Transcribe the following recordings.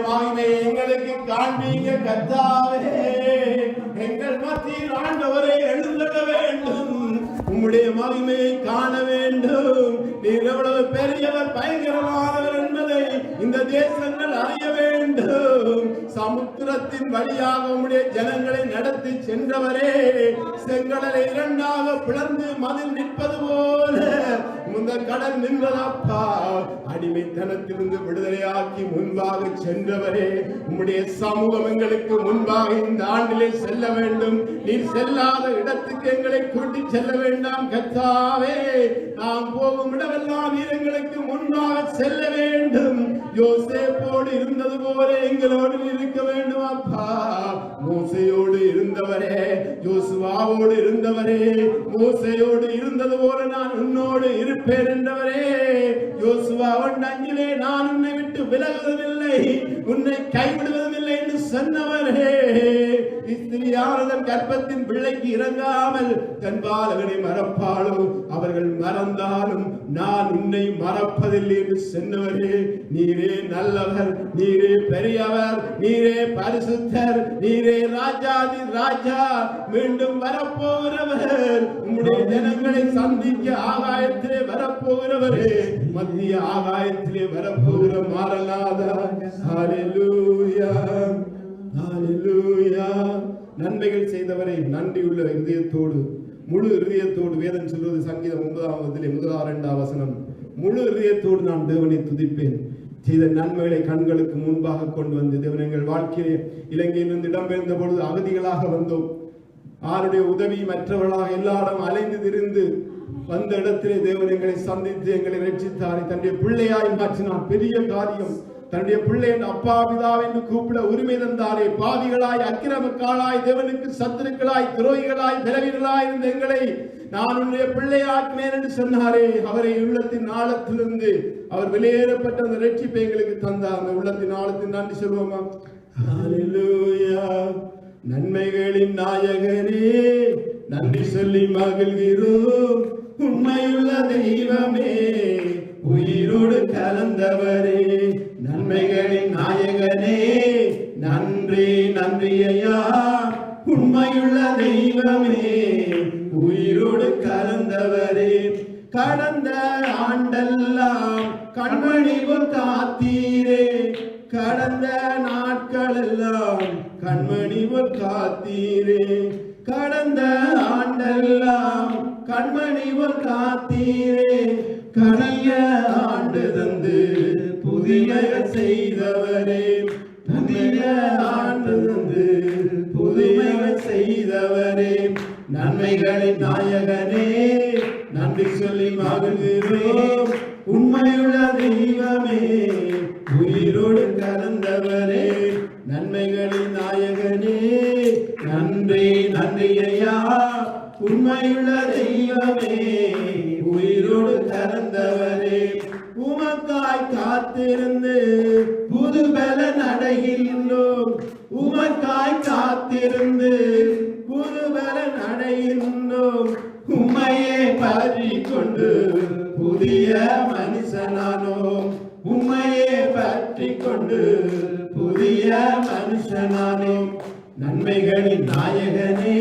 எங்களுக்கு காண்பீங்க கர்த்தாவே. எங்கள் மத்தியில் ஆண்டவரை எழுந்திட வேண்டும். உம்முடைய மகிமையை காண வேண்டும். நீர் எவ்வளவு பெரியவர், பயங்கரமானவர் என்பதை இந்த தேசங்கள் அறிய வேண்டும். சமுத்திரத்தின் வழியாக உம்முடைய ஜனங்களை நடத்தி சென்றவரே, செங்கடலை இரண்டாக பிளந்து மதில் நிற்பது போல இந்த கடல் நின்றதப்பா. அடிமைத்தனத்திலிருந்து விடுதலையாக்கி முன்பாக சென்றவரே, உம்முடைய சமூகம் எங்களுக்கு முன்பாக இந்த ஆண்டிலே செல்ல வேண்டும். நீர் செல்லாத இடத்துக்கு எங்களை கூட்டி செல்ல வேண்டாம் கர்த்தாவே. நாம் போகும் இடமெல்லாம் நீர் எங்களுக்கு முன்பாக செல்ல வேண்டும். யோசேப்போடு இருந்தது போல எங்களோடு இருக்க வேண்டும் அப்பா. மோசேயோடு இருந்தவரே, யோசுவாவோடு இருந்தவரே, மோசேயோடு இருந்தது போல நான் உன்னோடு இருப்பேன் என்றவரே. யோசுவா 1:5 நான் உன்னை விட்டு விலகுவதில்லை, உன்னை கைவிடுவதில்லை என்று சொன்னவரே. இஸ்திரியானதன் கர்ப்பத்தின் பிள்ளைக்கு இறங்காமல் தன் பாலகனை மறப்பாளோ, அவர்கள் மறந்தாலும் நான் உன்னை மறப்பதில்லை என்று சொன்னவரே. நீரே நல்லவர், நீரே பெரியவர், நீரே பரிசுத்தர், நீரே ராஜாதி ராஜா, மீண்டும் வரப்போகிறவர். உம்முடைய ஜனங்களை சந்திக்க ஆகாயத்திலே வரப்போகிறவரே, மத்திய ஆகாயத்திலே வரப்போகிற மாறலாதா. ஹல்லேலூயா, ஹல்லேலூயா. நன்மைகள் செய்தவரை நன்றியுள்ள இதயத்தோடு, முழு இதயத்தோடு, வேதம் சொல்வது சங்கீதம் 9:1-2 முழு இதயத்தோடு நான் தேவனை துதிப்பேன். செய்த நன்மைகளை கண்களுக்கு முன்பாக கொண்டு வந்து தேவன் எங்கள் வாழ்க்கையை இலங்கையிலிருந்து இடம்பெயர்ந்த பொழுது அகதிகளாக வந்தோம். ஆருடைய உதவி மற்றவர்களாக எல்லாரும் அலைந்து திரிந்து வந்த இடத்திலே தேவன் எங்களை சந்தித்து எங்களை ரட்சித்தாரை தன்னுடைய பிள்ளையாய் மாற்றினார். பெரிய காரியம். தன்னுடைய பிள்ளை அப்பா பிதா என்று கூப்பிட உரிமை தந்தாரே. பாவிகளாய், அக்கிரமக்காளாய், தேவனுக்கு சத்துருக்களாய், துரோகிகளாய், பிறவிகளாய் இருந்த எங்களை நான் உன்னுடைய பிள்ளையாக்கினேன் என்று சொன்னாரே. அவரை உள்ளத்தின் ஆழத்திலிருந்து அவர் வெளியேறப்பட்ட அந்த ரட்சிப்பை எங்களுக்கு தந்தார். அந்த உள்ளத்தின் ஆழத்தின் நன்றி சொல்வோமா? ஹல்லேலூயா. நன்மைகளின் நாயகனே, நன்றி சொல்லி மகிழ்கிறோம். உண்மையுள்ள தெய்வமே, உயிரோடு கலந்தவரே, நன்மைகளின் நாயகனே, நன்றி நன்றி ஐயா. உண்மையுள்ள தெய்வமே, உயிரோடு கலந்தவரே, கடந்த ஆண்டெல்லாம் கண்மணி போல் காத்தீரே, கடந்த நாட்கள் எல்லாம் கண்மணி போல் காத்தீரே, கடந்த ஆண்டெல்லாம் கண்மணி போல் காத்தீரே, கடைய ஆண்டு தந்து புதிய செய்தவரே, புதிய ஆண்டு தந்து புதிய செய்தவரே, நன்மைகளின் நாயகனே, நன்றி சொல்லி மகிழ்கிறோம். உண்மையுள்ள தெய்வமே, உயிரோடு கலந்தவரே, நன்மைகளின் நாயகனே, நன்றி நன்றி ஐயா. உண்மையுள்ள தெய்வமே, உயிரோடு கலந்தவரே, உமக்காய் காத்திருந்து புது பலன் அடைகின்றோம். உமக்காய் காத்திருந்து புது பலன் அடைகின்றோம். உம்மையே பற்றிக் கொண்டு புதிய மனுஷனானோம். உம்மையே பற்றிக் கொண்டு புதிய மனுஷனானோம். நன்மைகளின் நாயகனே,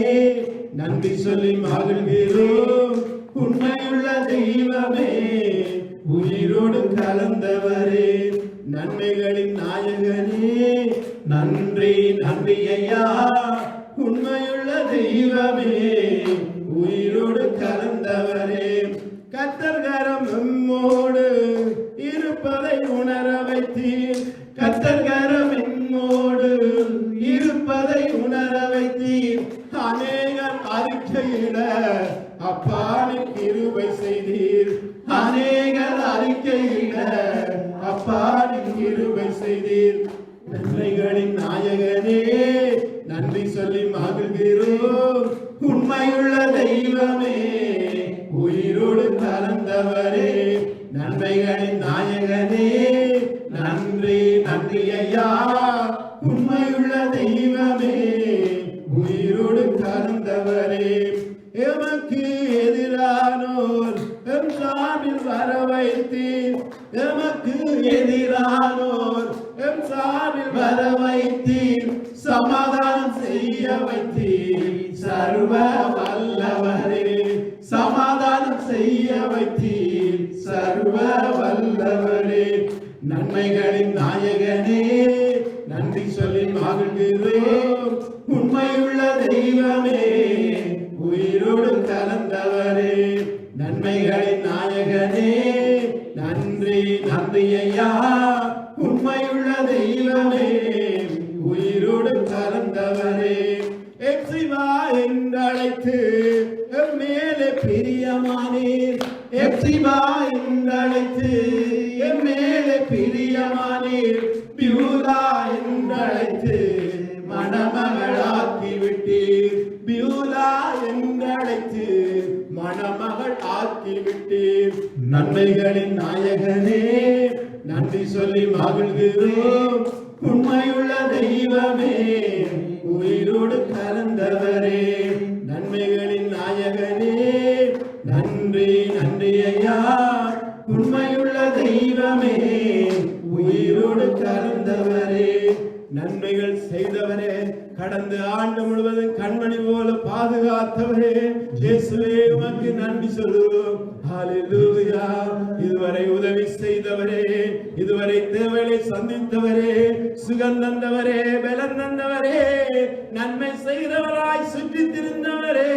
நன்றி சொல்லி மகிழ்கிறோம். உண்மையுள்ள தெய்வமே, உயிரோடு கலந்தவரே, நன்மைகளின் நாயகனே, நன்றி நன்றி ஐயா. உண்மையுள்ள தெய்வமே, உயிரோடு கலந்தவரே, கர்த்தர்கரம் எம்மோடு இருப்பதை உணர வைத்தீர். கர்த்தர்கரம் எம்மோடு இருப்பதை உணர வைத்தீர். அநேகர் அறிக்கையிட அப்பானி கிருபை செய்தீர். அநேகர் அறிக்கையிட அப்பானி கிருபை செய்தீர். நன்மைகளின் நாயகனே, நன்றி சொல்லி மகிழ்கிறோம். உண்மையுள்ள தெய்வமே, உயிரோடு கலந்தவரே, நன்மைகளின் நாயகனே, நன்றி நன்றி ஐயா. உண்மையுள்ள தெய்வமே, உயிரோடு கலந்தவரே, எமக்கு எதிரானோர் எம் சார்பில் வர வைத்தீர். எமக்கு எதிரானோர் எம் சார்பில் வர வைத்தீர், சமாதானம் செய்ய வைத்தீர். சர்வ வல்லவரே, சமாதானம் செய்ய வைத்தீர். சர்வ வல்லவரே, நன்மைகளின் நாயகனே, நன்றி சொல்லி மகிழ்கிறோம். உண்மையுள்ள தெய்வமே, உயிரோடு கலந்தவரே, நன்மைகளின் நாயகனே, நன்றி நன்றி ஐயா. உண்மையுள்ள தெய்வமே, உயிரோடு கலந்தவரே, எப்சிபா என்றழைத்து மேலே பிரியமானீர். எப்சிபா என்றழைத்து மேலே பிரியமானீர். பியூலா என்றழைத்து மணமகளாக்கி விட்டீர். பியூலா என்றழைத்து மணமகள் ஆக்கி விட்டீர். நன்மைகளின் நாயகனே, நன்றி சொல்லி மகிழ்கிறோம். உண்மையுள்ள தெய்வமே, உயிரோடு கலந்தவரே, நன்மைகளின் நாயகனே, நன்றி நன்றி ஐயா. உண்மையுள்ள தெய்வமே, உயிரோடு கலந்தவரே, நன்மைகள் செய்தவரே, கடந்த ஆண்டு முழுவதும் கண்மணி போல பாதுகாத்தவரே, இயேசுவே உமக்கு நன்றி சொல்லுவோம். ஹல்லேலூயா. இதுவரை உதவி செய்தவரே, இதுவரை தேவையை சந்தித்தவரே, சுகம் தந்தவரே, பலன் தந்தவரே, நன்மை செய்தவராய் சுற்றி திரிந்தவரே,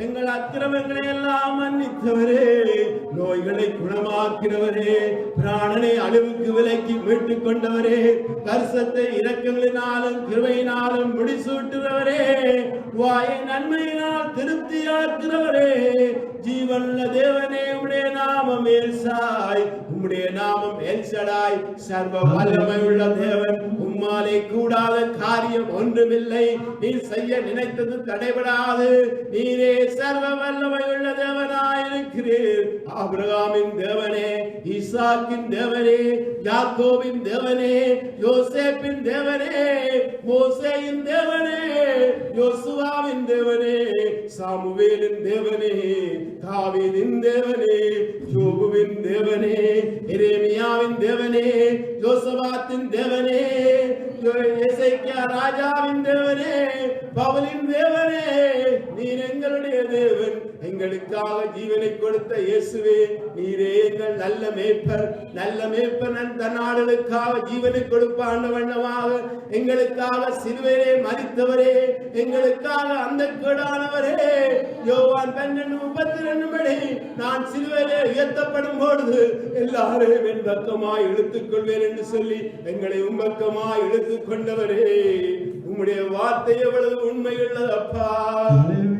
எங்கள் அக்கிரமங்களை எல்லாம் மன்னித்தவரே, நோய்களை குணமாக்கினவரே, பிராணனை அழிவுக்கு விலக்கி மீட்டுக் கொண்டவரே, பரிசுத்த இரக்கங்களினாலும் கிருபையினாலும் முடிசூட்டுகிறவரே, வாயை நன்மையினால் திருப்தியாக்குகிறவரே, ஜீவனுள்ள தேவனே, உம்முடைய நாமம் எல்சாய், உம்முடைய நாமம் எல்சடாய், சர்வ வல்லமை உள்ள தேவன், உம்மாலே கூடாத காரியம் ஒன்றுமில்லை. நீர் செய்ய நினைத்தது தடைபடாது. நீரே சர்வ வல்லமை உள்ள தேவனாயிருக்கிறீர். ஆபிரகாமின் தேவனே, ஈசாக்கின் தேவனே, யாக்கோபின் தேவனே, யோசேப்பின் தேவனே, மோசேயின் தேவனே, யோசுவாவின் தேவனே, சாமுவேலின் தேவனே, தாவீதின் தேவனே, யோபுவின் தேவனே, எரேமியாவின் தேவனே, யோசபாத்தின் தேவனே, எசேக்கியா ராஜாவின் தேவனே, பவுலின் தேவனே, நீர் எங்களுடைய தேவன். எங்களுக்காக ஜீவனை கொடுத்த இயேசுவே, நீரே எங்கள் நல்ல மேய்ப்பர். நல்ல மேய்ப்பன் தன் ஆடுகளுக்காக ஜீவனை கொடுப்பான் வண்ணமாக எங்களுக்காக சிலுவையிலே மரித்தவரே, எங்களுக்காக அந்த கேடானவரே, யோவான் 12:32 படி, நான் சிலுவையிலே உயர்த்தப்படும் பொழுது எல்லாரையும் என் பக்கமாய் இழுத்துக் கொள்வேன் என்று சொல்லி எங்களை உம்பக்கமாய் இழுத்துக் கொண்டவரே, உம்முடைய வார்த்தை எவ்வளவு உண்மையுள்ளது அப்பா.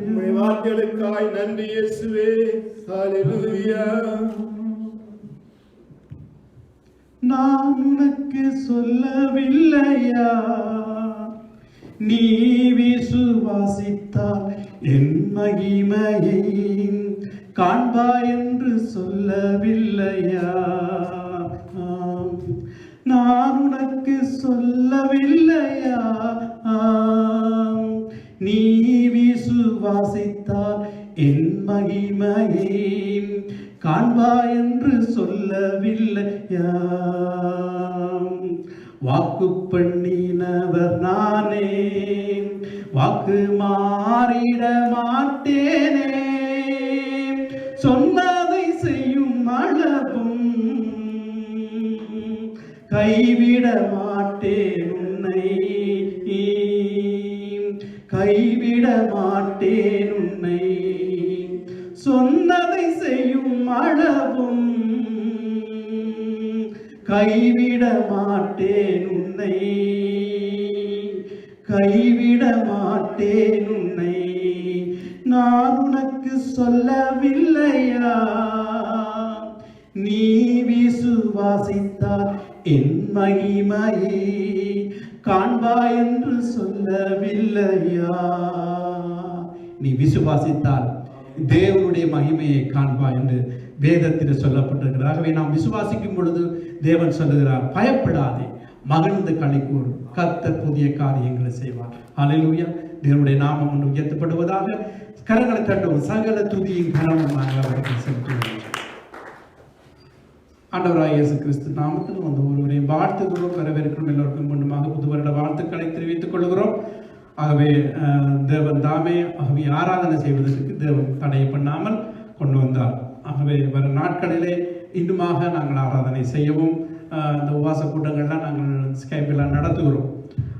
உம்முடைய வார்த்தைகளுக்காய் நன்றி இயேசுவே. ஹல்லேலூயா. நான் உனக்கு சொல்லவில்லையா, நீ விசுவாசித்தால் என் மகிமையை காண்பாய் என்று சொல்லவில்லையா. நான் உனக்கு சொல்லவில்லையா, நீ விசுவாசித்தால் என் மகிமையை காண்பாய் என்று சொல்லவில்லையா. வாக்கு பண்ணினவர் நானே, வாக்கு மாறிட மாட்டேனே, சொன்னதை செய்யும் அளவும் கைவிட மாட்டேன் உன்னை, கைவிட மாட்டேன் உன்னை, சொன்னதை செய்யும் அளவும் கைவிட மாட்டேன் உன்னை, கைவிட மாட்டேன் உன்னை. நான் உனக்கு சொல்லவில்லையா, நீ விசுவாசித்தால் என் மகிமையை காண்பாய் என்று சொல்லவில்லையா. நீ விசுவாசித்தால் தேவனுடைய மகிமையை காண்பாய் என்று வேதத்தில் சொல்லப்பட்டிருக்கிறது. ஆகவே நாம் விசுவாசிக்கும் பொழுது தேவன் சொல்லுகிறார், பயப்படாதே, மகிழ்ந்து களிக்கூர், கர்த்தர் புதிய காரியங்களை செய்வார். ஹல்லேலூயா. தேவனுடைய நாமம் ஒன்று உயர்த்தப்படுவதாக. கரங்களை தட்டுவோம். சகல துதியும் கனமும் அவருக்கு செலுத்துவோம். ஆண்டவராகிய இயேசு கிறிஸ்து நாமத்தில் வந்து ஒருவரையும் வாழ்த்துக்கிறோம், வரவேற்கிறோம். எல்லோருக்கும் மீண்டுமாக புது வருட வாழ்த்துக்களை தெரிவித்துக் கொள்கிறோம். ஆகவே தேவன் தாமே ஆராதனை செய்வதற்கு தேவன் தடை பண்ணாமல் கொண்டு வந்தார். ஆகவே வரும் நாட்களிலே இன்னுமாக நாங்கள் ஆராதனை செய்யவும் இந்த உபவாச கூட்டங்கள்லாம் நாங்கள் ஸ்கைப்பில் நடத்துகிறோம்.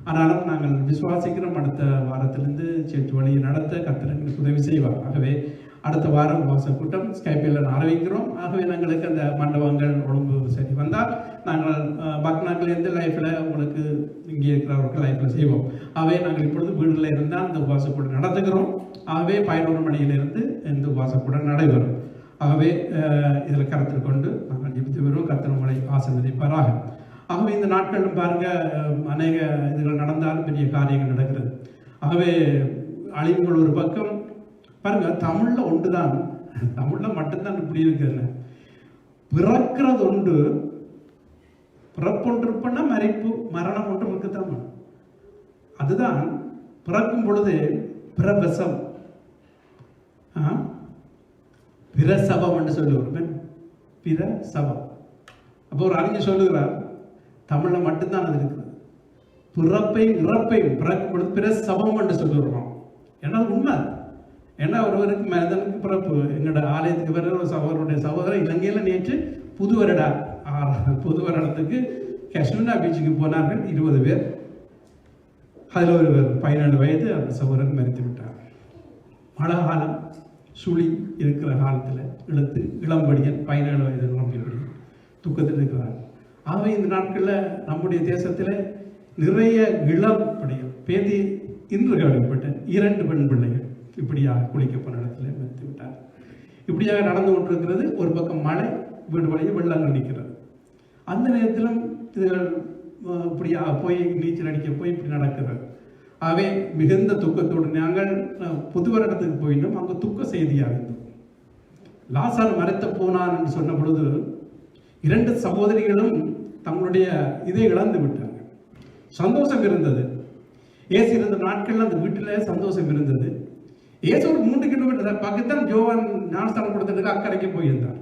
ஆனாலும் நாங்கள் விசுவாசிக்கிறோம், அடுத்த வாரத்திலிருந்து சேர்ச்சி வழியை நடத்த கர்த்தர் எங்களுக்கு உதவி செய்வார். ஆகவே அடுத்த வாரம் உபவாச கூட்டம் ஸ்கைப்பில் ஆரம்பிக்கிறோம். ஆகவே நாங்களுக்கு அந்த மண்டபங்கள் ஒழுங்கு சரி வந்தால் நாங்கள் பக்னாக்கிலேருந்து லைஃப்பில் உங்களுக்கு இங்கே இருக்கிறவர்கள் லைஃப்பில் செய்வோம். ஆகவே நாங்கள் இப்பொழுது வீடுகளில் இருந்தால் அந்த உபவாச கூட்டம் நடத்துகிறோம். ஆகவே 11 மணியிலிருந்து இந்த உபவாச கூட்டம் நடைபெறும். ஆகவே இதில் கருத்தில் கொண்டு நாங்கள் ஜெபித்து வருவோம். கர்த்தர் உங்களை ஆசீர்வதிப்பாராக. ஆகவே இந்த நாட்களும் பாருங்க, அநேக இதுகள் நடந்தாலும் பெரிய காரியங்கள் நடக்கிறது. ஆகவே அழிவுகள் ஒரு பக்கம் பாருங்க, தமிழ்ல ஒன்று தான், தமிழ்ல மட்டும்தான் இப்படி இருக்குல்ல, பிறக்கிறது உண்டு, பிறப்பொன்று இருப்பன்னா மறைப்பு மரணம் ஒன்று இருக்குதான். அதுதான் பிறக்கும் பொழுது பிரபசம் பிரசவம் என்று சொல்லுவார். பிரசவம். அப்போ ஒரு அறிஞர் சொல்லுகிறார், தமிழ்ல மட்டும்தான் அது இருக்குது. பிறப்பையும் இறப்பையும் பிறக்கும் பொழுது பிரசவம் என்று சொல்லுகிறோம். ஏன்னா உண்மை. ஏன்னா ஒருவருக்கு மனிதனுக்கு பிறப்பு. எங்களோட ஆலயத்துக்கு வர ஒரு சகோதரனுடைய சகோதரர் இலங்கையில் நேற்று புது வருடத்துக்கு காஷ்மீர் பீச்சுக்கு போனார்கள். 20 பேர். அதில் ஒரு 17 வயது அந்த சகோதரன் மரித்து விட்டார். மழை காலம் சுழி இருக்கிற காலத்தில் இழுத்து இளம்படியன் 17 வயது நிரம்பியபடி துக்கத்தில் இருக்கிறார். ஆகவே இந்த நாட்களில் நம்முடைய தேசத்தில் நிறைய இளம்படிகள் பேதி இன்று கேள்விப்பட்ட 2 பெண் பிள்ளைகள் இப்படியாக குளிக்க போன இடத்துல மறித்து விட்டார். இப்படியாக நடந்து கொண்டிருக்கிறது. ஒரு பக்கம் மழை, வீடு வழியே வெள்ளங்கள் நிற்கிறது. அந்த நேரத்திலும் இதுகள் இப்படியாக போய் நீச்சல் அடிக்க போய் இப்படி நடக்கிறது. ஆகவே மிகுந்த துக்கத்தோடு நாங்கள் புது வருடத்துக்கு போயிட்டோம். அங்கே துக்க செய்தியாக இருந்தோம். லாசார் மரத்தை போனான் என்று சொன்ன பொழுது 2 சகோதரிகளும் தங்களுடைய இதை இழந்து விட்டாங்க. சந்தோஷம் இருந்தது. இயேசு இருந்த நாட்கள்ல அந்த வீட்டில் சந்தோஷம் இருந்தது. இயேசு ஒரு 3 கிலோமீட்டர் பக்கத்தில் ஜோவான் ஞானஸ்தானம் கொடுத்ததுக்கு அக்கறைக்கு போயிருந்தார்.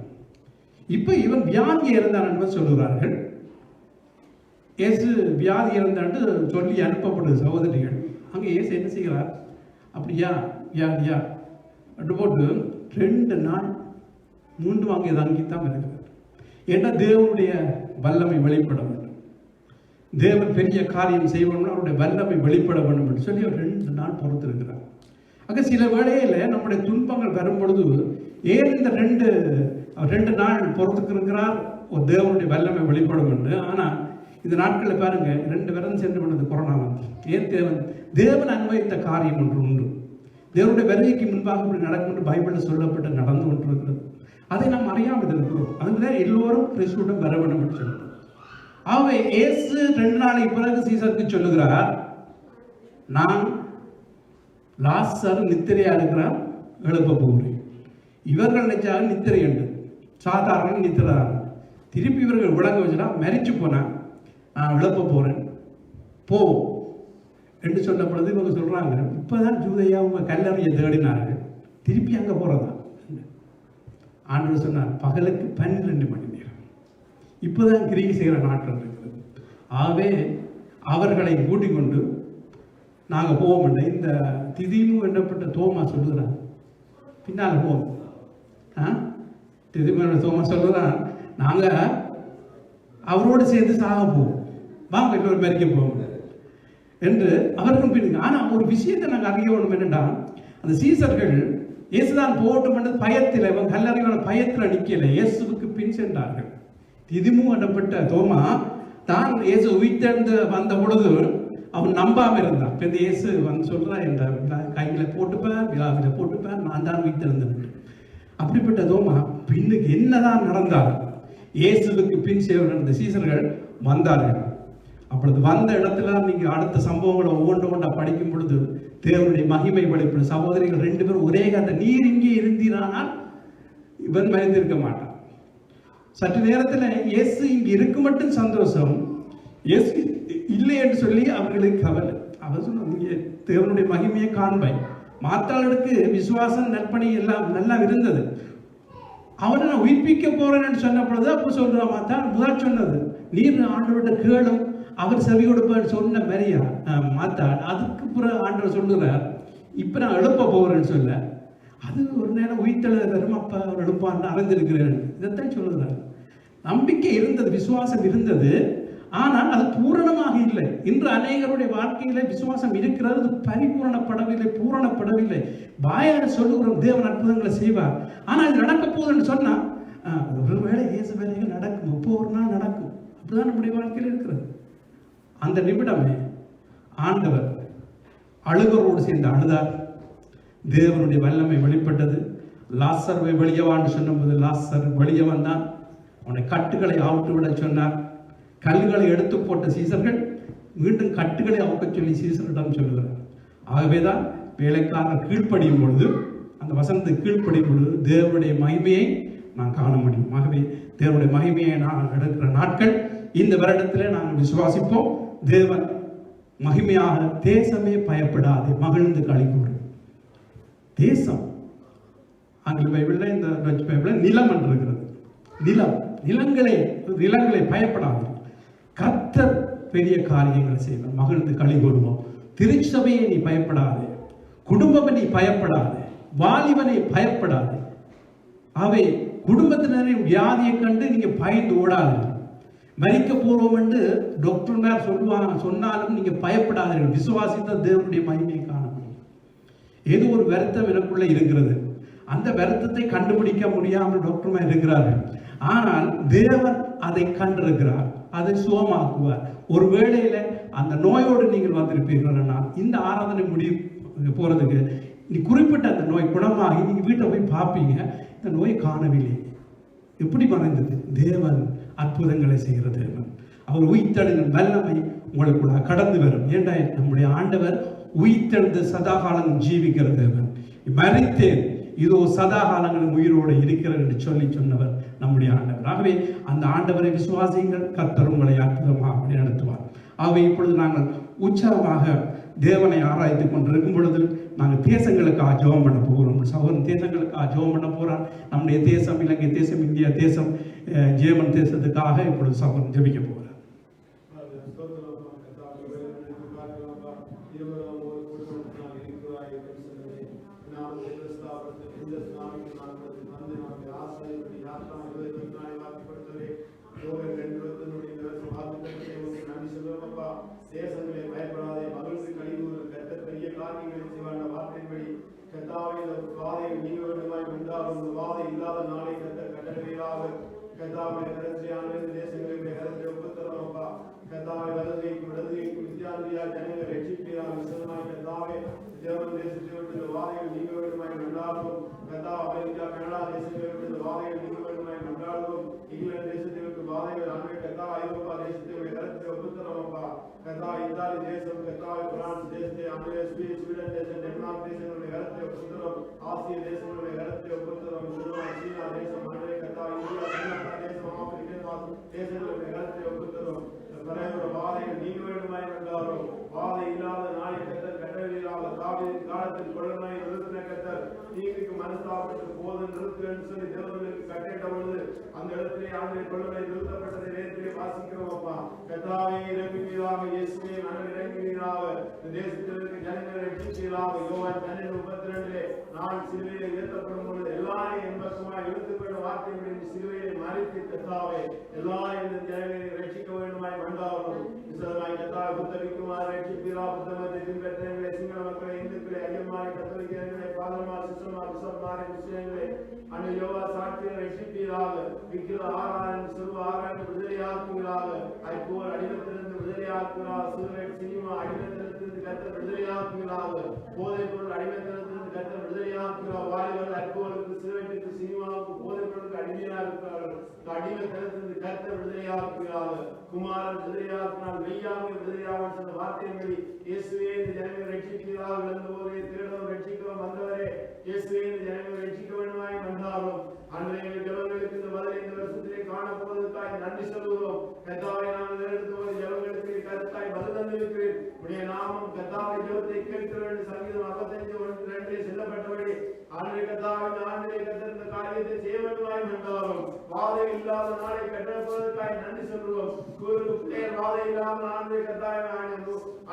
இப்ப இவன் வியாதி இருந்தான் என்று சொல்லுகிறார்கள். இயேசு வியாதி இருந்தான்னு சொல்லி அனுப்பப்படுது சகோதரிகள். அங்கே இயேசு என்ன செய்கிறார், அப்படியா வியாதியா அட்டு போட்டு 2 நாள் 3 அங்கே தங்கித்தான் இருக்கிறார். ஏன்னா தேவனுடைய வல்லமை வெளிப்பட வேண்டும், தேவன் பெரிய காரியம் செய்யணும்னா அவருடைய வல்லமை வெளிப்பட வேண்டும் என்று சொல்லி அவர் 2 நாள் பொறுத்திருக்கிறார். ஆக சில வேளையில் நம்முடைய துன்பங்கள் வரும் பொழுது ஏன் இந்த 2 நாள் பொறுத்துக்கு இருக்கிறார், ஒரு தேவனுடைய வல்லமை வெளிப்படும் என்று. ஆனால் இந்த நாட்களில் பாருங்க, 2 பேரும் சென்று பண்ணது கொரோனா வந்து. ஏன் தேவன் அனுமதித்த காரியம் ஒன்று உண்டு. தேவனுடைய வருகைக்கு முன்பாக இப்படி நடக்கும் என்று பைபிளில் சொல்லப்பட்டு நடந்து கொண்டிருக்கிறது. அதை நாம் அறியாமல் இருக்கிறோம். அதுதான் எல்லோரும் கிறிஸ்துவிடம் வர வேண்டும் என்று சொல்லுவோம். ஆகவே இயேசு 2 நாளைக்கு பிறகு சீசருக்கு சொல்லுகிறார், நான் லாசர் நித்திரையா இருக்கிறார், எழுப்ப போகிறேன். இவர்கள் நினைச்சாலும் நித்திரை என்று சாதாரண நித்திரை. திருப்பி இவர்கள் விளங்க வச்சுட்டா மரிச்சு போனான், நான் எழுப்ப போறேன் போ என்று சொன்ன பொழுது இவங்க சொல்றாங்க, இப்பதான் ஜூதையா உங்க கல்லறையை தேடினார்கள், திருப்பி அங்க போறதா. ஆண்டவர் சொன்னார், பகலுக்கு 12 மணி நேரம், இப்பதான் கிரியை செய்கிற நாட்கள் இருக்குது. ஆகவே அவர்களை கூட்டிக் கொண்டு நாங்கள் போவோம். இந்த திதிமு என்னப்பட்ட தோமா சொல்லுகிறான், பின்னால் போவோம். திதிமு தோமா சொல்லுறான், நாங்கள் அவரோடு சேர்ந்து சாக போவோம், வாங்க இன்னொரு மறிக்க போவோம் என்று அவருக்கும் பின். ஆனால் ஒரு விஷயத்தை நாங்கள் அறிய வேணும் என்னென்னா, அந்த சீசர்கள் இயேசுதான் போகட்டும் என்று பயத்தில், இவங்க கல்லறையோட பயத்தில் நிற்கல, இயேசுவுக்கு பின் சென்றார்கள். திதிமு என்னப்பட்ட தோமா தான் இயேசு உயிர்த்தெழுந்து வந்த பொழுது அவன் நம்பாம இருந்தான். இப்போ இந்த இயேசு வந்து சொல்றான், என்ற கையில் போட்டுப்பேன், விழாவில் போட்டுப்பேன், நான் தான் உயிர்த்தெழுந்தேன். அப்படிப்பட்ட தோமா பின்னுக்கு என்னதான் நடந்தார், இயேசுவுக்கு பின் சேர்ந்த சீசர்கள் வந்தார்கள். அப்பொழுது வந்த இடத்துல நீங்க அடுத்த சம்பவங்களை ஒவ்வொன்றா படிக்கும் பொழுது தேவனுடைய மகிமை வெளிப்படும். சகோதரிகள் 2 பேரும் ஒரே கதை, நீர் இங்கே இருந்தீரானால் இவன் மறைந்திருக்க மாட்டான். சற்று நேரத்தில் இயேசு இங்கே இருக்க மட்டும் சந்தோஷம், இயேசு இல்லை என்று சொல்லி அவர்களுக்கு கவலை. அவர் சொன்ன தேவனுடைய மகிமையை காண்பாய். மாத்தாளுக்கு விசுவாசம் நற்பணி எல்லாம் நல்லா இருந்தது. அவனை நான் உயிர்ப்பிக்க போறேன்னு சொன்ன பொழுது அப்போ சொல்றாமா தான் முதல் சொன்னது, நீர் ஆண்டவர்கிட்ட கேளும் அவர் செவி கொடுப்பார் சொன்ன மாதிரியா மாத்தான். அதுக்கு பிறகு ஆண்டவர் சொல்லுறார், இப்ப நான் எழுப்ப போறேன்னு சொல்ல, அது ஒரு நேரம் உயிர்த்தெழ தரும், அப்ப அவர் எழுப்பான்னு அறிந்திருக்கிறேன். இதைத்தான் சொல்லுகிறார். நம்பிக்கை இருந்தது, விசுவாசம் இருந்தது, ஆனால் அது பூரணமாக இல்லை. இன்று அநேகருடைய வாழ்க்கையில விசுவாசம் இருக்கிறது, அது பரிபூரணப்படவில்லை, பூரணப்படவில்லை. வாயார சொல்லுகிறோம் தேவன் அற்புதங்களை செய்வார், ஆனால் இது நடக்க போகுதுன்னு சொன்னா ஒருவேளை இயேசு வேலைகள் நடக்கும், இப்போ ஒரு நாள் நடக்கும். அப்படிதான் நம்முடைய வாழ்க்கையில் இருக்கிறது. அந்த நிமிடமே ஆண்டவர் அழுகரோடு சேர்ந்து அழுதார். தேவனுடைய வல்லமை வெளிப்பட்டது. லாசர்வை வெளியவான்னு சொன்னபோது லாசர் வெளியே வந்தான். அவனை கட்டுகளை அவுட்டு விட சொன்னார். கல்லுகளை எடுத்து போட்ட சீசர்கள் மீண்டும் கட்டுகளை அவுக்க சொல்லி சீசரிடம் சொல்லுகிறார். ஆகவேதான் வேலைக்காரர் கீழ்ப்படியும் பொழுது, அந்த வசனத்தை கீழ்ப்படியும் பொழுது தேவனுடைய மகிமையை நான் காண முடியும். ஆகவே தேவனுடைய மகிமையை நான் எடுக்கிற நாட்கள் இந்த வருடத்திலே நாங்கள் விசுவாசிப்போம். தேவன் மகிமையாக தேசமே பயப்படாது மகிழ்ந்து களிக்கூடும். தேசம் ஆங்கில பைபிளில், இந்த டச் பைபிளில் நிலம் என்று இருக்கிறது. நிலங்களை பயப்படாது. கர்த்தர் பெரிய காரியங்களை செய்வார், மகிழ்ந்து களி கூறுவோம். திருச்சபையை நீ பயப்படாதே, குடும்பத்தை நீ பயப்படாதே, வாலிபனை பயப்படாதே. அவை குடும்பத்தினரின் வியாதியை கண்டு நீங்க பயந்து ஓடாதீர்கள். மரிக்க போறோம் என்று டாக்டர்மார் சொன்னாலும் நீங்க பயப்படாதீர்கள். விசுவாசித்த தேவனுடைய மகிமையை காண முடியும். ஏதோ ஒரு வருத்தம் எனக்குள்ள இருக்கிறது, அந்த வருத்தத்தை கண்டுபிடிக்க முடியாமல் டாக்டர்மார் இருக்கிறார்கள். ஆனால் தேவன் அதை கண்டிருக்கிறார், அதை சுகமாக்குவார். ஒரு வேளையில அந்த நோயோடு நீங்கள் வந்திருப்பீர்கள், இந்த ஆராதனை முடிவு போறதுக்கு நீ குறிப்பிட்ட அந்த நோய் குணமாகி நீங்க வீட்டை போய் பார்ப்பீங்க, இந்த நோய் காணவில்லை, எப்படி மறைந்தது? தேவன் அற்புதங்களை செய்கிற தேவன். அவர் உயிர்த்தெழுந்த வல்லமை உங்களுக்குள்ள கடந்து வரும். ஏண்டா நம்முடைய ஆண்டவர் உயிர்த்தெழுந்த சதாகாலம் ஜீவிக்கிற தேவன். மரித்தேன், இதோ சதாகாலங்களும் உயிரோடு இருக்கிறது என்று சொல்லி சொன்னவர் நம்முடைய ஆண்டவர். ஆகவே அந்த ஆண்டவரை விசுவாசியுங்கள், கர்த்தர் உங்களை அற்புதமாக நடத்துவார். ஆகவே இப்பொழுது நாங்கள் உற்சாகமாக தேவனை ஆராய்ந்து கொண்டிருக்கும் பொழுது நாங்கள் தேசங்களுக்காக ஜெபம் பண்ண போகிறோம். சகோதரன் தேசங்களுக்காக ஜெபம் பண்ண போகிறான். நம்முடைய தேசம் இலங்கை தேசம், இந்தியா தேசம், ஜேமன் தேசத்துக்காக இப்பொழுது சகோதரன் ஜெபிக்க போகிறார். தேசங்களை பயப்படாதே, மகிழ்ந்து கழிவு கர்த்தர் பெரிய காரியங்களை செய்வார். வார்த்தைப்படி கர்த்தாவே வாதையை நீங்க வேண்டுமாய் உண்டாகும். வாதை இல்லாத நாளை கர்த்தர் கட்டளையாக கர்த்தாவுடைய கருத்தையான தேசங்களுடைய கருத்தை ஒப்புத்தரப்பா. கர்த்தாவை வலதைக்கும் இடதுகைக்கும் வித்தியாசரியா ஜனங்களை ரட்சிப்பீராக. விசதமாய் கர்த்தாவே தேவன் தேசத்தை விட்டு வாதைகள் நீங்க வேண்டுமாய் உண்டாகும். கர்த்தா அமெரிக்கா கனடா தேசங்களை விட்டு வாதைகள் நீங்க வேண்டுமாய் உண்டாகும். இங்கிலாந்து தேசத்தை விட்டு வாதைகள் அன்றைய கர்த்தா ஐரோப்பா தேசத்தை கருத்தை ஒப்புத்தரப்பா. கர்த்தா இத்தாலி தேசம், கர்த்தாவை பிரான்ஸ் தேசத்தை, அன்றைய ஸ்வீடன் தேசம், டென்மார்க் தேசங்களுடைய கருத்தை ஒப்புத்தரும். ஆசிய தேசங்களுடைய கருத்தை ஒப்புத்தரும். சீனா தேசம், அன்றைய கர்த்தா இந்தியா தேசம், ஆப்பிரிக்கா தேசங்களுடைய கருத்தை ஒப்புத்தரும். வாதைகள் நீங்க வேண்டுமாய் வந்தாலும் வாதை இல்லாத நாளை கர்த்தர் கட்டளையில்லாத காலத்தில் கொள்ளனாய் நிறுத்தின கர்த்தர் தீங்குக்கு மனஸ்தாபத்துக்கு போது நிறுத்துன்னு சொல்லி தேவர்களுக்கு கட்டிட்ட பொழுது அந்த இடத்திலே ஆண்டு கொள்ளனை நிறுத்தப்பட்டதை நேரத்திலே வாசிக்கிறோம். அப்பா கர்த்தாவே இறங்குவீராக, இயேசுவே மனம் இறங்குவீராக, தேசத்திற்கு ஜனங்களை ரட்சிப்பீராக. யோவான் 12:32 நான் சிலுவையில் உயர்த்தப்படும் பொழுது எல்லாரையும் என்பக்குமாய் இழுத்துக்கொண்ட வார்த்தைகளை சிலுவையை மறைத்து கர்த்தாவே எல்லாரையும் இந்த ஜனங்களை ரட்சிக்க வேண்டுமாய் வந்தாலும் விசதமாய் கர்த்தாவை புத்தகிக்குமாறு ரட்சிப்பீரா. புத்தகத்தை பின்பற்றங்களை சிங்கள மக்களை, இந்துக்களை, ஐயமாரி, கத்தோலிக்கர்களை, பாதமார், சிஸ்டமார், பிசப்மாரி, முஸ்லிம்களை அன்று யோவா சாட்சியை ரட்சிப்பீராக. விக்கிர ஆராயன் சிறுவ ஆராயன் விடுதலையாக்குவீராக. ஐப்போர் அடிமத்திலிருந்து விடுதலையாக்குவீராக. சிகரெட் சினிமா அடிமத்திலிருந்து கர்த்தர் விடுதலையாக்குவீராக. போதைப் பொருள் அடிமத்திலிருந்து கர்த்தர் விடுதலையாக்குவீராக. வாலிபர்கள் ஐப்போருக்கு, சிகரெட்டுக்கு, சினிமாவுக்கு, போதைப் பொருளுக்கு அடிமையா இருக்கிறார்கள். அடிமத்திலிருந்து கர்த்தர் விடுதலையாக்குவீராக. குமாரன் விடுதலையாக்கினால் மெய்யாகவே விடுதலையாக சொன்ன வார்த்தையின்படி இயேசுவே இந்த ஜனங்களை ரட்சிப்பீராக. இழந்தோரே திருடவும் ரட்சிக்கவும் வந்தவரே இயேசுவே இந்த ஜனங்களை ரட்சிக்க வேண்டுமாய் வந்தாலும் அன்றைய ஜனங்களுக்கு இந்த பதிலை இந்த வருஷத்திலே காணப்போவதற்காக நன்றி சொல்லுகிறோம். கர்த்தாவை நாங்கள் எடுத்து ஜனங்களுக்கு கருத்தாய் பதில் தந்திருக்கிறேன். உடைய நாமம் கர்த்தாவை ஜெபத்தை கேட்கிற வேண்டும். சங்கீதம் 55:2 செல்லப்பட்டபடி ஆண்டு கர்த்தாவின் ஆண்டிலே கர்த்தர் இந்த காரியத்தை இதை செய்வதற்காய் என்றாலும் வாதை இல்லாத நாளை கட்டப்படுவதற்காய் நன்றி சொல்லுவோம். பிள்ளையர் வாதை இல்லாமல் ஆண்டு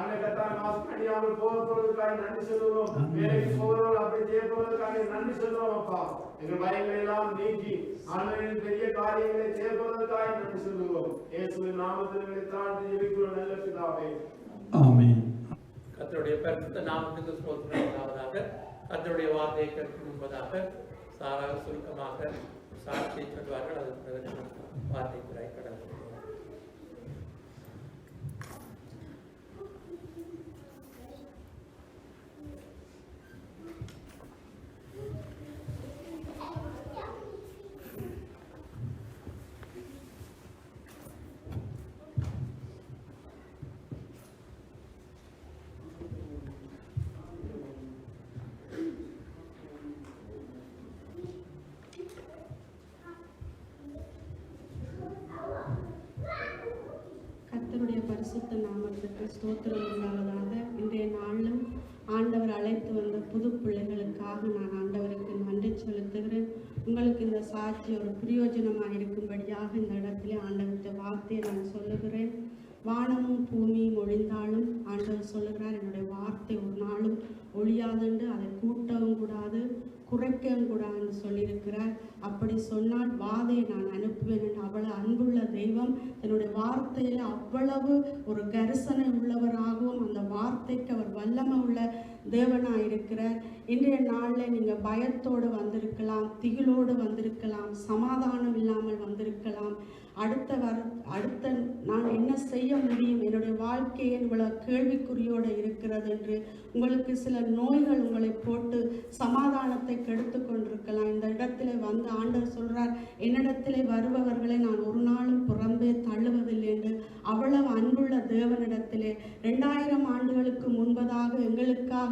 அந்த கத்தாய் மாசம் அடியாமல் போவதற்காய் நன்றி சொல்லுவோம். வேலைக்கு போகிறவர்கள் அப்படி செய்யப்படுவதற்காக நன்றி சொல்லுவோம். அப்பா எங்கள் பயங்களை எல்லாம் நீக்கி ஆண்டவரின் பெரிய காரியங்களை செய்யப்படுவதற்காக நன்றி சொல்லுவோம். இயேசுவின் நாமத்தில் தாழ்த்தி ஜெபிக்கிறோம் நல்ல பிதாவே. ஆமென். கர்த்தருடைய பரிசுத்த நாமத்துக்கு ஸ்தோத்திரம் உண்டாவதாக. கர்த்தருடைய வார்த்தையை கேட்கும் முன்பதாக சாராக சுருக்கமாக சாட்சியை சொல்வார்கள். அதற்கு பிறகு வார்த்தை துறை கடந்து கர்த்தருடைய பரிசுத்த நாமத்துக்கு ஸ்தோத்திரம் உண்டாவதாக. இன்றைய நாளிலும் ஆண்டவர் அழைத்து வந்த புது பிள்ளைகளுக்காக நான் ஆண்டவருக்கு நன்றி செலுத்துகிறேன். உங்களுக்கு இந்த சாட்சி ஒரு பிரயோஜனமாக இருக்கும்படியாக இந்த இடத்துல ஆண்டவருடைய வார்த்தையை நான் சொல்லுகிறேன். வானமும் பூமியும் ஒழிந்தாலும் ஆண்டவர் சொல்லுகிறார், என்னுடைய வார்த்தை ஒரு நாளும் ஒழியாதுண்டு, அதை கூட்டவும் கூடாது குறைக்கவும் கூடாதுன்னு சொல்லியிருக்கிறார். அப்படி சொன்னால் வாதையை நான் அனுப்புவேன் என்று அவ்வளவு அன்புள்ள தெய்வம் என்னுடைய வார்த்தையில் அவ்வளவு ஒரு கரிசனை உள்ளவராகவும் அந்த வார்த்தைக்கு அவர் வல்லமை உள்ள தேவனாக இருக்கிறார். இன்றைய நாளில் நீங்கள் பயத்தோடு வந்திருக்கலாம், திகிலோடு வந்திருக்கலாம், சமாதானம் இல்லாமல் வந்திருக்கலாம். அடுத்த நான் என்ன செய்ய முடியும், என்னுடைய வாழ்க்கையை இவ்வளவு கேள்விக்குறியோடு இருக்கிறது என்று உங்களுக்கு சில நோய்கள் உங்களை போட்டு சமாதானத்தை கெடுத்து கொண்டிருக்கலாம். இந்த இடத்துல வந்து ஆண்டவர் சொல்றார், என்னிடத்திலே வருபவர்களை நான் ஒரு நாளும் புறம்பே தள்ளுவதில்லை என்று அவ்வளவு அன்புள்ள தேவனிடத்திலே 2000 ஆண்டுகளுக்கு முன்பதாக எங்களுக்காக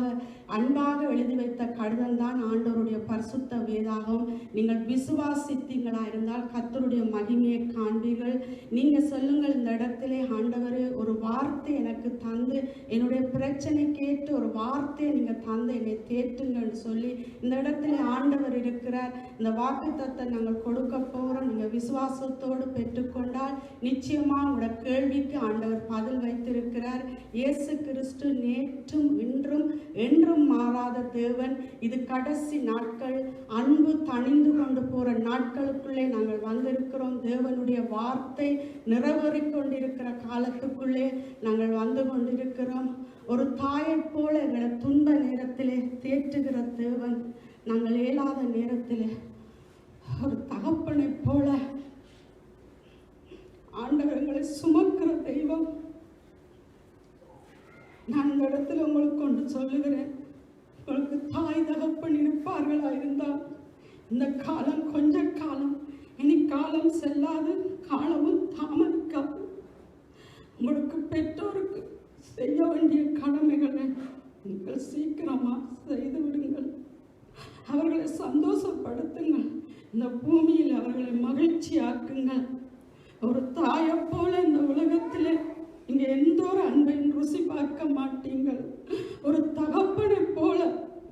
அன்பாக எழுதி வைத்த கடிதம் தான் ஆண்டவருடைய பரிசுத்த வேதாகம். நீங்கள் விசுவாசித்தீங்களா இருந்தால் கர்த்தருடைய மகிமையை காண்பீர்கள். நீங்க சொல்லுங்கள், இந்த இடத்திலே ஆண்டவரே ஒரு வார்த்தை எனக்கு தந்து என்னுடைய பிரச்சனை கேட்டு ஒரு வார்த்தையை நீங்க தந்து என்னை தேற்றுங்கன்னு சொல்லி இந்த இடத்துல ஆண்டவர் இருக்கிறார். இந்த வாக்குத்தத்தத்தை நாங்கள் கொடுக்க போகிறோம். நீங்க விசுவாசத்தோடு பெற்றுக்கொண்டால் நிச்சயமா உங்களோட கேள்விக்கு ஆண்டவர் பதில் வைத்திருக்கிறார். இயேசு கிறிஸ்து நேற்றும் இன்றும் என்றும் மாறாத தேவன். இது கடைசி நாட்கள், அன்பு தணிந்து கொண்டு போற நாட்களுக்குள்ளே நாங்கள் வந்திருக்கிறோம். தேவனுடைய வார்த்தை நிறைவேறிக் கொண்டிருக்கிற காலத்துக்குள்ளே நாங்கள் வந்து கொண்டிருக்கிறோம். ஒரு தாயை போல எங்களை துன்ப நேரத்திலே தேற்றுகிற தேவன், நாங்கள் இயலாத நேரத்திலே ஒரு தகப்பனை போல ஆண்டவர்களை சுமக்கிற தெய்வம். நான் இந்த இடத்துல உங்களுக்கு கொண்டு சொல்லுகிறேன், உங்களுக்கு தாய் தகப்பன் இருப்பார்களா இருந்தால் இந்த காலம் கொஞ்ச காலம், இனி காலம் செல்லாது, காலமும் தாமதிக்காது. உங்களுக்கு பெற்றோருக்கு செய்ய வேண்டிய கடமைகளை நீங்கள் சீக்கிரமா செய்து விடுங்கள். அவர்களை சந்தோஷப்படுத்துங்கள். இந்த பூமியில் அவர்களை மகிழ்ச்சியாக்குங்கள். ஒரு தாயை போல இந்த உலகத்திலே நீங்க எந்த ஒரு அன்பையும் ருசி பார்க்க மாட்டீங்கள். ஒரு தகப்பனை போல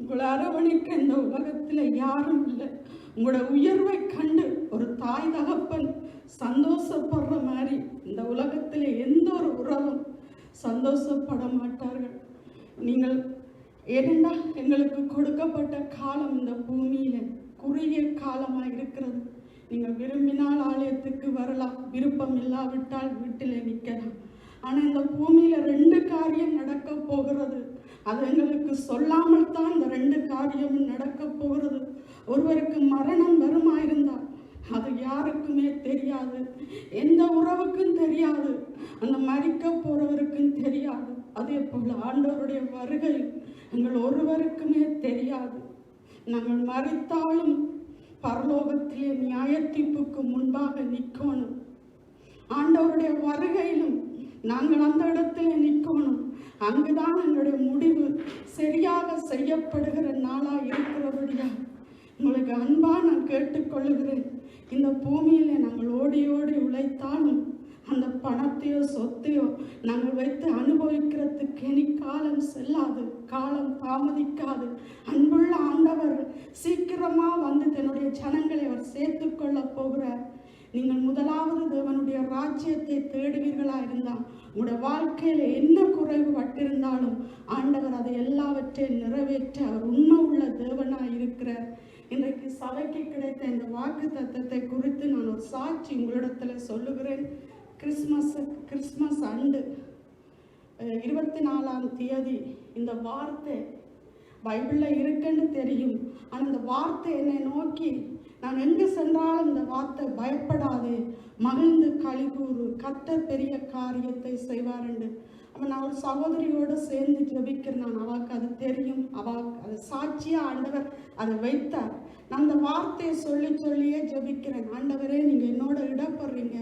உங்களை அரவணைக்க இந்த உலகத்துல யாரும் இல்லை. உங்களோட உயர்வை கண்டு ஒரு தாய் தகப்பன் சந்தோஷப்படுற மாதிரி இந்த உலகத்துல எந்த ஒரு உறவும் சந்தோஷப்பட மாட்டார்கள். நீங்கள் ஏனென்றால் எங்களுக்கு கொடுக்கப்பட்ட காலம் இந்த பூமியில குறுகிய காலமா இருக்கிறது. நீங்கள் விரும்பினால் ஆலயத்துக்கு வரலாம், விருப்பம் இல்லாவிட்டால் வீட்டிலே நிற்கலாம். ஆனா இந்த பூமியில 2 காரியம் நடக்க போகிறது. அது எங்களுக்கு சொல்லாமல் தான் இந்த 2 காரியமும் நடக்க போகிறது. ஒருவருக்கு மரணம் வருமாயிருந்தால் அது யாருக்குமே தெரியாது, எந்த உறவுக்கும் தெரியாது, அந்த மரிக்க போறவருக்கும் தெரியாது. அதே போல ஆண்டவருடைய வருகை எங்கள் ஒருவருக்குமே தெரியாது. நாங்கள் மரித்தாலும் பரலோகத்திலே நியாய தீர்ப்புக்கு முன்பாக நிற்கணும். ஆண்டவருடைய வருகையிலும் நாங்கள் அந்த இடத்துல நிற்கணும். அங்குதான் எங்களுடைய முடிவு சரியாக செய்யப்படுகிற நாளா இருக்கிறபடியா உங்களுக்கு அன்பா நான் கேட்டுக்கொள்ளுகிறேன். இந்த பூமியில நாங்கள் ஓடி ஓடி உழைத்தாலும் அந்த பணத்தையோ சொத்தையோ நாங்கள் வைத்து அனுபவிக்கிறதுக்கு வாழ்க்கைக்கு இனி காலம் செல்லாது, காலம் தாமதிக்காது. அன்புள்ள ஆண்டவர் சீக்கிரமா வந்து தன்னுடைய ஜனங்களை அவர் சேர்த்துக்கொள்ள போகிறார். நீங்கள் முதலாவது தேவனுடைய ராஜ்யத்தை தேடுவீர்களா இருந்தால் உங்களுடைய வாழ்க்கையில என்ன குறைவு பட்டிருந்தாலும் ஆண்டவர் அதை எல்லாவற்றையும் நிறைவேற்ற அவர் உண்மை உள்ள தேவனாய் இருக்கிறார். இன்றைக்கு சபைக்கு கிடைத்த இந்த வாக்கு தத்தத்தை குறித்து நான் ஒரு சாட்சி உங்களிடத்துல சொல்லுகிறேன். கிறிஸ்மஸ் ஆண்டு 24ஆம் தேதி இந்த வார்த்தை பைபிளில் இருக்குன்னு தெரியும். ஆனால் இந்த வார்த்தை என்னை நோக்கி, நான் எங்கு சென்றாலும் இந்த வார்த்தை பயப்படாது, மகிழ்ந்து களிகூறு, கர்த்தர் பெரிய காரியத்தை செய்வார் என்று. அப்போ நான் ஒரு சகோதரியோடு சேர்ந்து ஜெபிக்கிறேன். அவளுக்கு அது தெரியும், அவளுக்கு அது சாட்சியாக ஆண்டவர் அதை வைத்தார். நான் அந்த வார்த்தையை சொல்லியே ஜெபிக்கிறேன். ஆண்டவரே, நீங்கள் என்னோட இடப்படுறீங்க,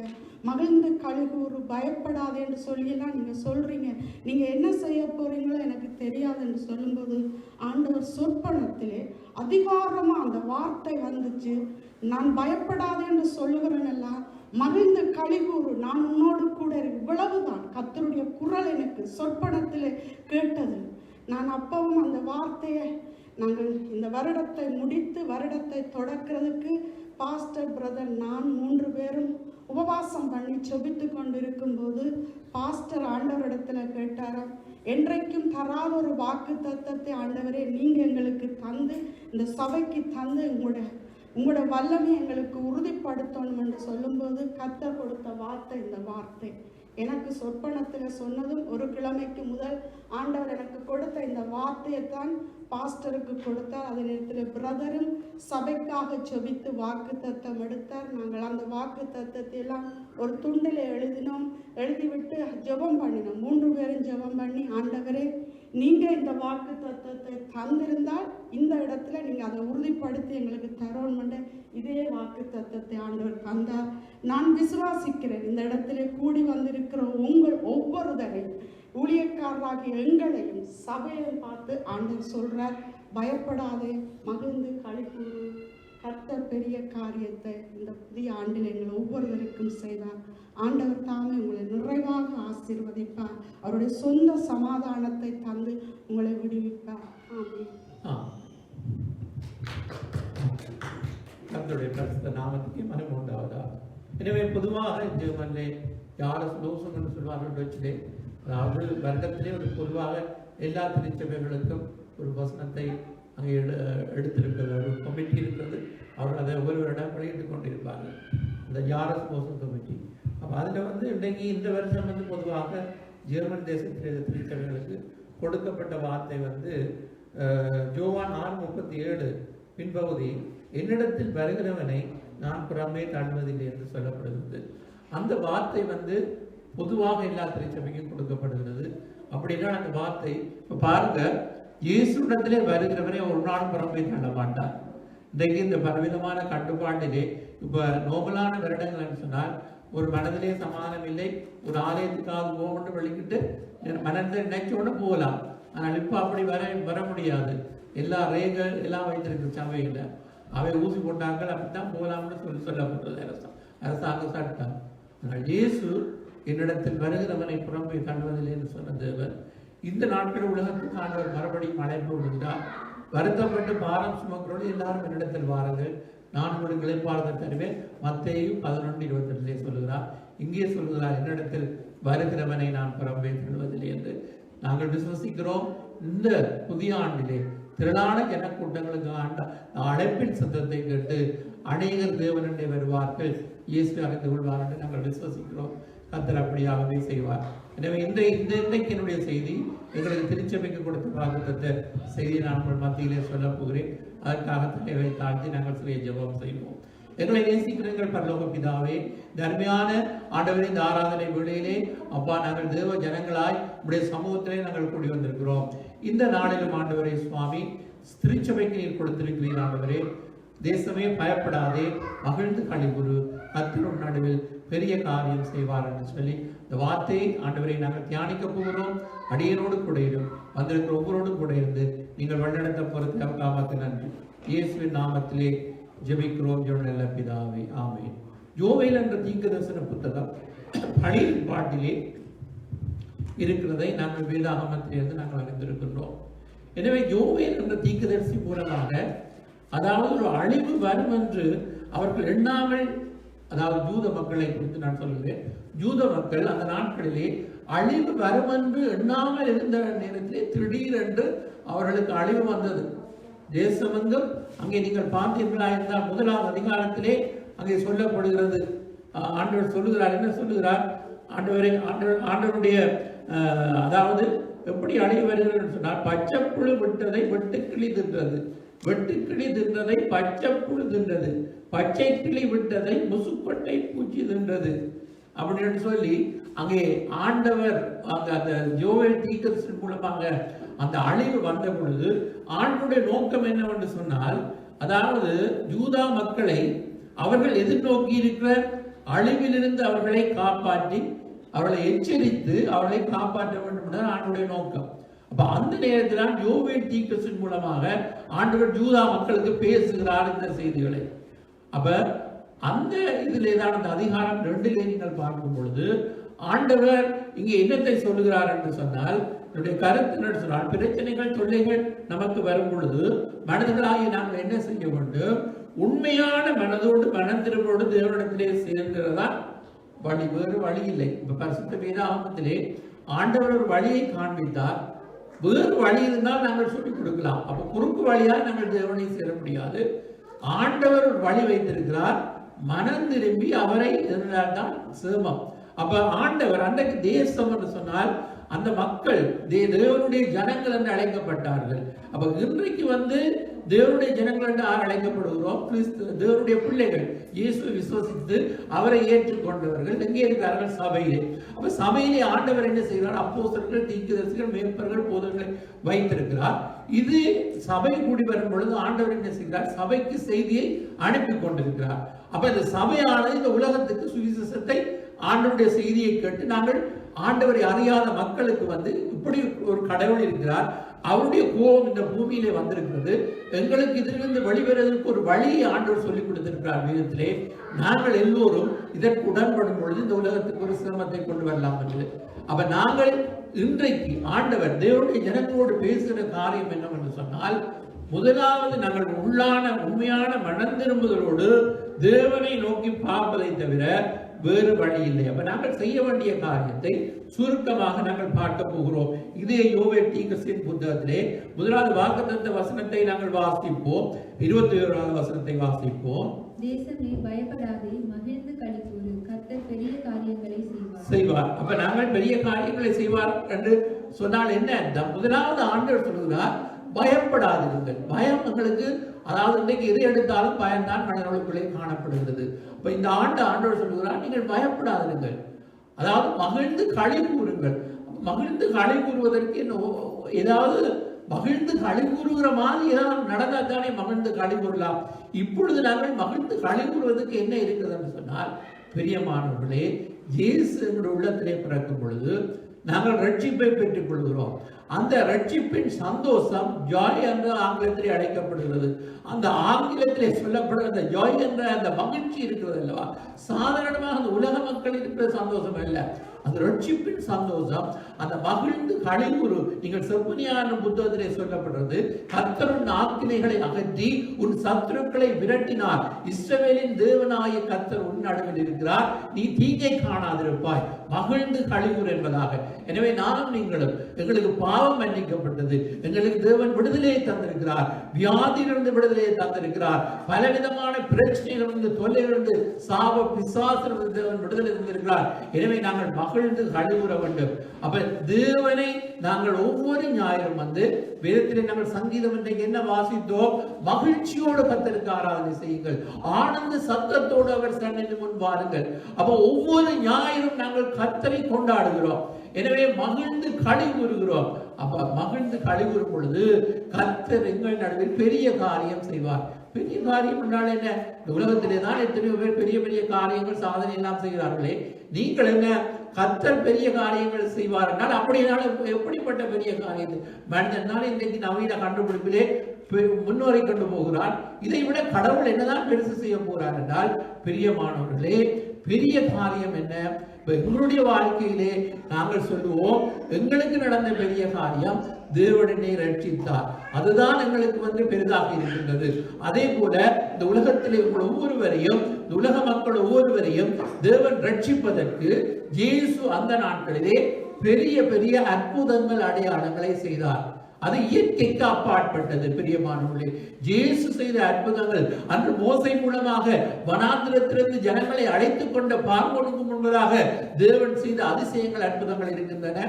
மகிழ்ந்து களிகூறு, பயப்படாது என்று சொல்லியெல்லாம் நீங்கள் சொல்கிறீங்க. நீங்கள் என்ன செய்ய போகிறீங்களோ எனக்கு தெரியாது என்று சொல்லும்போது ஆண்டவர் சொற்பனத்திலே அதிகாரமாக அந்த வார்த்தை வந்துச்சு. நான் பயப்படாது என்று சொல்லுகிறேனெல்லாம் மகிழ்ந்து களிகூறு, நான் உன்னோடு கூட இவ்வளவுதான் கர்த்தருடைய குரல் எனக்கு சொற்பனத்திலே கேட்டது. நான் அப்பவும் அந்த வார்த்தையை, நாங்கள் இந்த வருடத்தை முடித்து வருடத்தை தொடக்கிறதுக்கு பாஸ்டர் பிரதர் நான் 3 பேரும் உபவாசம் பண்ணி செபித்து கொண்டிருக்கும் போது பாஸ்டர் ஆண்டவரிடத்துல கேட்டாராம், என்றைக்கும் தராத ஒரு வாக்கு தத்தத்தை ஆண்டவரே நீங்க எங்களுக்கு தந்து, இந்த சபைக்கு தந்து உங்களோட வல்லமை எங்களுக்கு உறுதிப்படுத்தணும் என்று சொல்லும்போது கர்த்தர் கொடுத்த வார்த்தை இந்த வார்த்தை. எனக்கு சொற்பனத்தில் சொன்னதும் ஒரு கிழமைக்கு முதல் ஆண்டவர் எனக்கு கொடுத்த இந்த வார்த்தையை தான் பாஸ்டருக்கு கொடுத்தார். அதே நேரத்தில் பிரதரும் சபைக்காக செபித்து வாக்கு தத்தம் எடுத்தார். நாங்கள் அந்த வாக்கு தத்தத்தை எல்லாம் ஒரு துண்டில் எழுதினோம். எழுதிவிட்டு ஜெபம் பண்ணினோம். 3 பேரும் ஜெபம் பண்ணி, ஆண்டவரே நீங்கள் இந்த வாக்கு தத்தத்தை தந்திருந்தால் இந்த இடத்துல நீங்கள் அதை உறுதிப்படுத்தி எங்களுக்கு தரோன்னு இதே வாக்கு தத்தத்தை ஆண்டவர் தந்தார். நான் விசுவாசிக்கிறேன். இந்த இடத்துல கூடி வந்திருக்கிற உங்கள் ஒவ்வொருவரையும், ஊழியக்காரராகிய எங்களையும் சபையை பார்த்து ஆண்டவர் சொல்றார், பயப்படாதே, மகிழ்ந்து களிகூறு, கர்த்தர் பெரிய காரியத்தை இந்த புதிய ஆண்டில் எங்கள் ஒவ்வொருவருக்கும் செய்வார். ஆண்டவர் தாமே உங்களை நிறைவாக ஆசீர்வதிப்பார். அவருடைய சொந்த சமாதானத்தை தந்து உங்களை விடுவிப்பார். ஆமென். கர்த்தருடைய பரிசுத்த நாமத்துக்கு மகிமை உண்டாவதா. எனவே பொதுவாக ஜெர்மனிலே யாரஸ் லோசம் என்று சொல்வார்கள் டச்சிலே, அதாவது வருடத்திலே ஒரு பொதுவாக எல்லா திருச்சபைகளுக்கும் ஒரு வசனத்தை அங்கே எடுத்திருக்கிறது, ஒரு கமிட்டி இருக்கிறது. அவர்கள் அதை ஒவ்வொரு வருடம் வெளியிட்டு கொண்டிருப்பார்கள், இந்த யாரஸ் லோசம் கமிட்டி. அப்போ அதில் இன்றைக்கு இந்த வருஷம் பொதுவாக ஜெர்மன் தேசத்தில் திருச்சபைகளுக்கு கொடுக்கப்பட்ட வார்த்தை யோவான் 6:37 பின்பகுதி, என்னிடத்தில் வருகிறவனை நான் புறமே தள்ளுவதில்லை என்று சொல்லப்படுகிறது. அந்த வார்த்தை பொதுவாக எல்லா திருச்சபைக்கும் கொடுக்கப்படுகிறது. அப்படின்னா அந்த வார்த்தை இப்போ பாருங்க, இயேசுடத்திலே வருகிறவரை ஒரு நாள் புறமே தள்ள மாட்டார். இன்றைக்கு இந்த பலவிதமான கட்டுப்பாட்டிலே இப்போ நோபலான வருடங்கள் சொன்னால் ஒரு மனதிலே சமாதானம் இல்லை, ஒரு ஆலயத்துக்காக போகணும் வெளிக்கிட்டு மனதை நினைச்சோன்னு போகலாம். ஆனால் இப்போ அப்படி வர முடியாது. எல்லா ரேகள் எல்லாம் வைத்திருக்கு சபையில், அவை ஊசி போட்டார்கள், அப்படித்தான் போகலாம்னு சொல்லப்பட்டது அரசாங்க சட்டம். ஆனால் இயேசு என்னிடத்தில் வருகிறவனை புறம்பே தள்ளுவதில்லை என்று சொன்ன தேவர் இந்த நாட்கள் உலகத்துக்கு ஆண்டவர் மறுபடியும் அழைப்பு விடுகிறார். வருத்தப்பட்டு பாரம் சுமக்கிறோடு எல்லாரும் என்னிடத்தில் வாருங்கள், நான் உங்களுக்கு இளைப்பாறுதல் தருவேன். மத்தேயு 11:28 சொல்லுகிறார். இங்கே சொல்லுகிறார், என்னிடத்தில் வருகிறவனை நான் புறம்பே தள்ளுவதில்லை என்று. நாங்கள் விசுவசிக்கிறோம். இந்த புதிய ஆண்டிலே திரளான ஜனக்கூட்டங்களுக்கு அழைப்பின் சத்தத்தை கேட்டு அநேகர் தேவனண்டே வருவார்கள், இயேசு அறிந்து கொள்வார் என்று நாங்கள் விசுவசிக்கிறோம். கர்த்தர் அப்படியாகவே செய்வார். எனவே இன்றைக்கு என்னுடைய செய்தி எங்களுக்கு திருச்சபைக்கு கொடுத்த வாக்குத்தத்த செய்தியை நான் உங்கள் மத்தியிலே சொல்ல போகிறேன். அதற்காக தலைவை தாழ்த்தி நாங்கள் சிறிய ஜெபம் செய்வோம். எங்களை நேசிக்கிற எங்கள் பரலோக பிதாவே, தர்மையான ஆண்டவரே, இந்த ஆராதனை வேளையிலே அப்பா நாங்கள் தேவ ஜனங்களாய் உடைய சமூகத்திலே நாங்கள் கூடி வந்திருக்கிறோம். இந்த நாளிலும் ஆண்டவரே சுவாமி, திருச்சபைக்கு நீர் கொடுத்திருக்கிறீர். ஆண்டவரே, தேசமே பயப்படாதே, மகிழ்ந்து களிகூறு, கர்த்தர் நடுவில் பெரிய காரியம் செய்வார் என்று சொல்லி இந்த வார்த்தையை ஆண்டவரை நாங்கள் தியானிக்க போகிறோம். அடியனோடு கூட இரும், வந்திருக்கிற ஒவ்வொருவரோடும் கூட இருந்து நீங்கள் வழிநடத்த போறது காமத்து நன்றி. இயேசுவின் நாமத்திலே ஜெபிக்கிறோம் நல்ல பிதாவே, ஆமென். யோவேல் என்ற தீர்க்கதரிசன புத்தகம் பழைய பாட்டிலே இருக்கிறதை நாங்கள் வேதாகமத்திலிருந்து நாங்கள் அறிந்திருக்கின்றோம். எனவே யோவேல் என்ற தீர்க்கதரிசி மூலமாக அதாவது ஒரு அழிவு வரும் என்று அவர்கள் எண்ணாமல், அதாவது யூத மக்களை குறித்து நான் சொல்கிறேன், யூத மக்கள் அந்த நாட்களிலே அழிவு வரும் என்று எண்ணாமல் இருந்த நேரத்திலே திடீரென்று அவர்களுக்கு அழிவு வந்தது. தேசமெங்கும் அங்கே நீங்கள் பார்த்தீர்களா இருந்தால் 1ஆம் அதிகாரத்திலே அங்கே சொல்லப்படுகிறது. ஆண்டவர் சொல்லுகிறார், என்ன சொல்லுகிறார்? ஆண்டவருடைய அதாவது எப்படி அழிவு வருகிறது சொன்னால், பச்சைப்புழு விட்டதை வெட்டுக்கிளி தின்றது, வெட்டுக்கிளி தின்றதை பச்சைப்புழு தின்றது, பச்சை கிளி விட்டதை முசுக்கொட்டை பூச்சி தின்றது அப்படின்னு சொல்லி அங்கே ஆண்டவர் அந்த யோவேல் தீர்க்கதரிசி மூலமாக அந்த அழிவு வந்த பொழுது ஆண்டவருடைய நோக்கம் என்னவென்று சொன்னால், அதாவது யூதா மக்களை அவர்கள் எதிர்நோக்கி இருக்கிற அழிவிலிருந்து அவர்களை காப்பாற்றி அவர்களை எச்சரித்து அவர்களை காப்பாற்ற வேண்டும் என்பது ஆண்டவருடைய நோக்கம். அப்ப அந்த நேரத்தில் யோவேல் தீர்க்கதரிசி மூலமாக ஆண்டவர் யூதா மக்களுக்கு பேசுகிறார் இந்த செய்திகளை. அப்ப அந்த இதிலே தான் அந்த அதிகாரம் 2 நீங்கள் பார்க்கும் பொழுது ஆண்டவர் இங்கே என்னத்தை சொல்லுகிறார் என்று சொன்னால், என்னுடைய கருத்து என்ன சொன்னால், பிரச்சனைகள் தொல்லைகள் நமக்கு வரும் பொழுது மனதுகளாகி நாங்கள் என்ன செய்ய வேண்டும்? உண்மையான மனதோடு மனந்திருப்போடு தேவனிடத்திலே சேர்ந்ததான் வழி, வேறு வழி இல்லை. இப்ப பரிசுத்த வேதாகமத்திலே ஆண்டவர் ஒரு வழியை காண்பித்தார், வேறு வழி இருந்தால் நாங்கள் சொல்லிக் கொடுக்கலாம். அப்ப குறுக்கு வழியாக நாங்கள் தேவனை சேர முடியாது. ஆண்டவர் ஒரு வழி வைத்திருக்கிறார், மனம் திரும்பி அவரை தான் சேமம். அப்ப ஆண்டவர் அன்றைக்கு தேசம் என்று சொன்னால் அந்த மக்கள் தேவனுடைய ஜனங்கள் என்று அழைக்கப்பட்டார்கள். அப்ப இன்றைக்கு தேவனுடைய ஜனங்கள் என்று அழைக்கப்படுகிறோம். தேவனுடைய பிள்ளைகள், இயேசுவை விசுவசித்து அவரை ஏற்றுக்கொண்டவர்கள் எங்கே இருக்கிறார்கள்? சபையிலே. அப்ப சபையிலே ஆண்டவர் என்ன செய்கிறார்? அப்போஸ்தலர்கள், தீர்க்கதரிசிகள், மேய்ப்பர்கள், போதகர்களை வைத்திருக்கிறார். இது சபை கூடி வரும் பொழுது ஆண்டவர் என்ன செய்கிறார்? சபைக்கு செய்தியை அனுப்பி கொண்டிருக்கிறார். அப்ப இந்த சபையானது இந்த உலகத்துக்கு சுவிசேஷத்தை, ஆண்டவருடைய செய்தியை கேட்டு நாங்கள் ஆண்டவரை அறியாத மக்களுக்கு இப்படி ஒரு கடவுள் இருக்கிறார், அவருடைய கோபம் இந்த பூமியிலே வந்திருக்கிறது, எங்களுக்கு இதிலிருந்து வெளிவருவதற்கு ஒரு வழியை ஆண்டவர் சொல்லிக் கொடுத்திருக்கிறார் வேதத்திலே, நாங்கள் எல்லோரும் இதற்கு உடன்படும் பொழுது இந்த உலகத்துக்கு ஒரு சிரமத்தை கொண்டு வரலாம் என்று. அப்ப நாங்கள் இன்றைக்கு ஆண்டவர் தேவனுடைய ஜனங்களோடு பேசுகிற காரியம் என்னவென்று சொன்னால், முதலாவது நாங்கள் உள்ளான உண்மையான மனம் திரும்புதலோடு தேவனை நோக்கி பார்ப்பதை தவிர வேறு வழி இல்லை. அப்ப நாங்கள் செய்ய வேண்டிய காரியத்தை சுருக்கமாக நாங்கள் பார்க்க போகிறோம். இதே யோவேல் தீர்க்கதரிசியின் புத்தகத்திலே 1வது வாக்குத்தத்த வசனத்தை நாங்கள் வாசிப்போம். 21வது வசனத்தை வாசிப்போம். தேசமே பயப்படாதே, மகிழ்ந்து களிகூரு, கர்த்தர் பெரிய காரியங்களை செய்வார். அப்ப நாங்கள் பெரிய காரியங்களை செய்வார் என்று சொன்னால் என்ன அர்த்தம்? முதலாவது ஆண்டவர் சொல்கிறார், பயப்படாதிருங்கள். பயம் உங்களுக்கு, அதாவது இன்றைக்கு எது எடுத்தாலும் பயம்தான் மனிதர்களுக்குள்ளே காணப்படுகிறது. இப்ப இந்த ஆண்டவர் சொல்லுகிறார், நீங்கள் பயப்படாதிருங்கள், அதாவது மகிழ்ந்து களி கூறுங்கள். மகிழ்ந்து களி கூறுவதற்கு ஏதாவது மகிழ்ந்து களி கூறுகிற மாதிரி ஏதாவது நடந்தால் தானே மகிழ்ந்து களி கூறலாம். இப்பொழுது நாங்கள் மகிழ்ந்து களி கூறுவதற்கு என்ன இருக்கிறது என்று சொன்னால், பிரியமானவர்களே, இயேசு எங்களுடைய உள்ளத்திலே பிறக்கும் பொழுது நாங்கள் ரட்சிப்பை பெற்றுக் கொள்கிறோம். அந்த ரட்சிப்பின் சந்தோஷம் ஜாய் என்று ஆங்கிலத்திலே அழைக்கப்படுகிறது. அந்த ஆங்கிலத்திலே சொல்லப்படுகிற அந்த ஜாய் என்ற அந்த மகிழ்ச்சி இருக்கிறது அல்லவா, சாதாரணமாக அந்த உலக மக்கள் இருக்கிற சந்தோஷம் அல்ல, அந்த ரட்சிப்பின் சந்தோஷம், அந்த மகிழ்ந்து களிகூறு. நீங்கள் செப்பனியான புத்தகத்திலே சொல்லப்படுறது, கர்த்தரின் ஆக்கினைகளை அகற்றி உன் சத்துருக்களை விரட்டினார், இஸ்ரவேலின் தேவனாய கர்த்தர் உன் நடுவில் இருக்கிறார், நீ தீங்கை காணாதிருப்பாய், மகிழ்ந்து களிகூறு என்பதாக. எனவே நானும் நீங்களும், எங்களுக்கு பாவம் மன்னிக்கப்பட்டது, எங்களுக்கு தேவன் விடுதலையை தந்திருக்கிறார், வியாதியிலிருந்து விடுதலையை தந்திருக்கிறார், பலவிதமான பிரச்சனைகளிலிருந்து, தொல்லைகளிலிருந்து, சாப பிசாசிலிருந்து தேவன் விடுதலை தந்திருக்கிறார். எனவே நாங்கள் மகிழ்ந்து களிகூற வேண்டும். அப்ப தேவனை நாங்கள் ஒவ்வொரு ஞாயிறும் வேதத்திலே நாங்கள் சங்கீதம் இன்றைக்கு என்ன வாசித்தோம்? மகிழ்ச்சியோடு கர்த்தருக்கு ஆராதனை செய்யுங்கள், ஆனந்த சத்தத்தோடு அவர் சன்னதி முன் வாருங்கள். அப்ப ஒவ்வொரு ஞாயிறும் நாங்கள் கர்த்தரை கொண்டாடுகிறோம். எனவே மகிழ்ந்து களி கூறுகிறோம். அப்ப மகிழ்ந்து களி கூறும் பொழுது கர்த்தர் எங்கள் நடுவில் பெரிய காரியம் செய்வார். பெரிய காரியம் என்றால் என்ன? உலகத்திலே தான் எத்தனையோ பேர் பெரிய பெரிய காரியங்கள், சாதனை எல்லாம் செய்கிறார்களே, நீங்கள் என்ன கர்த்தர் பெரிய காரியங்கள் செய்வார் என்றால் அப்படினால எப்படிப்பட்ட பெரிய காரியத்தை மனிதனால் இன்றைக்கு நவீன கண்டுபிடிப்பிலே முன்னோரை கொண்டு போகிறார். இதை விட கடவுள் என்னதான் பெருசு செய்ய போகிறார் என்றால், பிரியமானவர்களே, பெரிய காரியம் என்ன? எங்களுடைய வாழ்க்கையிலே நாங்கள் சொல்லுவோம், எங்களுக்கு நடந்த பெரிய காரியம் தேவனை ரட்சித்தார், அதுதான் எங்களுக்கு பெரிதாக இருக்கின்றது. அதே போல இந்த உலகத்திலே உங்கள் ஒவ்வொருவரையும், இந்த உலக மக்கள் ஒவ்வொருவரையும் தேவன் ரட்சிப்பதற்கு இயேசு அந்த நாட்களிலே பெரிய பெரிய அற்புதங்கள் அடையாளங்களை செய்தார். அது இயற்கைக்கு அப்பாற்பட்டது. பிரியமானவர்களே, இயேசு செய்த அற்புதங்கள் அன்று மோசே மூலமாக வனாந்திரத்திலிருந்து ஜனங்களை அழைத்துக் கொண்ட பார்வோனுக்கு முன்பதாக தேவன் செய்த அதிசயங்கள், அற்புதங்கள் இருக்கின்றன.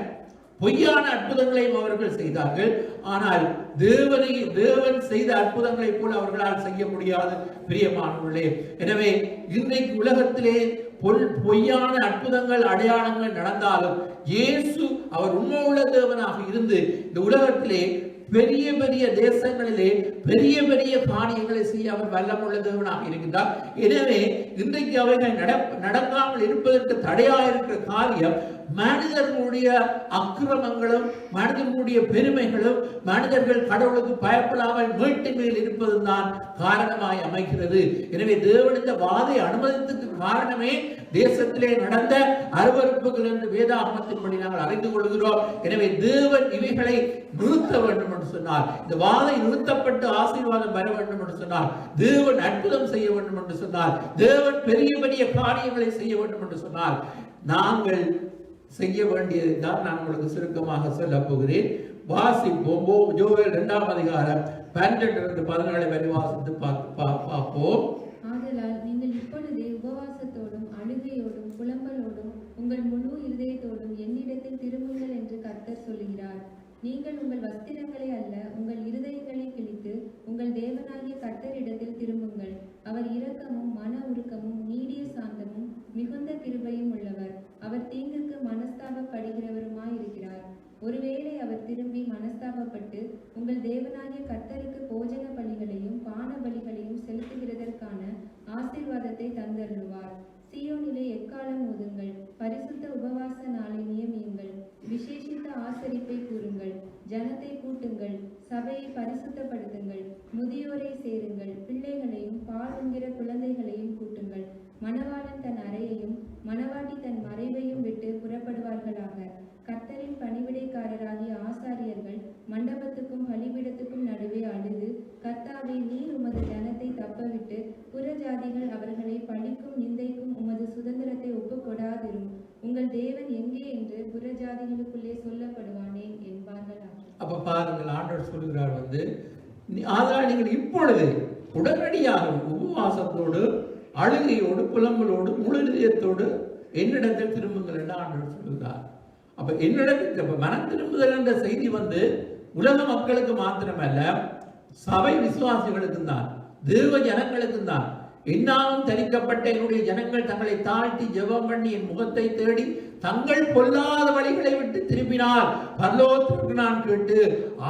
பொய்யான அற்புதங்களையும் அவர்கள் செய்தார்கள். ஆனால் தேவன் செய்த அற்புதங்களை போல அவர்களால் செய்ய முடியாது. பிரியமானவர்களே, எனவே இன்றைக்கு உலகத்திலே பொய்யான அற்புதங்கள், அடையாளங்கள் நடந்தாலும் இயேசு அவர் உண்மையுள்ள தேவனாக இருந்து இந்த உலகத்திலே பெரிய பெரிய தேசங்களிலே பெரிய பெரிய காரியங்களை செய்ய அவர் வல்லமுள்ள தேவனாக இருக்கின்றார். எனவே இன்றைக்கு அவைகள் நடக்காமல் இருப்பதற்கு தடையாயிருக்கிற காரியம் மனிதர்களுடைய அக்கிரமங்களும், மனிதர்களுடைய பெருமைகளும், மனிதர்கள் கடவுளுக்கு பயப்படாமல் மீட்டு மேல் இருப்பதுதான் காரணமாய் அமைகிறது. எனவே தேவன் இந்த வாதை அனுமதித்ததுக்கு காரணமே தேசத்திலே நடந்த அருவருப்புகள் என்று வேதாகமத்தின்படி நாங்கள் அறிந்து கொள்கிறோம். எனவே தேவன் இவைகளை நிறுத்த வேண்டும் என்று சொன்னார். இந்த வாதை நிறுத்தப்பட்டு ஆசீர்வாதம் பெற வேண்டும் என்று சொன்னார். தேவன் அற்புதம் செய்ய வேண்டும் என்று சொன்னார். தேவன் பெரிய பெரிய காரியங்களை செய்ய வேண்டும் என்று சொன்னார். நாங்கள் செய்ய வேண்டியதுதான் நான் உங்களுக்கு சுருக்கமாக சொல்ல போகிறேன். வாசிப்போம். யோவேல் 2ஆம் அதிகாரம் 12-14 வரை வாசித்து பார்ப்போம். ஆதலால் நீங்கள் இப்பொழுதே உபவாசத்தோடும் அழுகையோடும் புலம்பலோடும் உங்கள் முழு இருதயத்தோடும் என்னிடத்தில் திரும்புங்கள் என்று கர்த்தர் சொல்லுகிறார். நீங்கள் உங்கள் வஸ்திரங்களை அல்ல, உங்கள் இருதயங்களை கிழித்து உங்கள் தேவனாகிய கர்த்தரிடத்தில் திரும்புங்கள். அவர் இரக்கமும் மன உருக்கமும் நீடிய சாந்தமும் மிகுந்த கிருபையும் உள்ளவர். அவர் தீங்குக்கு மனஸ்தாபப்படுகிறவருமாய் இருக்கிறார். ஒருவேளை அவர் திரும்பி மனஸ்தாபப்பட்டு உங்கள் தேவனாகிய கர்த்தருக்கு போஜன பலிகளையும் பான பலிகளையும் செலுத்துகிறதற்கான ஆசீர்வாதத்தை தந்தருளுவார். சீயோனிலே எக்காலம் ஊதுங்கள், பரிசுத்த உபவாச நாளை நியமியுங்கள், விசேஷித்த ஆசரிப்பை கூறுங்கள், ஜனத்தை கூட்டுங்கள், சபையை பரிசுத்தப்படுத்துங்கள், முதியோரை சேருங்கள், பிள்ளைகளையும் பால் உண்கிற குழந்தைகளையும் கூட்டுங்கள். மணவாளன் தன் அறையையும் மணவாட்டி தன் மறைவையும் விட்டு புறப்படுவார்களாக. கர்த்தரின் பணிவிடைக்காரராகிய ஆசாரியர்கள் மண்டபத்துக்கும் பலிபீடத்துக்கும் நடுவே அழுது, கர்த்தாவே, நீர் உமது ஜனத்தை தப்பவிட்டு புறஜாதிகள் அவர்களை பழிக்கும் நிந்தைக்கும் உமது சுதந்திரத்தை ஒப்புக்கொடாதிரும். உங்கள் தேவன் எங்கே என்று புறஜாதிகளுக்குள்ளே சொல்லப்படுவானேன் என்பார்களா. அப்ப பாருங்கள், ஆண்டவர் சொல்கிறார் ஆதலால் நீங்கள் இப்பொழுது உடனடியாக உபவாசத்தோடு அழுகையோடு புலம்பலோடு முழு இதயத்தோடு என்னிடத்தில் திரும்புங்கள் என்று ஆண்டவர் சொல்கிறார். அப்ப என்னிடத்தில் மனம் திரும்புதல் என்ற செய்தி உலக மக்களுக்கு மாத்திரமல்ல, சபை விசுவாசிகளுக்கும் தான், தேவ ஜனங்களுக்கும் தான். என்னாலும் தரிக்கப்பட்ட என்னுடைய ஜனங்கள் தங்களை தாழ்த்தி ஜெபம் பண்ணி என் முகத்தை தேடி தங்கள் பொல்லாத வழிகளை விட்டு திரும்பினால் பரலோகத்திற்கு நான் கேட்டு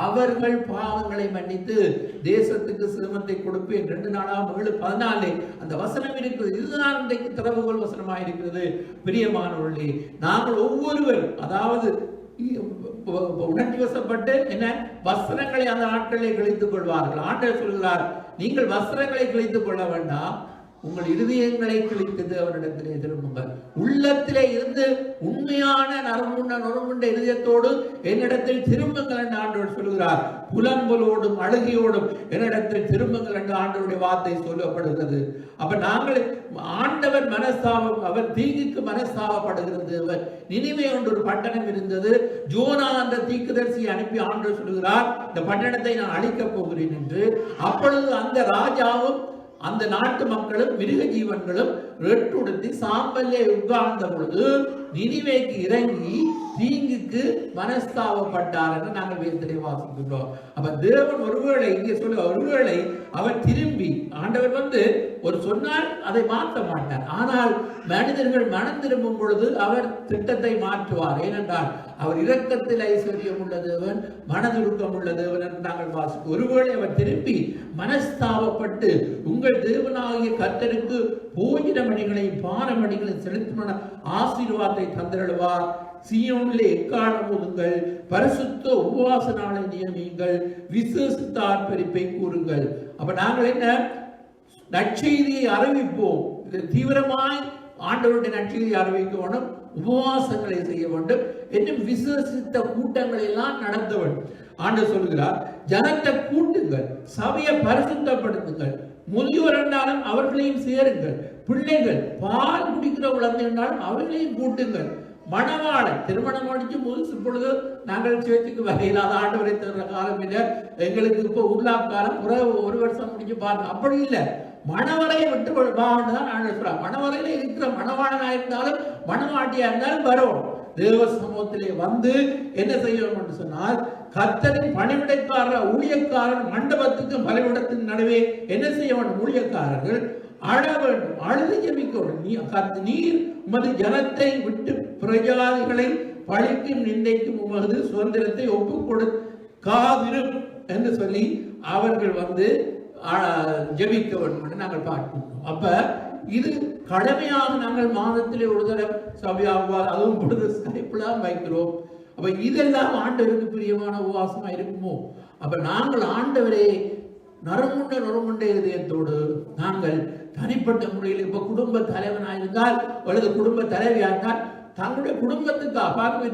அவர்கள் பாவங்களை மன்னித்து தேசத்துக்கு சிரமத்தை கொடுப்பேன். 2 நாளாக 7:14 அந்த வசனம் இருக்கிறது. இதுதான் இன்றைக்கு திறவுகோல் வசனமாக இருக்கிறது. பிரியமானவர்களே, நாங்கள் ஒவ்வொருவர், அதாவது உணர்ச்சி வசப்பட்டு என்ன வஸ்திரங்களை அந்த நாட்களிலே கிழித்துக் கொள்வார்கள். ஆண்டவர் சொல்கிறார், நீங்கள் வஸ்திரங்களை கிழித்துக் கொள்ள வேண்டாம், உங்கள் இருதயங்களை கிழித்தது அவரிடத்திலே திரும்புங்கள். உள்ளத்திலே இருந்து உண்மையான நறுமுண்ட இருதயத்தோடு என்னிடத்தில் திரும்புங்கள் என்று ஆண்டவர் சொல்கிறார். புலம்பலோடும் அழுகையோடும் என்னிடத்தில் திரும்புங்கள் என்று ஆண்டவருடைய வார்த்தை சொல்லப்படுகிறது. அப்ப நாங்கள் ஆண்டவர் மனஸ்தாபம், அவர் தீங்குக்கு மனஸ்தாபப்படுகிறது. நினிவே என்ற ஒரு பட்டணம் இருந்தது. ஜோனா என்ற தீர்க்கதரிசியை அனுப்பி ஆண்டவர் சொல்கிறார், இந்த பட்டணத்தை நான் அழிக்கப் போகிறேன் என்று. அப்பொழுது அந்த ராஜாவும் அந்த நாட்டு மக்களும் மிருக ஜீவன்களும் ரெட்டுடுத்தி சாம்பல்லே உட்கார்ந்த பொழுது நினிவேக்கு இறங்கி தீங்குக்கு மனஸ்தாபப்பட்டார் என்று நாங்கள் வேதத்திலே வாசிக்கின்றோம். அப்ப தேவன் ஒருவேளை இங்கே சொல்ல, ஒருவேளை அவர் திரும்பி, ஆண்டவர் ஒரு சொன்னால் அதை மாற்ற மாட்டார். ஆனால் மனிதர்கள் மனம் திரும்பும் பொழுது அவர் திட்டத்தை மாற்றுவார். ஏனென்றால் அவர் இரக்கத்தில் ஐஸ்வர்யம் உள்ள தேவன், மனதுருக்கம் உள்ள தேவன் என்று நாங்கள் வாசிக்கிறோம். ஒருவேளை அவர் திரும்பி மனஸ்தாபப்பட்டு உங்கள் தேவனாகிய கர்த்தருக்கு போஜன மணிகளையும் பானமணிகளையும் செலுத்தின ஆசீர்வாதத்தை தந்திருவார். சீயோனிலே எக்காலம் ஊதுங்கள், பரிசுத்த உபவாச நாளை நியமியுங்கள், விசேஷித்த ஆர்ப்பரிப்பை கூறுங்கள். அப்ப நாங்கள் என்ன நற்செய்தியை அறிவிப்போம். தீவிரமாய் ஆண்டவருடைய நற்செய்தியை அறிவிக்கணும். உபவாசங்களை செய்ய வேண்டும், இன்னும் விசேஷித்த கூட்டங்களை எல்லாம் நடத்த வேண்டும். ஆண்டவர் சொல்கிறார், ஜனத்தை கூட்டுங்கள், சபையை பரிசுத்தப்படுத்துங்கள், முதியோர் என்றாலும் அவர்களையும் சேருங்கள், பிள்ளைகள் பால் குடிக்கிற குழந்தை என்றாலும் அவர்களையும் கூட்டுங்கள். மணவாளன் திருமணம் முடிச்சு முழுசு பொழுது நாங்கள் சேர்த்துக்கு வரையில்லாத ஆண்டவரை தர்ற காலம் இல்லை. எங்களுக்கு இப்போ உள்ளாக்காலம் ஒரு வருஷம் முடிஞ்சு பாருங்க, அப்படி இல்லை. மணவரையை விட்டு வாழ்தான் ஆண்டு சொல்றாங்க. மணவரையில இருக்கிற மணவாளனா இருந்தாலும் மணவாட்டியா இருந்தாலும் வரும். தேவ சமூகத்திலே வந்து என்ன செய்யணும் என்று சொன்னால், கர்த்தரின் பணிவிடைக்காரர் ஊழியக்காரன் மண்டபத்துக்கும் பலிபீடத்தின் நடுவே என்ன செய்ய வேண்டும்? ஊழியக்காரர்கள் அழ வேண்டும், அழுது ஜெபிக்க வேண்டும். நீர் உமது ஜனத்தை விட்டு பிரஜாதிகளை பழிக்கும் நிந்தைக்கும் உமது சுதந்திரத்தை ஒப்புக் கொடுக்காதிரும் என்று சொல்லி அவர்கள் வந்து ஜெபிக்க வேண்டும் என்று நாங்கள் பார்க்கிறோம். அப்ப இது கடமையாக நாங்கள் மாதத்திலே ஒரு தடவை சபையாக, அதுவும் பொழுது ஸ்கைப்லாம் வைக்கிறோம். அப்ப இதெல்லாம் ஆண்டவருக்கு பிரியமான உபவாசமா இருக்குமோ? அப்ப நாங்கள் ஆண்டவரே நறுமுண்ட இதயத்தோடு நாங்கள் தனிப்பட்ட முறையில் இப்ப குடும்ப தலைவனாயிருந்தால் அல்லது குடும்ப தலைவியா இருந்தால் தங்களுடைய குடும்பத்துக்காக பாருங்க,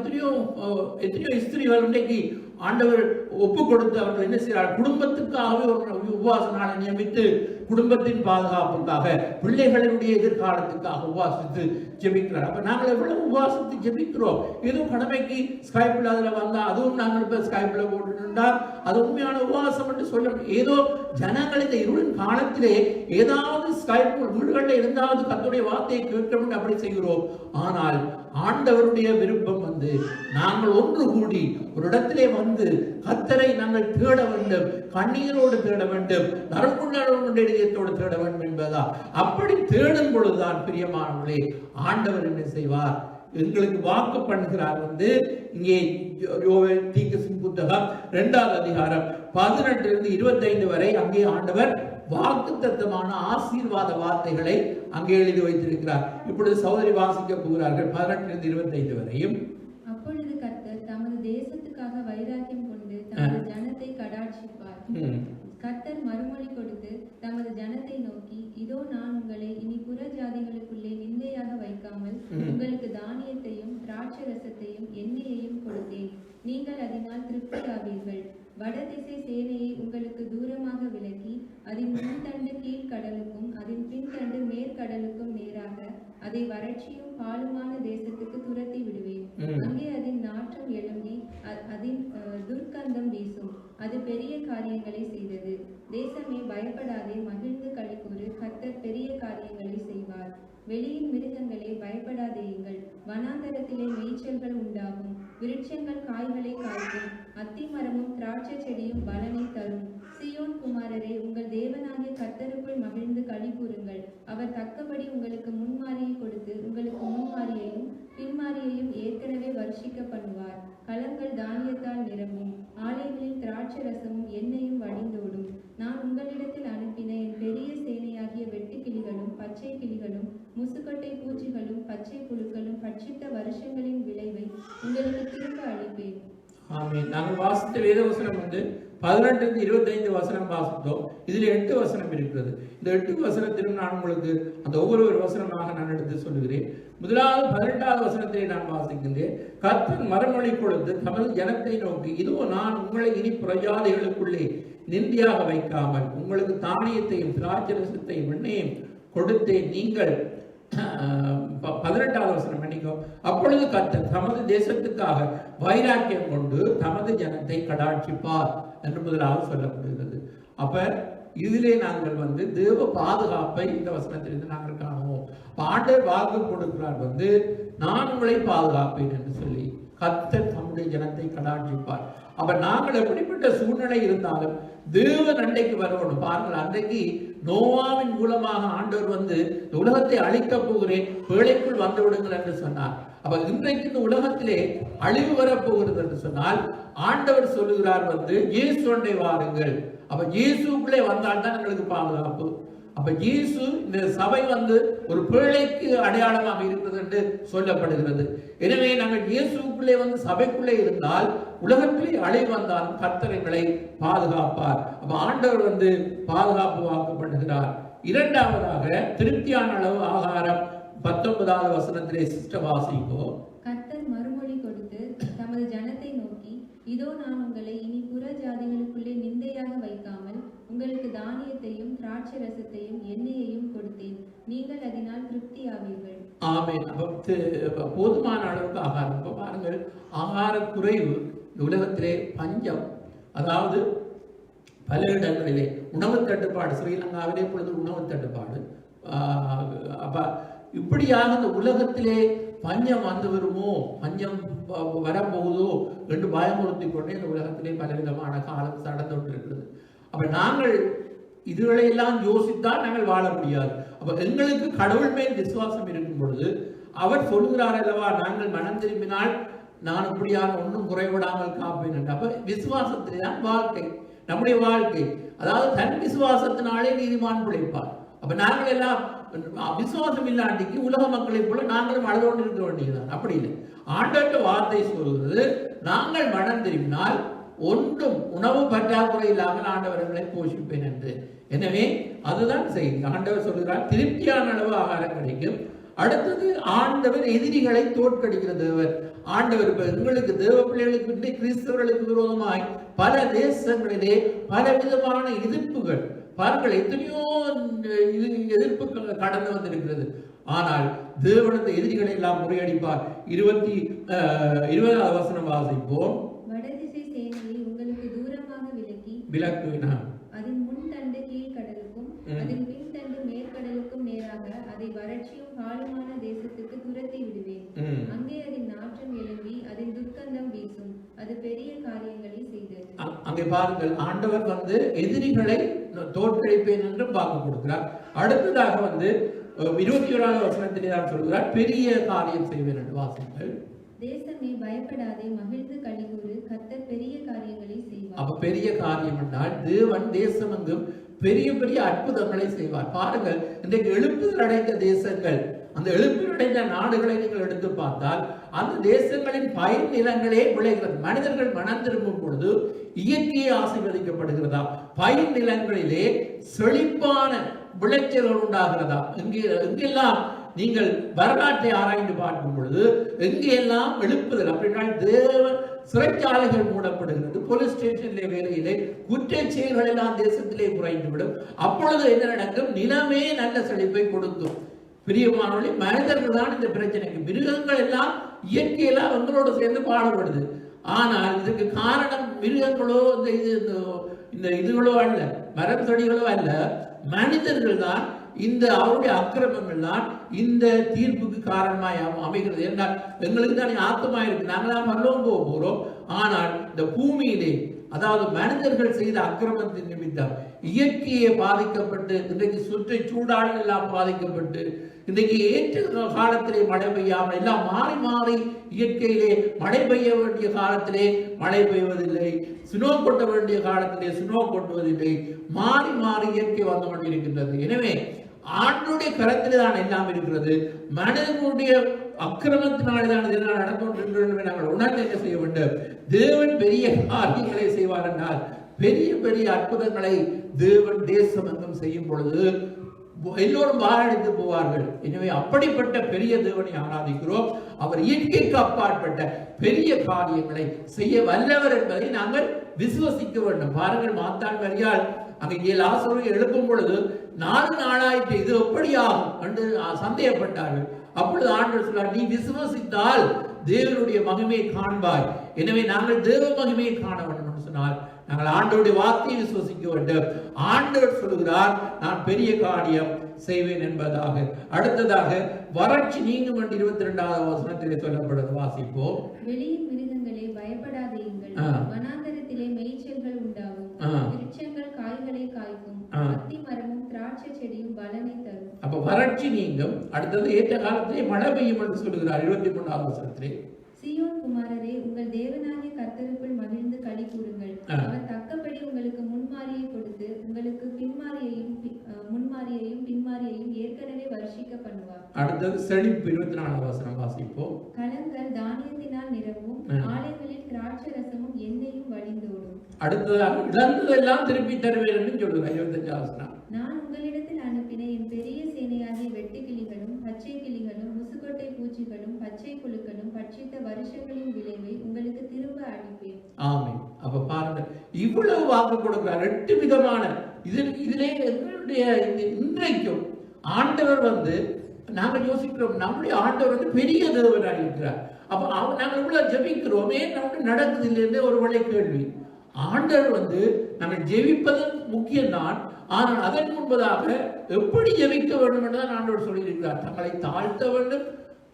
எத்தனையோ ஸ்திரீகள் இன்றைக்கு ஆண்டவர் ஒப்பு கொடுத்து அவர்கள் என்ன செய்கிறார்? குடும்பத்துக்காகவே ஒரு உபவாச நாளை நியமித்து குடும்பத்தின் பாதுகாப்புக்காக, பிள்ளைகளுடைய எதிர்காலத்துக்காக உபவாசித்து ஜெபிக்கிறார். அப்ப நாங்கள் எவ்வளவு உபவாசித்து ஜெபிக்கிறோம். ஏதோ கடமைக்கு ஸ்கைப்பில் அதுல வந்தா அதுவும் நாங்கள் இப்ப ஸ்கைப்பில் போட்டுட்டால் அது உண்மையான உபவாசம் என்று சொல்ல. ஏதோ ஜனங்கள் இந்த இருளின் காலத்திலே ஏதாவது ஸ்கைப் வீடுகளில் இருந்தாவது கர்த்தருடைய வார்த்தையை கேட்கணும் அப்படி செய்கிறோம். ஆனால் ஆண்டவருடைய விருப்பம் வந்து நாங்கள் ஒன்று கூடி ஒரு இடத்திலே வந்து கர்த்தரை நாங்கள் தேட வேண்டும், கண்ணீரோடு தேட வேண்டும், நறுமுண்ட இதயத்தோடு தேட வேண்டும் என்பதா. அப்படி தேடும் பொழுதுதான் பிரியமானவர்களே ஆண்டவர் என்ன செய்வார்? எங்களுக்கு வாக்கு பண்ணுகிறார். வந்து இங்கே தீர்க்கதரிசியின் புத்தகம் 2வது அதிகாரம் 18 - 25 வரை அங்கே ஆண்டவர் வாக்குத்தத்தமான ஆசீர்வாத வார்த்தைகளை அங்கே எழுதி வைத்திருக்கிறார். இப்பொழுது சகோதரி வாசிக்க போகிறார்கள் 18 - 25 வரையும். அப்பொழுது கர்த்தர் தமது தேசத்துக்காக வைராக்கியம் கொண்டு தமது ஜனத்தை கடாட்சிப்பார். கர்த்தர் மறுமொழி கொடுத்து தமது ஜனத்தை நோக்கி, இதோ நான் உங்களை இனி புற ஜாதிகளுக்குள்ளே நிந்தையாக வைக்காமல் உங்களுக்கு தானியத்தையும் திராட்சரசத்தையும் எண்ணெயையும் கொடுத்தேன். நீங்கள் அதனால் திருப்தியாவீர்கள். வடதிசை சேனையை உங்களுக்கு தூரமாக விலக்கி அதன் முன்தண்டு கீழ்கடலுக்கும் அதன் பின்தண்டு மேற்கடலுக்கும் நேராக அதை வறட்சியும் பாலுமான தேசத்துக்கு துரத்தி விடுவேன். அங்கே அதன் நாற்றம் எழும்பி அதன் துர்க்கந்தம் வீசும். அது பெரிய காரியங்களை செய்தது. தேசமே பயப்படாதே, மகிழ்ந்து களிக்கூறு, கர்த்தர் பெரிய காரியங்களை செய்வார். வெளியின் மிருகங்களே பயப்படாதேயுங்கள். வனாந்தரத்திலே மேய்ச்சல்கள் உண்டாகும், விருட்சங்கள் காய்களை காய்க்கும், அத்தி மரமும் திராட்சை செடியும் பலனை தரும். சீயோன் குமாரரே, உங்கள் தேவனாகிய கர்த்தருக்குள் மகிழ்ந்து களி கூறுங்கள். அவர் தக்கபடி உங்களுக்கு முன்மாரியை கொடுத்து உங்களுக்கு முன்மாரியையும் பின்மாரியையும் ஏற்கனவே வருஷிக்க பண்ணுவார். களங்கள் தானியத்தால் நிரம்பும், ஆலைகளில் திராட்சை ரசமும் எண்ணெயும் வடிந்தோடும். நான் உங்களிடத்தில் அனுப்பின என் பெரிய சேனையாகிய வெட்டுக்கிளிகளும் பச்சை கிளிகளும் முசுக்கட்டை பூச்சிகளும் பச்சை புழுக்களும் பட்சித்த வருஷங்களின் விளைவை உங்களுக்கு திரும்ப அளிப்பேன். ஆமென். நாங்கள் வாசித்த வேதவசனம் வந்து 18 - 25 வசனம் வாசித்தோம். இதுல 8 வசனம் இருக்கிறது. இந்த 8 வசனத்திலும் நான் உங்களுக்கு அந்த ஒவ்வொரு வசனமாக நான் எடுத்து சொல்லுகிறேன். முதலாவது 18வது வசனத்திலே நான் வாசிக்கின்றேன். கர்த்தர் மறுமொழி கொடுத்து தமது ஜனத்தை நோக்கி, இதோ நான் உங்களை இனி பிரஜாதிகளுக்குள்ளே நிந்தையாக வைக்காமல் உங்களுக்கு தானியத்தையும் திராட்சரசத்தையும் எண்ணெயும் கொடுத்தேன். நீங்கள் 18வது வசனம் பண்ணிக்கோ. அப்பொழுது கர்த்தர் தமது தேசத்துக்காக வைராக்கியம் கொண்டு தமது ஜனத்தை கடாட்சிப்பார் என்று முதலாவது சொல்லப்படுகிறது. அப்ப இதிலே நாங்கள் வந்து தேவ பாதுகாப்பை இந்த வசனத்திலிருந்து நாங்கள் காணுவோம். ஆண்டவர் வாக்கு கொடுக்கிறார், வந்து நான் உங்களை பாதுகாப்பேன் என்று சொல்லி கர்த்தர் தம்முடைய ஜனத்தை கடாட்சிப்பார். அப்ப நாங்கள் எப்படிப்பட்ட சூழ்நிலை இருந்தாலும் தேவ நண்டைக்கு வரணும். பாருங்கள், அன்றைக்கு நோவாவின் மூலமாக ஆண்டவர் வந்து உலகத்தை அழிக்க போகிறேன், பேழைக்குள் வந்து விடுங்கள் என்று சொன்னார். அப்ப இன்றைக்கு இந்த உலகத்திலே அழிவு வரப்போகிறது என்று சொன்னால் ஆண்டவர் சொல்லுகிறார், வந்து இயேசுவை வாருங்கள். அப்ப இயேசுக்குள்ளே வந்தால்தான் எங்களுக்கு பாதுகாப்பு. அப்ப இயேசு இந்த சபை வந்து ஒரு பேழைக்கு அடையாளமாக இருக்கிறது என்று சொல்லப்படுகிறது. எனவே நாங்கள் இயேசுக்குள்ளே வந்து சபைக்குள்ளே இருந்தால் உலகத்திலே அழிவு வந்தாலும் கர்த்தர் எங்களை பாதுகாப்பார். அப்ப ஆண்டவர் வந்து பாதுகாப்பு வாக்கப்படுகிறார். இரண்டாவதாக திருப்தியான அளவு ஆகாரம் 19வது வசனத்திலே சிஸ்டர் வாசிப்போ. கர்த்தர் மறுமொழி கொடுத்து தமது ஜனத்தை நோக்கி, இதோ நான் உங்களை இனி புற ஜாதிகளுக்குள்ளே நிந்தையாக வைக்காமல் உங்களுக்கு தானியத்தையும் திராட்சை ரசத்தையும் எண்ணெயையும் கொடுத்தேன், நீங்கள் அதனால் திருப்தியாவீர்கள். ஆமென். அப்ப போதுமான அளவுக்கு ஆகாரம். இப்ப பாருங்கள், ஆகார குறைவு உலகத்திலே பஞ்சம், அதாவது பல இடங்களிலே உணவு தட்டுப்பாடு, ஸ்ரீலங்காவிலே பொழுது உணவு தட்டுப்பாடு. அப்ப இப்படியாக இந்த உலகத்திலே பஞ்சம் வந்து வருமோ, பஞ்சம் வரப்போகுதோ என்று பயமுறுத்தி கொண்டே இந்த உலகத்திலே பலவிதமான காலம் நடந்து கொண்டிருக்கிறது. அப்ப நாங்கள் இதுகளையெல்லாம் யோசித்தால் நாங்கள் வாழ முடியாது. அப்ப எங்களுக்கு கடவுள் மேல் விசுவாசம் இருக்கும் பொழுது அவர் சொல்கிறார் அல்லவா, நாங்கள் மனம் திரும்பினால் நான் இப்படியான ஒன்றும் குறைவிடாமல் காப்பேன் என்று. அப்ப விசுவாசத்திலே தான் வாழ்க்கை, நம்முடைய வாழ்க்கை. அதாவது தன் விசுவாசத்தினாலே நீதிமான் பிழைப்பார். அப்ப நாங்கள் எல்லாம் விசுவாசம் இல்லாண்டிக்கு உலக மக்களை போல நாங்களும் அழுது கொண்டு இருக்க வேண்டியதுதான். அப்படி இல்லை. ஆண்டவருடைய வார்த்தை சொல்கிறது, நாங்கள் மனம் திரும்பினால் ஒன்றும் உணவு பற்றாக்குறை இல்லாமல் ஆண்டவர்களை போஷிப்பேன் என்று. எனவே அதுதான் செய்தி. ஆண்டவர் சொல்கிறார், திருப்தியான அளவு ஆகாரம் கிடைக்கும். அடுத்தது, ஆண்டவர் எதிரிகளை தோற்கடிக்கிற தேவர். ஆண்டவர் இப்ப எங்களுக்கு தேவ பிள்ளைகளுக்கு, கிறிஸ்தவர்களுக்கு விரோதமாய் பல தேசங்களிலே பல விதமான எதிர்ப்புகள், பாருங்கள் எத்தனையோ எதிர்ப்புகள் கடந்து வந்திருக்கிறது. ஆனால் தேவனது எதிரிகளை எல்லாம் முறியடிப்பார். 20வது வசனம் வாசிப்போம். வடதிசை சேனையை உங்களுக்கு தூரமாக விலக்குவினார். அதன் முன் தண்டு கீழ்கடலுக்கும் அதன் பின் தண்டு மேற்கடலுக்கும் நேராக அதை வறட்சியும் காலுமான தேசத்துக்கு துரத்தி விடுவேன். அங்கே அதன் நாற்றம் எழும்பி அதன் துர்க்கந்தம் வீசும். அது பெரிய காரியங்களை செய்தது. அங்கே பாருங்கள், ஆண்டவர் வந்து எதிரிகளை தோற்கடிப்பேன் என்று வாக்கு கொடுக்கிறார். அடுத்ததாக வந்து 21வது வசனத்திலே தான் சொல்கிறார், பெரிய காரியம் செய்வேன் என்று வாசிங்கள். தேசமே பயப்படாதே, மகிழ்ந்து களிகூறு, கர்த்தர் பெரிய காரியங்களை செய்வார். அப்ப பெரிய காரியம் என்றால் தேவன் தேசம் எங்கும் பெரிய பெரிய அற்புதங்களை செய்வார். பாருங்கள், இன்றைக்கு எழுப்புதல் அடைந்த தேசங்கள், அந்த எழுப்புதல் அடைந்த நாடுகளை நீங்கள் எடுத்து பார்த்தால் அந்த தேசங்களின் பயிர் நிலங்களே விளைகிறது. மனிதர்கள் மனம் திரும்பும் பொழுது இயற்கையை ஆசீர்வதிக்கப்படுகிறதா, பயிர் நிலங்களிலே செழிப்பான விளைச்சல்கள் உண்டாகிறதா. எங்கெல்லாம் நீங்கள் வரலாற்றை ஆராய்ந்து பார்க்கும் பொழுது எங்கெல்லாம் எழுப்புதல் அப்படின்னா தேவன், சிறைச்சாலைகள் மூடப்படுகிறது, போலீஸ் ஸ்டேஷன்ல வேலையிலே குற்ற செயல்கள் எல்லாம் தேசத்திலே குறைந்துவிடும். அப்பொழுது என்ன நடக்கும்? நிலமே நல்ல செழிப்பை கொடுக்கும். பிரியமானவர்களே, மனிதர்கள் தான் இந்த பிரச்சனைக்கு, மிருகங்கள் எல்லாம் இயற்கையெல்லாம் அவங்களோட சேர்ந்து பாடுபடுது. ஆனால் இதுக்கு காரணம் மிருகங்களோ இந்த இதுகளோ அல்ல, மரம் செடிகளோ அல்ல, மனிதர்கள் தான். இந்த அவருடைய அக்கிரமங்கள் தான் இந்த தீர்ப்புக்கு காரணமாய் அமைகிறது. என்றால் எங்களுக்கு தானே ஆத்மா இருக்கு, நாங்களாம் பரலோகம் போக போறோம். ஆனால் இந்த பூமியிலே, அதாவது மனிதர்கள் செய்த அக்கிரமத்தின் நிமித்தம் இயற்கையை பாதிக்கப்பட்டு, இன்றைக்கு சுற்றுச்சூழல் எல்லாம் பாதிக்கப்பட்டு, இன்றைக்கு ஏற்ற காலத்திலே மழை பெய்யாமல் எல்லாம் மாறி மாறி, இயற்கையிலே மழை பெய்ய வேண்டிய காலத்திலே மழை பெய்வதில்லை, சுனோ கொட்ட வேண்டிய காலத்திலே சுனோ கொட்டுவதில்லை, மாறி மாறி இயற்கை வந்து கொண்டிருக்கின்றது. எனவே ஆண்டுடைய கரத்திலே தான் எல்லாம் இருக்கிறது. மனிதனுடைய அக்கிரமத்தினாலே தான் இதெல்லாம் நடந்து கொண்டிருக்கிறது. நாங்கள் உணர்ந்து என்ன செய்ய வேண்டும்? தேவன் பெரிய காரியங்களை செய்வார் என்றால், பெரிய பெரிய அற்புதங்களை தேவன் தேசம் எங்கும் செய்யும் பொழுது எல்லோரும் வாழடித்து போவார்கள். எனவே அப்படிப்பட்ட பெரிய தேவனை ஆராதிக்கிறோம். அவர் இயற்கைக்கு அப்பாற்பட்ட பெரிய காரியங்களை செய்ய வல்லவர் என்பதை நாங்கள் விசுவசிக்க வேண்டும். பாருங்கள், மாத்தான் மரியாள் அங்கே லாசரு எழுப்பும் பொழுது 4 நாளாயிற்று, இது எப்படியாகும் என்று சந்தேகப்பட்டார்கள். அப்பொழுது ஆண்டவர் சொல்றார், நீ விசுவசித்தால் தேவனுடைய மகிமையை காண்பாய். எனவே நாங்கள் தேவ மகிமையை காண வேண்டும் என்று சொன்னால் நாங்கள் ஆண்டவருடைய வார்த்தையை விசுவசிக்க வேண்டும். ஆண்டவர் சொல்கிறார், நான் பெரிய காரியம் செய்வேன் என்பதாக. அடுத்ததாக வறட்சி நீங்கும் என்று 22வது வசனத்திலே சொல்லப்படுவது வாசிப்போம். வெளியின் மிருகங்களே பயப்படாதீர்கள், வனாந்தரத்திலே மேய்ச்சல்கள் உண்டாகும், விருட்சங்கள் காய்களை காய்க்கும், அத்தி மரமும் திராட்சை செடியும் பலனை தரும். அப்ப வறட்சி நீங்கும். அடுத்தது ஏற்ற காலத்திலே மழை பெய்யும் என்று சொல்கிறார் 23வது வசனத்திலே. சீயோன் குமாரரே, உங்கள் தேவனாகிய கர்த்தருக்குள் மகிழ்ந்து களி கூறுங்கள். அவர் தக்கபடி உங்களுக்கு முன்மாரியை கொடுத்து உங்களுக்கு முன்மாரியையும் பின்மாரியையும் ஏற்கனவே வருஷிக்க பண்ணுவார். அடுத்தது செழிப்பு 24வது வசனம் வாசிப்போம். கலங்கள் தானியத்தினால் நிரம்பும், ஆலைகளில் திராட்சை ரசமும் எண்ணெயும் வழிந்தோடும். அடுத்ததாக இழந்ததெல்லாம் திருப்பி தருவேன் என்று சொல்லுகிறார் 25வது வசனம். நான் உங்களிடத்தில் அனுப்பின என் பெரிய சேனையாகிய வெட்டுக்கிளிகளும் பச்சை கிளிகளும் இவ்வளவு வாக்கு கொடுக்கிறார். 8 விதமான இதிலே எங்களுடைய இன்றைக்கும் ஆண்டவர் நாங்கள் யோசிக்கிறோம், நம்முடைய ஆண்டவர் பெரிய தேவனாக இருக்கிறார். அப்ப நாங்கள் இவ்வளவு ஜெபிக்கிறோமே, நமக்கு நடக்குது இல்லைன்னு ஒருவேளை கேள்வி. ஆண்டவர் நாங்கள் ஜெபிப்பது முக்கியம்தான், ஆனால் அதன் முன்பதாக எப்படி ஜெபிக்க வேண்டும் என்று தான் ஆண்டவர் சொல்லியிருக்கிறார். தங்களை தாழ்த்த வேண்டும்,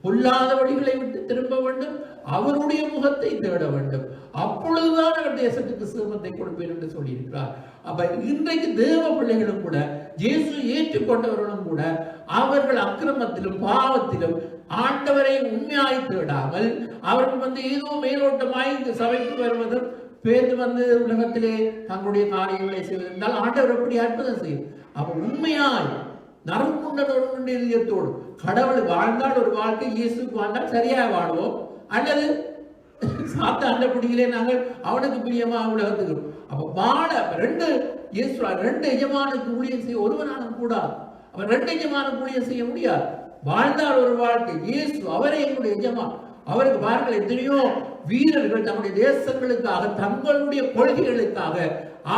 பொல்லாத வழிகளை விட்டு திரும்ப வேண்டும், அவருடைய முகத்தை தேட வேண்டும், அப்பொழுதுதான் அவர் தேசத்துக்கு சிரமத்தை கொடுப்பேன் என்று சொல்லியிருக்கிறார். அப்ப இன்றைக்கு தேவ பிள்ளைகளும் கூட, இயேசு ஏற்றுக்கொண்டவர்களும் கூட, அவர்கள் அக்கிரமத்திலும் பாவத்திலும் ஆண்டவரை உண்மையாய் தேடாமல் அவர்கள் ஏதோ மேலோட்டமாய் இந்த சபைக்கு வருவதும் பேர்ந்து உலகத்திலே தங்களுடைய காரியங்களை செய்வதென்றால் ஆண்டவர் எப்படி அற்புதம் செய்யும். அப்ப உண்மையாய் நரம்புண்டனோடு இதயத்தோடு கடவுள் வாழ்ந்தால் ஒரு வாழ்க்கை, இயேசுக்கு வாழ்ந்தால் சரியாக வாழ்வோம், அல்லது சாத்தாண்ட பிடியிலே நாங்கள் அவனுக்கு பிரியமா உலகத்துக்கு. அப்ப வாழ ரெண்டு எஜமானுக்கு ஊழியம் செய்ய ஒருவனாலும் கூடாது. அவன் 2 எஜமானுக்கு ஊழியம் செய்ய முடியாது. வாழ்ந்தால் ஒரு வாழ்க்கை, இயேசு அவரே எங்களுடைய எஜமான். அவருக்கு பாருங்கள், எத்தனையோ வீரர்கள் தங்களுடைய தேசங்களுக்காக, தங்களுடைய கொள்கைகளுக்காக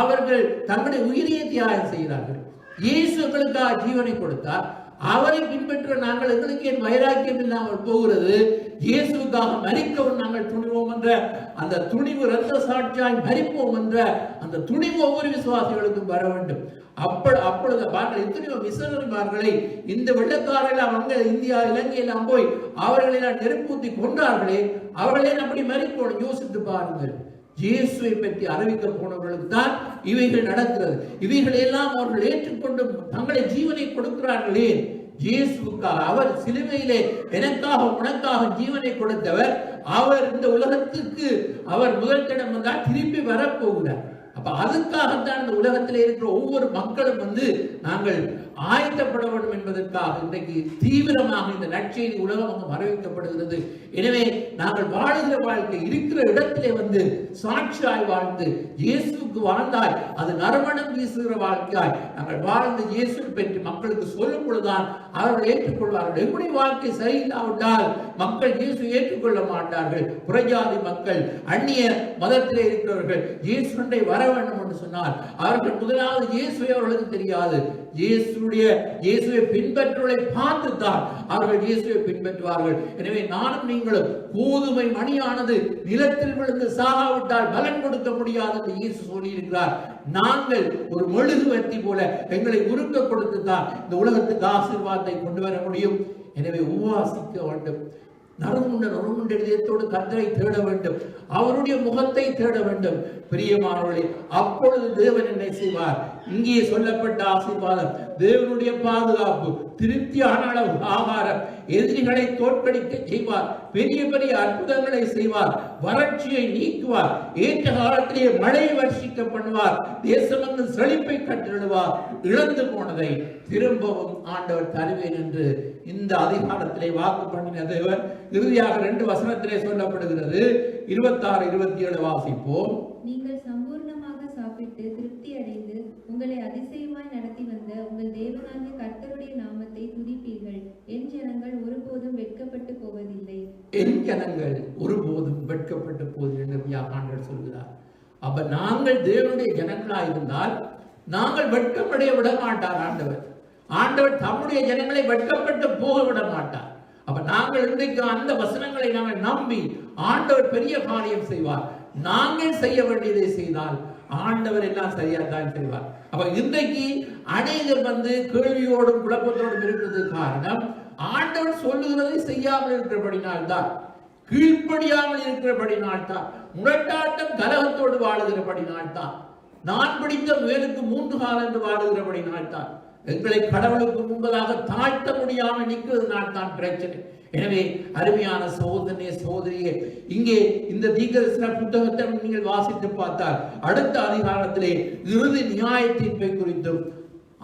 அவர்கள் தங்களுடைய உயிரியை தியாகம் செய்கிறார்கள். இயேசு எங்களுக்காக ஜீவனை கொடுத்தார். அவரை பின்பற்ற நாங்கள் எங்களுக்கு ஏன் வைராக்கியம் இல்லாமல் போகிறது? இயேசுக்காக மரிக்கவும் நாங்கள் துணிவோம் என்ற அந்த துணிவு, இரத்த சாட்சியாய் மரிப்போம் என்ற அந்த துணிவு ஒவ்வொரு விசுவாசிகளுக்கும் வர வேண்டும். அப்பொழுது பாருங்கள், எத்தனையோ மிஷனரிமார்களை இந்த வெள்ளக்காரர்கள் அவங்க இந்தியா இலங்கையெல்லாம் போய் அவர்களெல்லாம் நெருப்பூத்தி கொண்டார்களே, அவர்களே அப்படி மரிக்கணும். யோசித்து பாருங்கள், இயேசுவை பற்றி அறிவிக்க போனவர்களுக்கு தான் இவைகள் நடக்கிறது. இவைகள் எல்லாம் அவர்கள் ஏற்றுக்கொண்டு தங்களை ஜீவனை கொடுக்கிறார்களே, இயேசுக்காக. அவர் சிலுவையிலே எனக்காக உனக்காக ஜீவனை கொடுத்தவர். அவர் இந்த உலகத்துக்கு அவர் முதல் தடம் வந்தால் திருப்பி வரப்போகிறார். அப்ப அதுக்காகத்தான் இந்த உலகத்தில் இருக்கிற ஒவ்வொரு மக்களும் நாங்கள் ஆயத்தப்பட வேண்டும் என்பதற்காக இன்றைக்கு தீவிரமாக இந்த நற்செய்தி உலகம் அறிவிக்கப்படுகிறது. எனவே நாங்கள் வாழுகிற வாழ்க்கை இருக்கிற இடத்திலே சாட்சியாய் வாழ்ந்து இயேசுக்கு வாழ்ந்தால் அது நறுமணம் வீசுகிற வாழ்க்கையாய் நாங்கள் வாழ்ந்து இயேசு பற்றி மக்களுக்கு சொல்லும் பொழுதுதான் அவர்கள் ஏற்றுக்கொள்வார்கள். எங்களுடைய வாழ்க்கை சரியில்லாவிட்டால் மக்கள் இயேசு ஏற்றுக்கொள்ள மாட்டார்கள். புறஜாதி மக்கள், அந்நிய மதத்திலே இருக்கிறவர்கள் இயேசுவை வர வேண்டும் என்று சொன்னால் அவர்கள் முதலாவது இயேசுவை அவர்களுக்கு தெரியாது. இயேசுவை பின்பற்றுவதை பார்த்துத்தான் அவர்கள் இயேசுவை பின்பற்றுவார்கள். எனவே நானும் நீங்களும் கோதுமை மணியானது நிலத்தில் விழுந்து சாகாவிட்டால் பலன் கொடுக்க முடியாது என்று இயேசு சொல்லியிருக்கிறார். நாங்கள் ஒரு மெழுகுவர்த்தி போல எங்களை உருக்க கொடுத்துத்தான் இந்த உலகத்துக்கு ஆசீர்வாதத்தை கொண்டு வர முடியும். எனவே உபவாசிக்க வேண்டும், நறுமுண்ட இதயத்தோடு கர்த்தரை தேட வேண்டும், அவருடைய முகத்தை தேட வேண்டும். பிரியமானவர்களே, அப்பொழுது தேவன் என்ன செய்வார்? இங்கே சொல்லப்பட்ட ஆசீர்வாதம், தேவனுடைய பாதுகாப்பு, திருப்தியான அளவு ஆகாரம், எதிரிகளை தோற்கடிக்க செய்வார், பெரிய பெரிய அற்புதங்களை செய்வார், வறட்சியை நீக்குவார், ஏற்ற காலத்திலே மழை வர்ஷிக்க பண்ணுவார், தேசமெங்கு செழிப்பை கட்டிடுவார், இழந்து போனதை திரும்பவும் ஆண்டவர் தருவேன் என்று இந்த அதிகாரத்திலே வாக்கு பண்ணின தேவன் இறுதியாக 2 வசனத்திலே சொல்லப்படுகிறது. 26, 27 வாசிப்போம். நீங்கள் சம்பூர்ணமாக சாப்பிட்டு திருப்தி அடைந்து உங்களை அதிசயமாய் நடத்தி வந்த உங்கள் தேவனாகிய கர்த்தருடைய நாமத்தை துதிப்பீர்கள். என் ஜனங்கள் ஒருபோதும் வெட்கப்பட்டு போவதில்லை. என் ஜனங்கள் ஒருபோதும் வெட்கப்பட்டு போவதில்லை என்று ஆண்டவர் சொல்கிறார். அப்ப நாங்கள் தேவனுடைய ஜனங்களாக இருந்தால் நாங்கள் வெட்கப்படைய விட மாட்டார் ஆண்டவர். ஆண்டவர் தம்முடைய ஜனங்களை வெட்கப்பட்டு போக விட மாட்டார். அப்ப நாங்கள் இன்றைக்கு அந்த வசனங்களை நாங்கள் நம்பி ஆண்டவர் பெரிய காரியம் செய்வார். நாங்கள் செய்ய வேண்டியதை செய்தால் ஆண்டவர் எல்லாம் சரியா தான் செய்வார். அப்ப இன்றைக்கு அநேகர் கேள்வியோடும் குழப்பத்தோடும் இருக்கிறது காரணம் ஆண்டவர் சொல்லுகிறதை செய்யாமல் இருக்கிறபடினால்தான், கீழ்ப்படியாமல் இருக்கிறபடினால்தான், முரட்டாட்டம் கலகத்தோடு வாழுகிறபடினால்தான், நான் பிடித்த முயலுக்கு 3 கால் என்று வாழுகிறபடினால்தான், எங்களை கடவுளுக்கு முன்பதாக தாழ்த்த முடியாமல் நிற்கிறதுனால் தான் பிரச்சனை. எனவே அருமையான சகோதரியே, இங்கே இந்த தீர்க்கதரிசன புத்தகத்தை நீங்கள் வாசித்து பார்த்தால் அடுத்த அதிகாரத்திலே இறுதி நியாய தீர்ப்பை குறித்தும்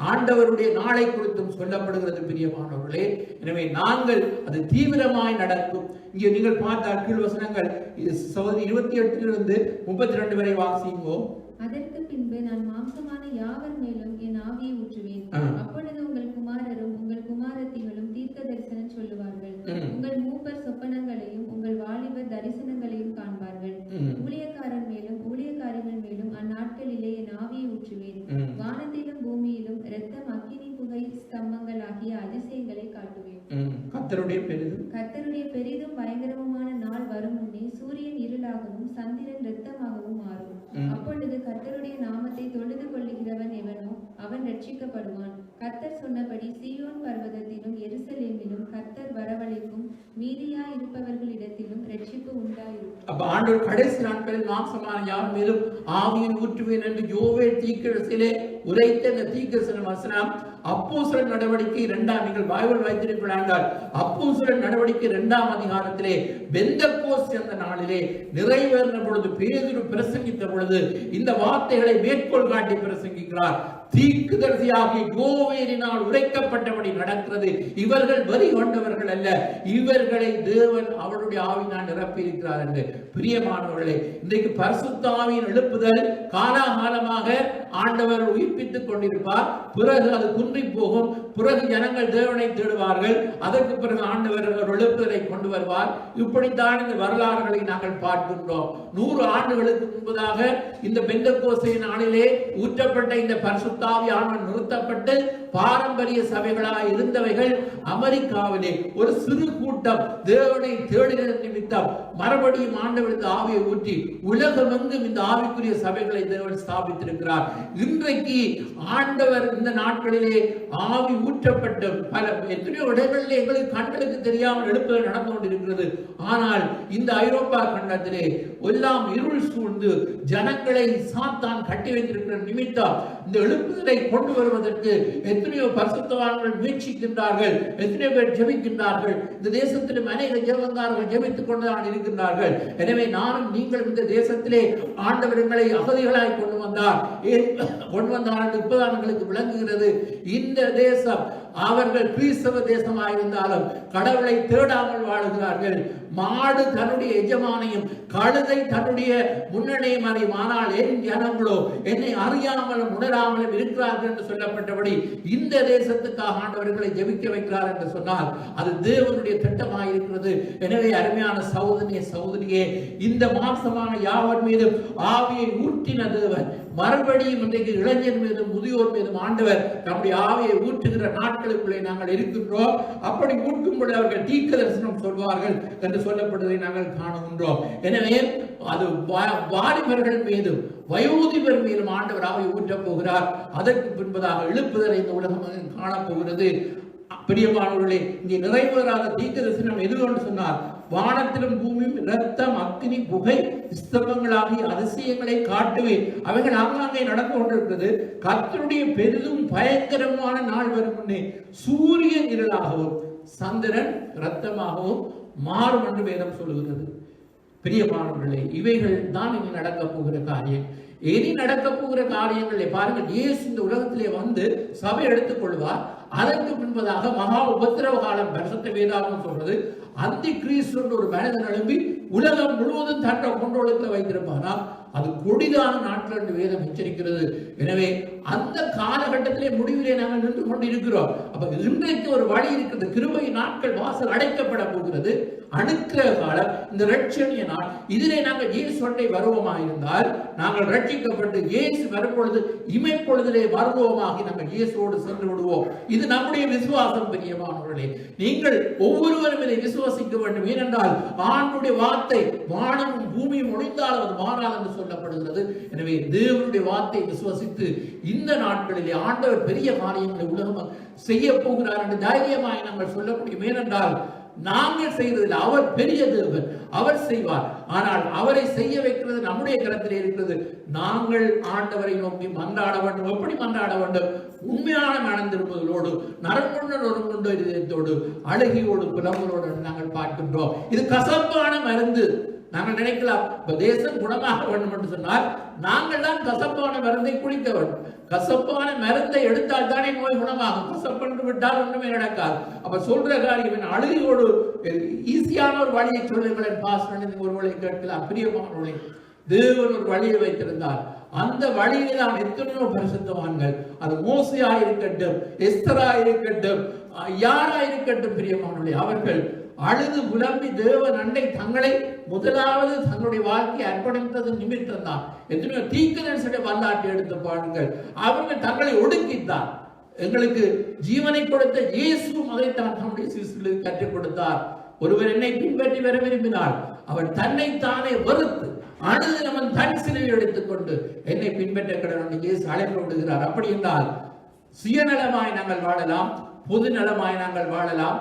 ஆண்டவருடைய நாளை குறித்தும் சொல்லப்படுகிறது. பிரியமானவர்களே, எனவே நாங்கள் அது தீவிரமாய் நடக்கும். இங்கே நீங்கள் பார்த்தால் கீழ் வசனங்கள் 28 32 வரை வாசிங்கோ. அதற்கு பின்பு நான் மாம்சமான யாவர் மேலும் என் ஆவியை ஊற்றுவேன். அப்பொழுது உங்கள் குமாரரும் உங்கள் குமாரத்திகளும் தீர்க்க தரிசனம் சொல்லுவார்கள். உங்கள் மூப்பர் சொப்பனங்களையும் உங்கள் வாலிபர் தரிசனங்களையும் காண்பார்கள். ஊழியக்காரர் மேலும் ஊழியக்காரிகள் மேலும் அந்நாட்களில் வானத்திலும் பூமியிலும் இரத்தம் அக்கினி புகை ஸ்தம்பங்கள் ஆகிய அதிசயங்களை காட்டுவேன். கர்த்தருடைய பெரிதும் பயங்கரமுமான நாள் வரும் முன்னே சூரியன் இருளாகவும் சந்திரன் இரத்தமாகவும் மாறும். அப்பொழுது கர்த்தருடைய நாமத்தை தொழுது கொள்ளுகிறவன் எவனோ அவன் ரட்சிக்கப்படுவான். கர்த்தர் சொன்னபடி சீயோன் பர்வதத்திலும் எருசலேமிலும் கர்த்தர் வரவழைக்கும் மீதியா இருப்பவர்களிடத்திலும் ரட்சிப்பு உண்டாயிருக்கும். அப்ப ஆண்டவர் கடைசி நாட்களில் மாம்சமான யார் மீதும் ஆவியை ஊற்றுவேன் என்று யோவேல் தீர்க்கதரிசியிலே உரைத்த இந்த தீர்க்கதரிசன வசனம் அப்போஸ்தலர் நடவடிக்கை 2 நீங்கள் பைபிள் வைத்திருக்கிறார்கள். அப்போஸ்தலர் நடவடிக்கை 2 அதிகாரத்திலே பெந்தெகோஸ்தே அந்த நாளிலே நிறைவேறின பொழுது பேதுரு பிரசங்கித்த பொழுது இந்த வார்த்தைகளை மேற்கோள் காட்டி பிரசங்கிக்கிறார். தீர்க்கதரிசியாகிய யோவேலினால் உரைக்கப்பட்டபடி நடக்கிறது. இவர்கள் வரி கொண்டவர்கள் அல்ல, இவர்களை தேவன் அவருடைய ஆவியினால் நிரப்பி இருக்கிறார் என்று. பிரியமானவர்களே, இன்றைக்கு பரிசுத்த ஆவியின் எழுப்புதல் காலாகாலமாக ஆண்டவர் உயிர்ப்பித்துக் கொண்டிருப்பார். பிறகு அது குன்றி போகும். பிறகு ஜனங்கள் தேவனை தேடுவார்கள். அதற்கு பிறகு ஆண்டவர் எழுப்புதலை கொண்டு வருவார். இப்படித்தான் இந்த வரலாறுகளை நாங்கள் பார்க்கின்றோம். 100 ஆண்டுகளுக்கு முன்பதாக இந்த பெந்தெகோஸ்தே நாளிலே ஊற்றப்பட்ட இந்த பரிசுத்த ஆவியானவர் நிறுத்தப்பட்டு பாரம்பரிய சபைகளாக இருந்தவைகள் அமெரிக்காவிலே ஒரு சிறு கூட்டம் தேவனை தேடின நிமித்தம் மறுபடியும் ஆண்டவருக்கு ஆவியை ஊற்றி உலகமெங்கும் இந்த ஆவிக்குரிய சபைகளை தேவன் ஸ்தாபித்திருக்கிறார். இன்றைக்கு ஆண்டவர் இந்த நாட்களிலே ஆவி ஊற்றப்பட்டு பல எத்தனையோ இடங்களிலே எங்களுக்கு கண்களுக்கு தெரியாமல் எழுப்புதல் நடந்து கொண்டிருக்கிறது. ஆனால் இந்த ஐரோப்பா கண்டத்திலே எல்லாம் இருள் சூழ்ந்து ஜனங்களை சாத்தான் கட்டி வைத்திருக்கிற நிமித்தம் இந்த எழுப்புதலை கொண்டு வருவதற்கு எத்தனையோ பரிசுத்தவான்கள் முயற்சிக்கின்றார்கள், எத்தனையோ பேர் ஜெபிக்கின்றார்கள். இந்த தேசத்திலும் அநேக ஜெபங்காரர்கள் ஜெபித்துக் கொண்டுதான் இருக்கின்றார்கள். எனவே நானும் நீங்கள் இந்த தேசத்திலே ஆண்டவர் எங்களை அகதிகளாய் கொண்டு வந்தார் என்று இப்பதானங்களுக்கு விளங்குகிறது. இந்த தேசம் அவர்கள் கிறிஸ்தவ தேசமாயிருந்தாலும் கடவுளை தேடாமல் வாழுகிறார்கள். மாடு தன்னுடைய எஜமானையும் கழுதை தன்னுடைய முன்னணியும் அறியும், ஆனால் என் ஜனங்களோ என்னை அறியாமலும் உணராமலும் இருக்கிறார்கள் என்று சொல்லப்பட்டபடி இந்த தேசத்துக்காக ஆண்டவர்களை ஜெபிக்க வைக்கிறார் என்று சொன்னால் அது தேவனுடைய திட்டமாயிருக்கிறது. எனவே அருமையான சகோதரியே, இந்த மாம்சமான யாவர் மீதும் ஆவியை ஊற்றின தேவன் மறுபடியும் இன்றைக்கு இளைஞர் மீதும் முதியோர் மீதும் ஆண்டவர் நம்முடைய ஆவியை ஊற்றுகிற நாட்களுக்குள்ளே நாங்கள் இருக்கின்றோம். அப்படி ஊட்கும்போது அவர்கள் தீர்க்கதரிசனம் சொல்வார்கள் என்று சொல்லப்படுவதை நாங்கள் காணுகின்றோம். எனவே அது வாலிபர்கள் மீதும் வயோதிபர் மீதும் ஆண்டவர் ஆவியை ஊற்றப் போகிறார். அதற்கு பின்பதாக எழுப்புதலை இந்த உலகம் காணப்போகிறது. பிரியமானவர்களே, இங்கே நிறைவேறாத தீர்க்கதரிசனம் எது என்று சொன்னார்? வானத்திலும் பூமியும் இரத்தம் அக்கினி புகை ஸ்தம்பங்களாகிய அதிசயங்களை காட்டுவேன். அவைகள் ஆங்காங்கே நடந்து கொண்டிருக்கிறது. கர்த்தருடைய பெரிதும் பயங்கரமான நாள் வரும் முன்னே சூரியன் இருளாகவும் சந்திரன் இரத்தமாகவும் மாறும் என்று வேதம் சொல்லுகிறது. பிரியமானவர்களே, இவைகள் தான் இனி நடக்க போகிற காரியம். இனி நடக்க போகிற காரியங்களை பாருங்கள். இயேசு இந்த உலகத்திலே வந்து சபை எடுத்துக் கொள்வார். அதற்கு பின்பதாக மகா உபத்திரவ காலம் பரிசுத்த வேதாகமம் சொல்றது. அந்தி கிறிஸ்து ஒரு மனிதன் எழும்பி உலகம் முழுவதும் தன்னை கொண்டோளத்தில் வைத்திருப்பானா அது கொடிதான நாட்கள் என்று வேதம் எச்சரிக்கிறது. எனவே அந்த காலகட்டத்திலே முடிவிலே நாங்கள் நின்று கொண்டிருக்கிறோம். அப்ப இன்றைக்கு ஒரு வழி இருக்கிறது. கிருபை நாட்கள் வாசல் அடைக்கப்பட போகிறது. அணுக்கிற காலம் இந்த ரட்சணிய நாள். இதிலே நாங்கள் இயேசுவை வருவோமாயிருந்தால் நாங்கள் ரட்சிக்கப்பட்டு இயேசு வரும்பொழுது இமைப்பொழுதிலே வருவோமாகி நாங்கள் இயேசுவோடு சென்று விடுவோம். இது நம்முடைய விசுவாசம். பிரியமானவர்களே, நீங்கள் ஒவ்வொருவரும் இதை விசுவாசிக்க வேண்டும். ஏனென்றால் ஆண்டுடைய வார்த்தை வானமும் பூமியும் ஒழிந்தால் அது மாறாது என்று சொல்லப்படுகிறது. எனவே தேவனுடைய வார்த்தை விசுவாசித்து இந்த நாட்களிலே ஆண்டவர் பெரிய காரியங்களை உலகம் செய்ய போகிறார் என்று தைரியமாய் நாங்கள் சொல்ல முடியும். ஏனென்றால் நாங்கள் செய்வதில் அவர் பெரிய தேவன், அவர் செய்வார். ஆனால் அவரை செய்ய வைக்கிறது நம்முடைய கரத்திலே இருக்கிறது. நாங்கள் ஆண்டவரை நோக்கி மன்றாட வேண்டும். எப்படி மன்றாட வேண்டும்? உண்மையான மனந்திருப்பதோடு, நரம்புணர்வு இதயத்தோடு, அழகியோடு, புலம்பலோடு நாங்கள் பார்க்கின்றோம். இது கசப்பான மருந்து. நாங்கள் நினைக்கலாம் தேசம் குணமாக வேண்டும் என்று சொன்னால் நாங்கள் தான் கசப்பான மருந்தை குடிக்க வேண்டும். கசப்பான மருந்தை எடுத்தால் தானே நோய் குணமாகும். கசப்பென்று விட்டால் ஒன்றுமே நடக்காது. அப்ப சொல்ற காரியம் அழுகையோடு ஈஸியான ஒரு வழியை சொல்லுங்கள். பாஸ்டர் ஒருவரை கேட்கலாம். பிரியமானவர்களே, தேவன் ஒரு வழியை வைத்திருந்தார். அந்த வழியிலே தான் எத்தனையோ பரிசுத்தவான்கள், அது மோசேயா இருக்கட்டும், எஸ்தரா இருக்கட்டும், யாரா இருக்கட்டும், பிரியமானவர்களே, அவர்கள் அழுது புலம்பி தேவ நண்டை தங்களை முதலாவது தங்களுடைய வாழ்க்கையை அர்ப்பணித்தது நிமித்தம் தான். எத்தனையோ தீர்க்கதரிசியுடைய வரலாற்றை எடுத்து பாருங்கள். அவர்கள் தங்களை ஒடுக்கித்தான். எங்களுக்கு ஜீவனை கொடுத்த இயேசுவும் அதைத்தான் தம்முடைய சீஷர்களுக்கு கற்றுக் கொடுத்தார். ஒருவர் என்னை பின்பற்றி வர விரும்பினால் அவர் தன்னைத்தானே வெறுத்து அழுது நம்ம தன் சிலுவை எடுத்துக்கொண்டு என்னை பின்பற்ற கடவுள் இயேசு அழைப்பு விடுகிறார். அப்படி என்றால் சுயநலமாய் நாங்கள் வாழலாம், பொது நலமாய் நாங்கள் வாழலாம்.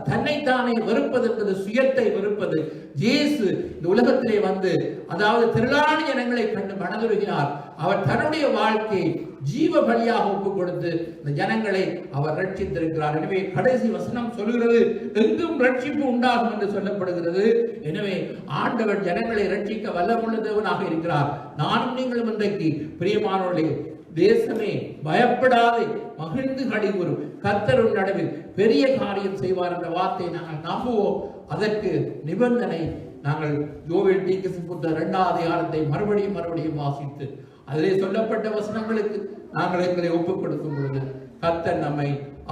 தன்னைத்தானே வெறுப்பது என்பது சுயத்தை வெறுப்பது. இயேசு இந்த உலகத்திலே வந்து அதாவது திரளான ஜனங்களை கண்டு மனதுருகினார். அவர் தன்னுடைய வாழ்க்கையை ஜீவ பலியாக ஒப்புக் கொடுத்து இந்த ஜனங்களை அவர் ரட்சித்திருக்கிறார். எனவே கடைசி வசனம் சொல்கிறது எங்கும் ரட்சிப்பு உண்டாகும் என்று சொல்லப்படுகிறது. எனவே ஆண்டவர் ஜனங்களை ரட்சிக்க வல்லமுள்ள தேவனாக இருக்கிறார். நானும் நீங்களும் இன்றைக்கு பிரியமானவர்களே, தேசமே பயப்படாதே மகிழ்ந்து கழிவுறும், கர்த்தர் நடுவில் பெரிய காரியம் செய்வார் என்ற வார்த்தையை நாங்கள் நம்புவோம். அதற்கு நிபந்தனை நாங்கள் யோவேல் தீர்க்கதரிசி புத்தகம் 2ஆம் அதிகாரத்தை மறுபடியும் வாசித்து அதிலே சொல்லப்பட்ட வசனங்களுக்கு நாங்கள் எங்களை ஒப்புக் கொடுக்கும் பொழுது கர்த்தர் நம்மை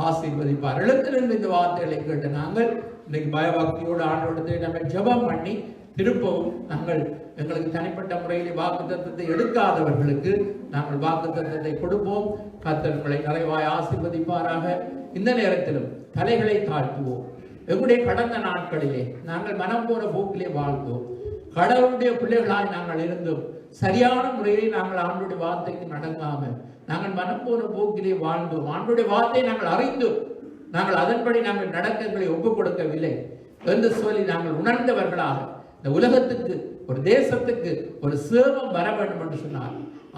ஆசீர்வதிப்பார். எழுத்திலிருந்து இந்த வார்த்தைகளை கேட்டு நாங்கள் இன்னைக்கு பயபக்தியோடு ஆண்டோடு நம்ம ஜெபம் பண்ணி திருப்பவும் நாங்கள் எங்களுக்கு தனிப்பட்ட முறையில் வாக்குத்தத்தத்தை எடுக்காதவர்களுக்கு நாங்கள் வாக்குத்தத்தத்தை கொடுப்போம். கர்த்தர் உங்களை நிறைவாய் ஆசீர்வதிப்பாராக. இந்த நேரத்திலும் தலைகளை தாழ்த்துவோம். எங்களுடைய கடந்த நாட்களிலே நாங்கள் மனம் போன போக்கிலே வாழ்ந்தோம். கடவுளுடைய பிள்ளைகளாய் நாங்கள் இருந்தோம். சரியான முறையிலே நாங்கள் ஆண்டுடைய வார்த்தைக்கு நடங்காம நாங்கள் மனம் போன போக்கிலே வாழ்ந்தோம். ஆண்டுடைய வார்த்தையை நாங்கள் அறிந்தோம். நாங்கள் அதன்படி நாங்கள் நடக்கங்களை ஒப்புக் கொடுக்கவில்லை என்று சொல்லி நாங்கள் உணர்ந்தவர்களாக இந்த உலகத்துக்கு ஒரு தேசத்துக்கு ஒரு சேவம் வர வேண்டும் என்று சொன்னார்.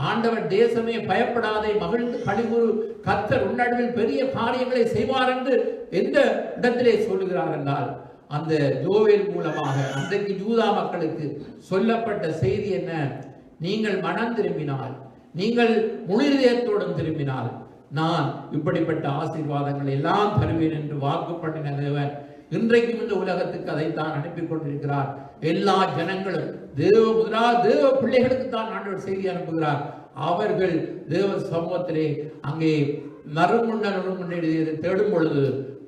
ஆண்டவர் தேசமே பயப்படாதே மகிழ்ந்து கழிவுறு, கர்த்தர் உன்னடுவில் பெரிய காரியங்களை செய்வார் என்று எந்த இடத்திலே சொல்லுகிறார் என்றால் அந்த யோவேல் மூலமாக அன்றைக்கு யூதா மக்களுக்கு சொல்லப்பட்ட செய்தி என்ன? நீங்கள் மனம் திரும்பினால், நீங்கள் முழு இதயத்தோடும் திரும்பினால் நான் இப்படிப்பட்ட ஆசீர்வாதங்களை எல்லாம் தருவேன் என்று வாக்கு பண்ணின தேவன் இன்றைக்கும் இந்த உலகத்துக்கு அதைத்தான் அனுப்பி கொண்டிருக்கிறார். எல்லா ஜனங்களும் தேவ பிள்ளைகளுக்கு தான் ஆண்டவர் செய்தி அனுப்புகிறார். அவர்கள் தேவ சமூகத்திலே அங்கே நறுமுன்ன தேடும் பொழுது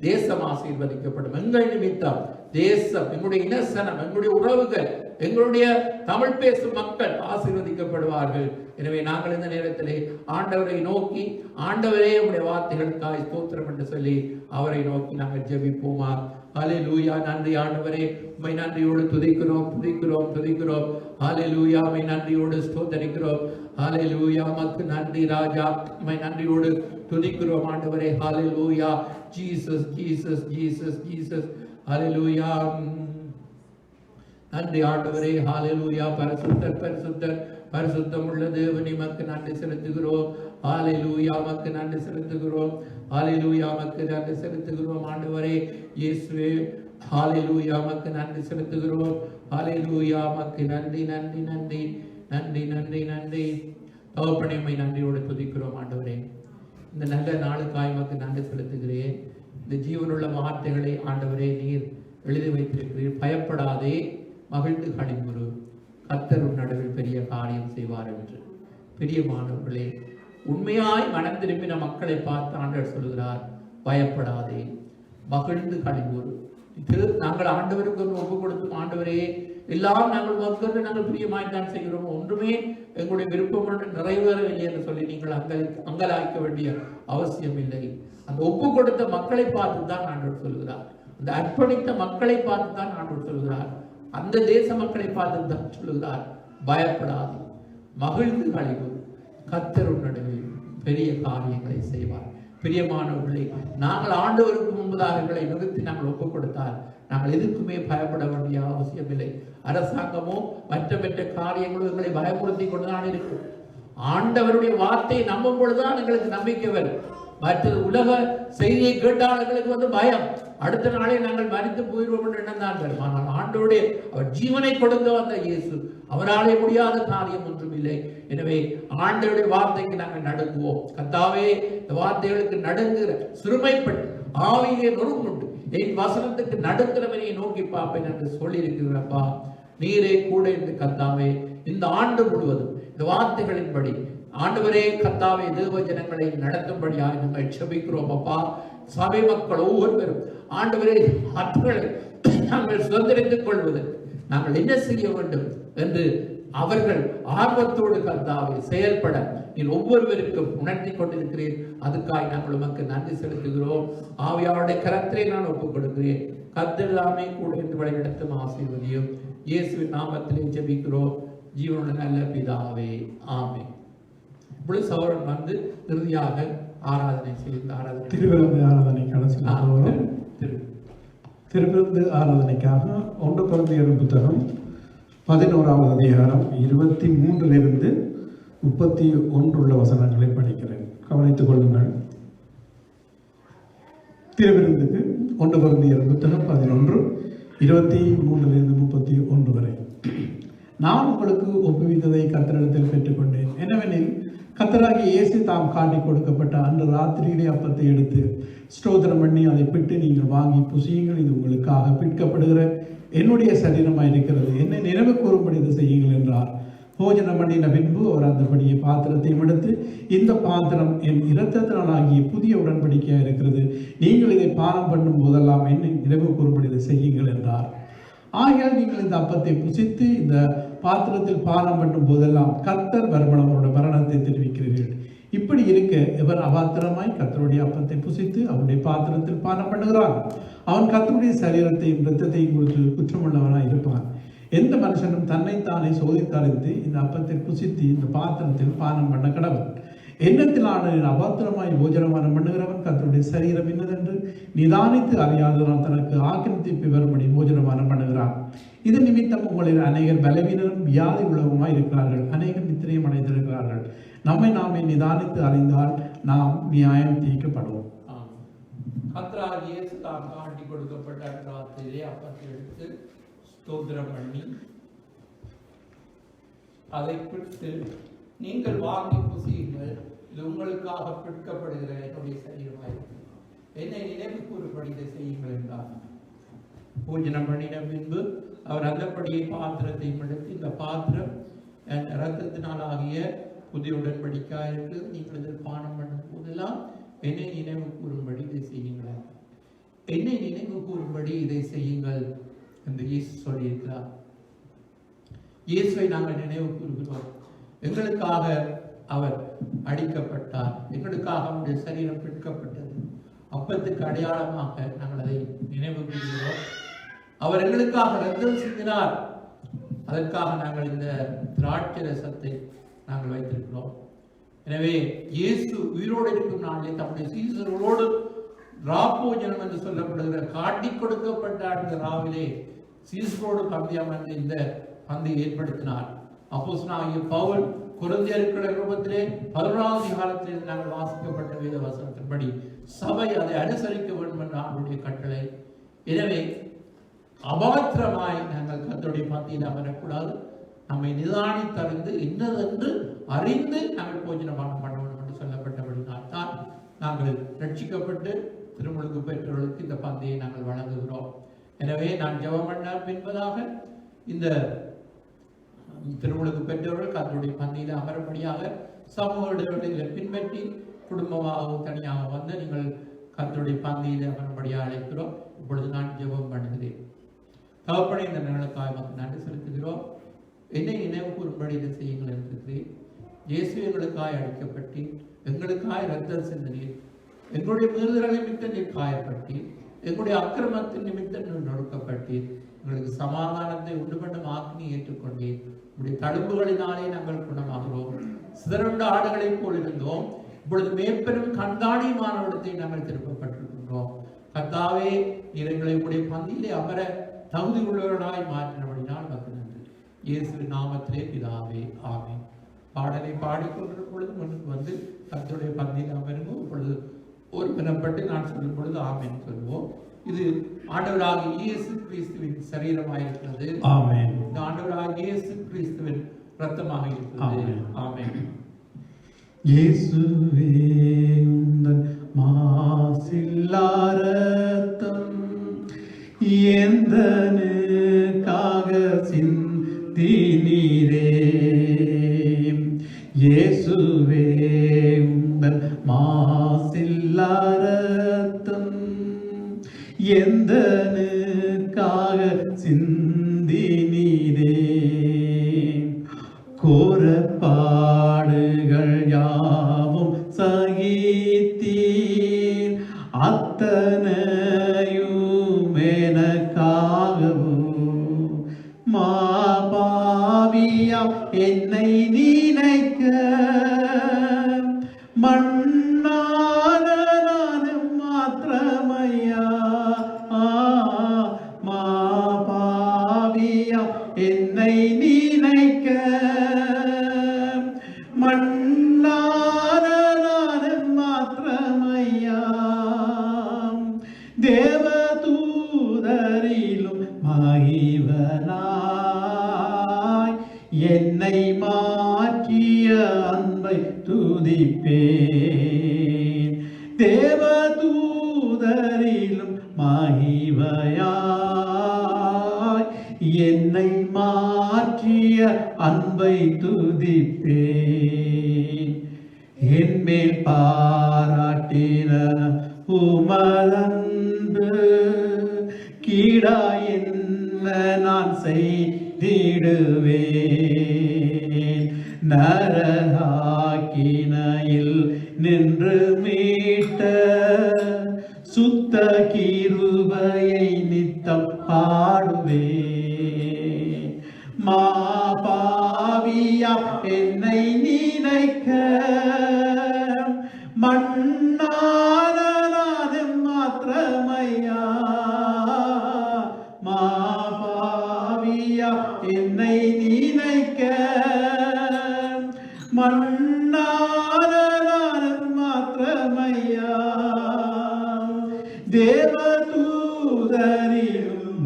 தேசம் ஆசீர்வதிக்கப்படும். எங்கள் நிமித்தம் தேசம், எங்களுடைய இனசனம், எங்களுடைய உறவுகள், எங்களுடைய தமிழ் பேசும் மக்கள் ஆசீர்வதிக்கப்படுவார்கள். எனவே நாங்கள் இந்த நேரத்திலே ஆண்டவரை நோக்கி, ஆண்டவரே உடைய வார்த்தைகளுக்காய் ஸ்தோத்திரம் என்று சொல்லி அவரை நோக்கி நாங்கள் ஜெபிப்போமா? ஹல்லேலூயா. நன்றி ஆண்டவரே, உம்மை நன்றியோடு துதிக்கிறோம். ஹல்லேலூயா. உம்மை நன்றியோடு ஸ்தோத்தரிக்கிறோம். ஹல்லேலூயா. உமக்கு நன்றி ராஜா, உம்மை நன்றியோடு துதிக்கிறோம் ஆண்டவரே. Hallelujah. Jesus Jesus Jesus Jesus. Hallelujah. நன்றி ஆண்டவரே. ஹல்லேலூயா. பரிசுத்தர் பரிசுத்தர் பரிசுத்தம் உள்ள தேவனே உமக்கு நன்றி செலுத்துகிறோம். ஹல்லேலூயா. உமக்கு நன்றி செலுத்துகிறோம். ஹல்லேலூயா. உமக்கு நன்றி செலுத்துகிறோம் ஆண்டவரே இயேசுவே. ஹல்லேலூயா. உமக்கு நன்றி செலுத்துகிறோம். ஹல்லேலூயா. உமக்கு நன்றி நன்றி நன்றி நன்றி நன்றி நன்றி. தகப்பனே உம்மை நன்றியோடு துதிக்கிறோம் ஆண்டவரே. இந்த நல்ல நாளுக்காய் உமக்கு நன்றி செலுத்துகிறேன். இந்த ஜீவனுள்ள வார்த்தைகளை ஆண்டவரே நீர் எழுதி வைத்திருக்கிறீர். பயப்படாதே மகிழ்ந்து கழிவுறு, கர்த்தர் உன் நடுவில் பெரிய காரியம் செய்வார் என்று. பிரியமானவர்களே, உண்மையாய் மனம் திரும்பின மக்களை பார்த்து ஆண்டவர் சொல்கிறார், பயப்படாதே மகிழ்ந்து கழிவுறு. இது நாங்கள் ஆண்டவருக்கு ஒப்பு கொடுத்தோம். ஆண்டவரே எல்லாம் நாங்கள் மக்கள் நாங்கள் பிரியமாய்த்தான் செய்கிறோம், ஒன்றுமே எங்களுடைய விருப்பம் நிறைவேறவில்லை என்று சொல்லி நீங்கள் அங்கலாய்க்க வேண்டிய அவசியம் இல்லை. அந்த ஒப்பு கொடுத்த மக்களை பார்த்து தான் ஆண்டவர் சொல்கிறார். அந்த அர்ப்பணித்த மக்களை பார்த்து தான் ஆண்டவர் சொல்கிறார். அந்த தேச மக்களை பார்த்து தான் சொல்கிறார், பயப்படாது மகிழ்ந்து கழிவு, கர்த்தர் நடுவில் பெரிய காரியங்களை செய்வார். பிரியமானவர்களை, நாங்கள் ஆண்டவருக்கு முன்பதாக எங்களை நிறுத்தி நாங்கள் ஒப்புக் கொடுத்தால் நாங்கள் எதுக்குமே பயப்பட வேண்டிய அவசியம் இல்லை. அரசாங்கமோ மற்ற காரியங்களும் எங்களை பயமுறுத்தி கொண்டுதான் இருக்கும். ஆண்டவருடைய வார்த்தையை நம்பும் பொழுதுதான் எங்களுக்கு நம்பிக்கை வரும். மற்றது உலக செய்தியை கேட்டால் எங்களுக்கு பயம், அடுத்த நாளே நாங்கள் மறித்து போயிடுவோம் என்று எண்ணம் தான் வரும். ஆனால் ஆண்டவருடைய அவர் ஜீவனை கொடுத்து வந்த இயேசு, அவராலே முடியாத காரியம் ஒன்றும் இல்லை. எனவே ஆண்டவருடைய வார்த்தைக்கு நாங்கள் நடுங்குவோம். கர்த்தாவே, இந்த வார்த்தைகளுக்கு நடுங்குகிற சிறுமைப்பட்டு ஆவியை நொறுங்குண்டு என் வசனத்துக்கு நடுங்கிறவனை நோக்கி பார்ப்பேன் என்று சொல்லி இருக்கிறப்பா. நீரே கூட இருந்து கர்த்தாவே இந்த ஆண்டு முழுவதும் இந்த வார்த்தைகளின்படி ஆண்டவரே கர்த்தாவே தேவ ஜனங்களை நடத்தும்படியாக நாங்கள் ஜெபிக்கிறோம் அப்பா. சபை மக்கள் ஒவ்வொருவரும் ஆண்டவரே ஆற்றுகளை நாங்கள் சுதந்திரித்துக் கொள்வதற்கு நாங்கள் என்ன செய்ய வேண்டும் என்று அவர்கள் ஆர்வத்தோடு கர்த்தாவை செயல்பட நீர் ஒவ்வொருவருக்கும் உணர்த்தி கொண்டிருக்கிறேன். அதுக்காக நாங்கள் உமக்கு நன்றி செலுத்துகிறோம். ஆவியாருடைய கரத்திலே நான் ஒப்புக் கொடுக்கிறேன். கர்த்தர் கூட என்று வழிநடத்தும் ஆசீர்வதியும் இயேசுவின் நாமத்திலே ஜெபிக்கிறோம் ஜீவனுள்ள நல்ல பிதாவே, ஆமென். இப்பொழுது சகோதரன் வந்து இறுதியாக ஆராதனை செய்து ஆராதனை திருவிருந்து ஆராதனைக்கான திருவிருந்து ஆராதனைக்காக 1 கொரிந்தியர் புத்தகம் 11வது அதிகாரம் 23 31 உள்ள வசனங்களை படிக்கிறேன். கவனித்துக் கொள்ளுங்கள். திருவிருந்துக்கு 1 கொரிந்தியர் புத்தகம் 11 23 31 வரை. நான் உங்களுக்கு ஒப்புவித்ததை கர்த்தரிடத்தில் பெற்றுக்கொண்டேன். என்னவெனில் கர்த்தராகிய இயேசு தாம் காட்டி கொடுக்கப்பட்ட அன்று ராத்திரியிலே அப்பத்தை எடுத்து ஸ்தோத்திரம் பண்ணி அதை பிட்டு, நீங்கள் வாங்கி புசியுங்கள், இது உங்களுக்காக பிற்கப்படுகிற என்னுடைய சரீரமாய் இருக்கிறது, என்னை நினைவு கூறும்படி இதை செய்யுங்கள் என்றார். போஜனம் பண்ணின பின்பு அவர் அந்தபடியே பாத்திரத்தையும் எடுத்து, இந்த பாத்திரம் என் இரத்தத்தினாலாகிய புதிய உடன்படிக்கையாக இருக்கிறது, நீங்கள் இதை பானம் பண்ணும் போதெல்லாம் என்னை நினைவு கூறும்படி இதை செய்யுங்கள் என்றார். ஆகையால் நீங்கள் இந்த அப்பத்தை புசித்து இந்த பாத்திரத்தில் பானம் பண்ணும் போதெல்லாம் கர்த்தர் வருமளவும் அவருடைய மரணத்தை தெரிவிக்கிறீர்கள். இப்படி இருக்க இவர் அபாத்திரமாய் கர்த்தருடைய அப்பத்தை புசித்து அவருடைய பாத்திரத்தில் பானம் பண்ணுகிறான். அவன் கர்த்தருடைய சரீரத்தையும் இரத்தத்தையும் குறித்து குற்றமுள்ளவனாய் இருப்பான். எந்த மனுஷனும் தன்னைத்தானே சோதித்தறிந்து இந்த அப்பத்தை புசித்து இந்த பாத்திரத்தில் பானம் பண்ண கடவன். எண்ணத்திலான அபாத்திரமாய் போஜனமானம் பண்ணுகிறவன் கர்த்தருடைய சரீரம் என்னதென்று நிதானித்து அறியாதவன் தனக்கு ஆக்கின தீர்ப்பு வரும்படி போஜனமானம் பண்ணுகிறான். இது நிமித்தம் உங்களில் அநேகர் பலவீனரும் வியாதி உள்ளவருமாய் இருக்கிறார்கள், அநேகர் நித்திரையும் அடைந்திருக்கிறார்கள். நம்மை நாமே நிதானித்து அறிந்தால் நாம் நியாயம் தீர்க்கப்படுவோம். கர்த்தராகிய இயேசு தாம் காட்டி கொடுக்கப்பட்ட ராத்திரியிலே அப்பத்தை எடுத்து ஸ்தோத்திரம் பண்ணி அதை பிடித்து, நீங்கள் வாங்கி புசியுங்கள், இது உங்களுக்காக பிற்கப்படுகிற என்னுடைய சரீரமாயிருக்கும், என்னை நினைவு கூறும்படி இதை செய்யுங்கள் என்றார். பூஜனம் பண்ணின பின்பு அவர் அந்தப்படியை பாத்திரத்தை எடுத்து, இந்த பாத்திரம் என் இரத்தத்தினாலாகிய புதிய உடன்படிக்கையாக இருக்கு, நீங்கள் இதில் பானம் பண்ணும் போதெல்லாம் என்னை நினைவு கூறும்படி இதை செய்யுங்கள், என்னை நினைவு கூறும்படி இதை செய்யுங்கள் என்று இயேசு சொல்லியிருக்கிறார். இயேசுவை நாங்கள் நினைவு கூறுகிறோம். எங்களுக்காக அவர் அடிக்கப்பட்டார், எங்களுக்காக அவருடைய சரீரம் பிற்கப்பட்டது. அப்பத்துக்கு அடையாளமாக நாங்கள் அதை நினைவு கூறுகிறோம். அவர் எங்களுக்காக ரத்தம் சிந்தினார், அதற்காக நாங்கள் இந்த திராட்சை ரசத்தை நாங்கள் வைத்திருக்கிறோம். எனவே இயேசு உயிரோடு இருக்கும் நாளிலே தம்முடைய சீசர்களோடு ராப்போஜனம் என்று சொல்லப்படுகிற காட்டி கொடுக்கப்பட்ட அந்த ராவிலே சீசரோடு பந்தியமர்ந்து இந்த பந்தை ஏற்படுத்தினார். அப்போஸ்தலனாகிய பவுல் கொரிந்தியர் நிருபத்திலே 11வது அதிகாரத்திலே நாங்கள் வாசிக்கப்பட்ட வேத வசனத்தின்படி சபை அதை அனுசரிக்க வேண்டும் என்ற அவருடைய கட்டளை. எனவே அபாத்திரமாய் நாங்கள் கர்த்தருடைய பந்தியில் அமரக்கூடாது. நம்மை நிதானித்தறிந்து இன்னதென்று அறிந்து நாங்கள் போஜனபானம் பண்ண வேண்டும் என்று சொல்லப்பட்டபடினால் தான் நாங்கள் ரட்சிக்கப்பட்டு திருமுழுக்கு பெற்றவர்களுக்கு இந்த பந்தியை நாங்கள் வழங்குகிறோம். எனவே நான் ஜெபம் பண்ண என்பதாக இந்த திருமுழுக்கு பெற்றவர்கள் கர்த்தருடைய பந்தியில் அமரும்படியாக சமூக இடைவெளிகளை பின்பற்றி குடும்பமாகவும் தனியாக வந்து நீங்கள் கர்த்தருடைய பந்தியில் அமரும்படியாக அழைக்கிறோம். இப்பொழுது நான் ஜெபம் பண்ணுகிறேன். தகப்பனே, இந்த நாளுக்காக மக்கள் நன்றி செலுத்துகிறோம். என்னை நினைவு கூறும்படி இதை செய்யுங்கள் என்றிருக்கிறேன். இயேசு எங்களுக்காய் அடிக்கப்பட்டு எங்களுக்காய் ரத்தம் சிந்தினீர், எங்களுடைய மீறுதல்களை நிமித்தம் நீர் காயப்பட்டீர், எங்களுடைய அக்கிரமத்தின் நிமித்தம் நீர் நொறுக்கப்பட்டீர், எங்களுக்கு சமாதானத்தை உண்டு பண்ணும் ஆக்கினை ஏற்றுக்கொண்டீர். உங்களுடைய தழும்புகளினாலே நாங்கள் குணமாகிறோம். சிதறுண்ட ஆடுகளைப் போல் இருந்தோம், இப்பொழுது மேற்பெரும் கண்காணியமானவிடத்தை நாங்கள் திருப்பப்பட்டிருக்கின்றோம். கர்த்தாவே, நீர் எங்களை உங்களுடைய பந்தியிலே அமர தகுதி உள்ளவர்களாய் மாற்றினபடினால் நமக்கு நன்றி. இயேசுவின் நாமத்திலே பிதாவே, ஆமென். பாடலை பாடிக்கொண்டிருக்கும் பொழுது முன்னுக்கு வந்து கர்த்தருடைய பந்தியில் அமருவோம். இப்பொழுது ஒரு பிறப்பட்டு நான் சொல்லும் பொழுது ஆமென் சொல்வோம். இது ஆண்டவராகிய இயேசு கிறிஸ்துவின் சரீரமாயிருக்கிறது. ஆமென். இந்த ஆண்டவராகிய இயேசு கிறிஸ்துவின் இரத்தமாக இருக்கிறது. ஆமென். இயேசுவே உந்தன் மாசில்லா இரத்தம் எந்தனுக்காக சிந்தினீரே. இயேசுவே உந்தன் மாசில்லா இரத்தம் எந்தனுக்காக எனக்காக சிந்தினீரே. கோர பாடுகள் யாவும் சகித்தீர், அத்தனையும் எனக்காகவும். மாபாவியாம் என்னை நினைக்க மண்ணான நானும் மாத்திரமையா. மாபாவியாம் என்னை நினைக்க மண்ணான நானும் மாத்திரமையா. தேவதூதரிலும் மகிவனாய் என்னை மாற்றிய அன்பை துதிப்பேன். தேவதூதரிலும் மகிமையாய் என்னை மாற்றிய அன்பை துதிப்பேன். என்மேல் பாராட்டின உமதன்பு கீழா என்ன நான் செய்திடுவேன். நரகாக்கினையில் நின்று மீட்ட சுத்த கிருபையை நித்தம் பாடுவேன். மாபாவியா என்னை நினைக்க மண்ணான நானும் மாத்திரமையா. மாபாவியா என்னை நினைக்க மண்ணான நானும் மாத்திரமையா. தேவதூதரிலும்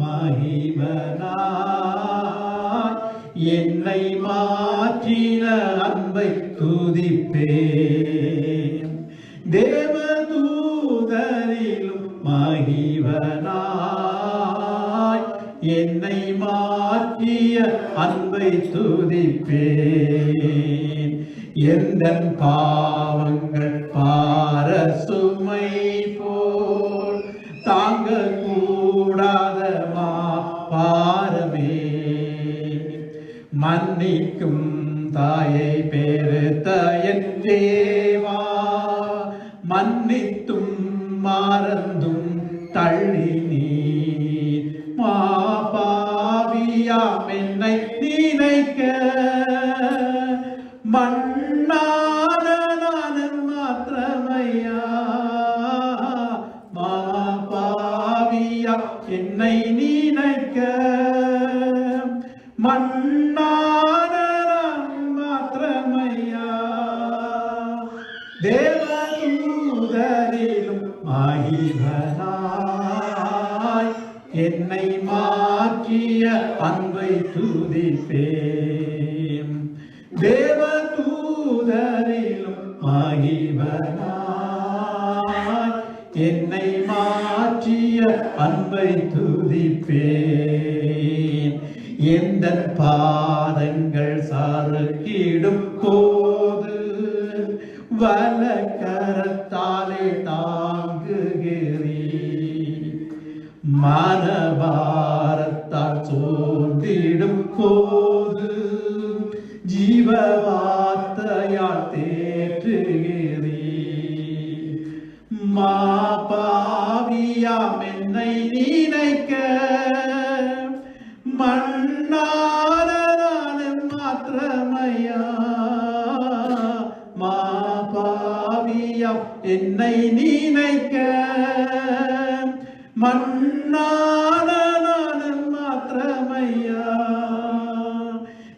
மகிமனாய் என்னை மாற்றின அன்பை துதிப்பேன். தேவதூதரிலும் மகிமனாய் என்னை மாற்றிய அன்பை துதிப்பேன். எந்தன் பாவங்கள் பாரசுமை போல் தாங்க கூடாத பாரமே. மன்னிக்கும் தாயை பெருத்த என் தேவா, மன்னித்தும் மறந்தும் தள்ளி நீ மாபாவியாம் என்னை நினைக்க மண்ணான நானும் மாத்திரமையா. மாபாவியா என்னை நினைக்க மண்ணான நானும் மாத்திரமையா. தேவதூதரிலும் மகிமனாய் என்னை மாற்றிய அன்பை துதிப்பேன். தேவதூதரிலும் மகிமனாய் என்னை மாற்றிய அன்பை துதிப்பேன். எந்த பாதங்கள் சாரக்கிடும் போது வலக்கரத்தாலே தாங்குகிறீர். மனபாரத்தால் சோர்ந்திடும் போது ஜீவவார்த்தையால் தேற்றுகிறீர். மாபாவியாம் என்னை நினைக்க மண்ணான நானும் மாத்திரமையா. மாபாவியாம் என்னை நினைக்க மண்ணான நானும் மாத்திரமையா.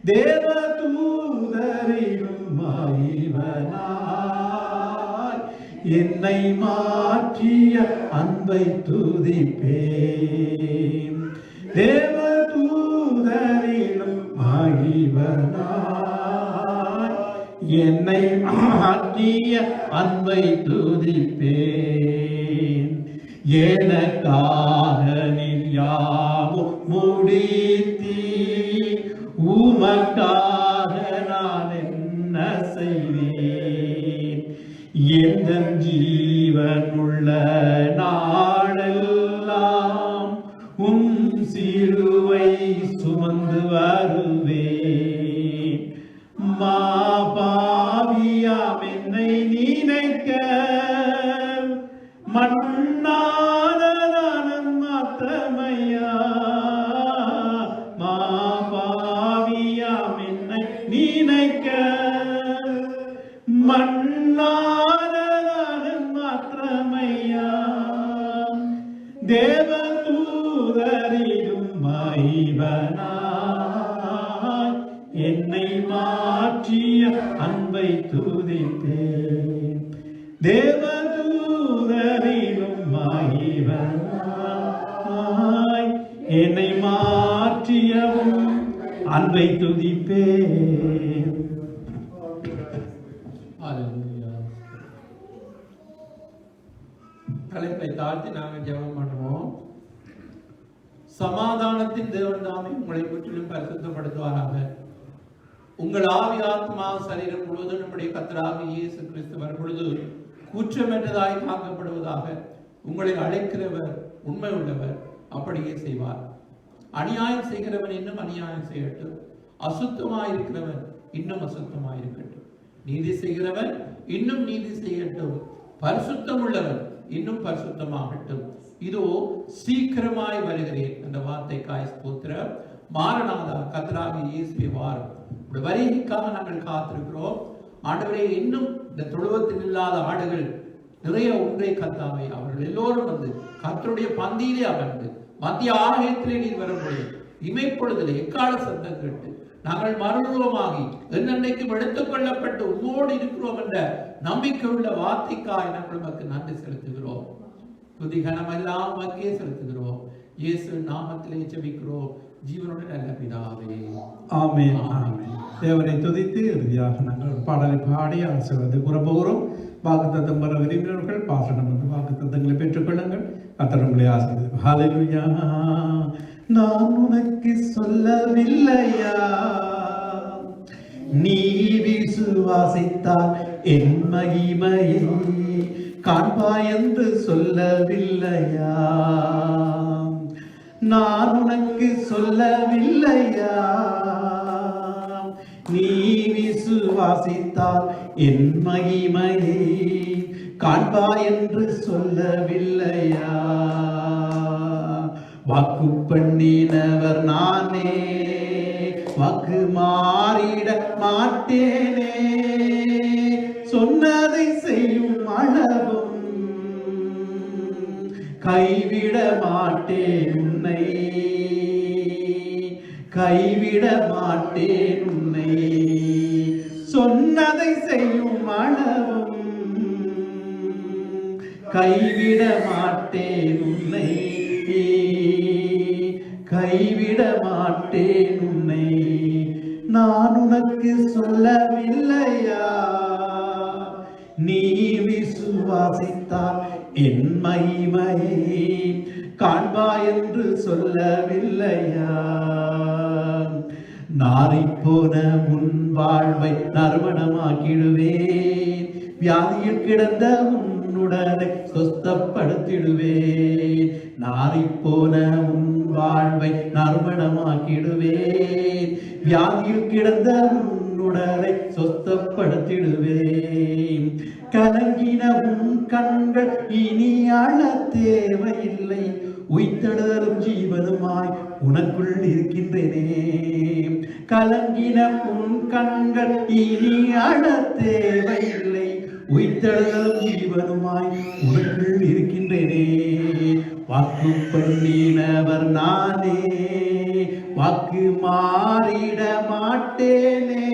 தேவதூதரிலும் மகிமனாய் என்னை மாற்றிய அன்பை துதிப்பேன். தேவதூதரிலும் மகிமனாய் என்னை மாற்றிய அன்பை துதிப்பேன். எனக்காக நீர் யாவும் முடித்தீர், உமக்காக நான் என்ன செய்வேன். எந்த ஜீவனுள்ள நாளெல்லாம் உம் மண்ணானதானம் மாத்தமையா மாபாவியாம் என்னை நினைக்க மண்ணானதானம் மாத்திரமையா தேவதூதரிலும் மைவனாய் என்னை மாற்றிய அன்பை துதித்தேன் தேவதூதரிலும் மைவனாய் என்னை மாற்றியவும் அன்பை துதிப்பேன். தலைப்பை தாழ்த்தி நாங்கள் ஜெபம் பண்ணுவோம். சமாதானத்தின் தேவன் தாமே உங்களை முற்றிலும் பரிசுத்தப்படுத்துவாராக. உங்கள் ஆவி ஆத்மா சரீரம் முழுவதும் நம்முடைய கர்த்தராகிய இயேசு கிறிஸ்து வரும் பொழுது குற்றமற்றதாய் காக்கப்படுவதாக. உங்களை அழைக்கிறவர் உண்மை உள்ளவர், அப்படியே செய்வார். அநியாயம் செய்கிறவன் இன்னும் அநியாயம் செய்யட்டும், அசுத்தமாயிருக்கிறவன் இன்னும் அசுத்தமாயிருக்கட்டும், நீதி செய்கிறவன் இன்னும் நீதி செய்யட்டும், பரிசுத்தம் உள்ளவன் இன்னும் பரிசுத்தமாகட்டும். இதோ சீக்கிரமாய் வருகிறேன் என்ற வார்த்தைக்காய் ஸ்தோத்திரம். மாரநாதா, கர்த்தராகிய இயேசுவே வாரும். வருகைக்காக நாங்கள் காத்திருக்கிறோம். ஆண்டவரே, இன்னும் இந்த தொழுவத்தில் இல்லாத ஆடுகள் நிறைய ஒன்றை கர்த்தாவே, அவர்கள் எல்லோரும் வந்து கர்த்தருடைய பந்தியிலே அமர்ந்து மத்திய ஆலயத்திலே நீர் வரும்பொழுது இமைப்பொழுதிலே எக்கால சத்தம் கேட்டு நாங்கள் மறுரூபமாகி என்னென்னைக்கும் எடுத்துக் கொள்ளப்பட்டு உம்மோடு இருக்கிறோம் என்ற நம்பிக்கை உள்ள வார்த்தைக்காய் நாங்கள் உமக்கு நன்றி செலுத்துகிறோம். துதிகணம் எல்லாம் உமக்கே செலுத்துகிறோம். இயேசு நாமத்திலே ஜெபிக்கிறோம் ஜீவனுடைய நல்ல பிதாவே, ஆமென். ஆமென். தேவனை துதித்து இறுதியாக நாங்கள் பாடலை பாடி ஆசீர்வாதத்தை கூறப்போகிறோம். வாக்குத்தத்தம் பெற விரும்பினவர்கள் பாசனம் என்று வாக்குத்தத்தங்களை பெற்றுக்கொள்ளுங்கள். கர்த்தர் உங்களை ஆசீர்வதிப்பார். ஹல்லேலூயா. நான் உனக்கு சொல்லவில்லையா, நீ விசுவாசித்தால் என் மகிமையை காண்பாய் என்று சொல்லவில்லையா, நான் உனக்கு சொல்லவில்லையா, நீ விசுவாசித்தால் என் மகிமையை காண்பாய் என்று சொல்லவில்லையா. வாக்கு பண்ணினவர் நானே, வாக்கு மாறிட மாட்டேனே, சொன்னதை செய்யும் அளவும் கைவிட மாட்டேன் உன்னை, கைவிட மாட்டேன் உன்னை, சொன்னதை செய்யும் அளவும் கைவிட மாட்டேன் உன்னை, கைவிட மாட்டேன் உன்னை. நான் உனக்கு சொல்லவில்லையா, நீ விசுவாசித்தால் என் மகிமையை காண்பாய் என்று சொல்லவில்லையா. நாறிப்போன உன் வாழ்வை நறுமணமாக்கிடுவேன், வியாதியில் கிடந்த உன்னுடனை சொஸ்தப்படுத்திடுவேன். நாறிப்போன உன் வாழ்வை நறுமணமாக்கிடுவேன், வியாதியில் கிடந்த உன்னுடனை சொஸ்தப்படுத்திடுவேன். கலங்கின உன் கண்கள் இனி அழ தேவையில்லை, உயிர்த்தெழுதலும் ஜீவனுமாய் உனக்குள் இருக்கின்றேனே. கலங்கின உன் கண்கள் இனி அழ தேவையில்லை, உயிர்த்தெழுதலும் ஜீவனுமாய் உனக்குள் இருக்கின்றேனே. வாக்கு பண்ணினவர் நானே, வாக்கு மாறிட மாட்டேனே,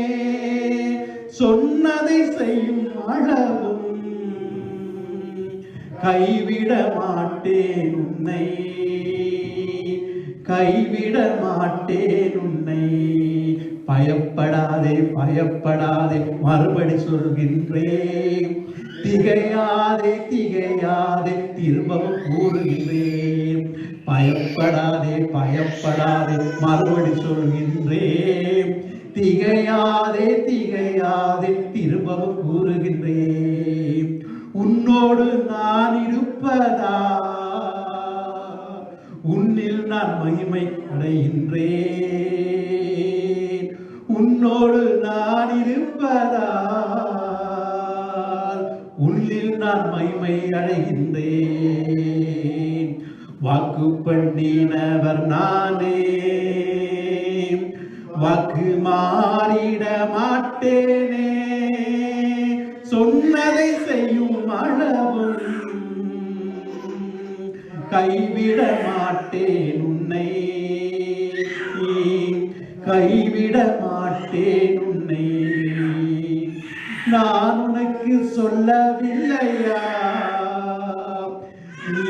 சொன்னதை செய்யும் அளவும் கைவிட மாட்டேன் உன்னை, கைவிட மாட்டேன் உன்னை. பயப்படாதே பயப்படாதே மறுபடி சொல்கின்றேன், திகையாதே திகையாதே திரும்பவும் கூறுகின்றேன். பயப்படாதே பயப்படாதே மறுபடி சொல்கின்றேன், திகையாதே திகையாதே திரும்பவும் கூறுகின்றேன். உன்னோடு நான் இருப்பதா, உன்னில் நான் மகிமை அடைகின்றேன். உன்னோடு நான் இருப்பதா, உள்ளில் நான் மகிமை அடைகின்றேன். வாக்கு பண்ணினவர் நானே, வாக்கு மாறிட மாட்டேனே. சொன்னதை செய்யும் அளவும் கைவிட மாட்டேன் உன்னை, கைவிட மாட்டேன் உன்னை. நான் உனக்கு சொல்லவில்லையா, நீ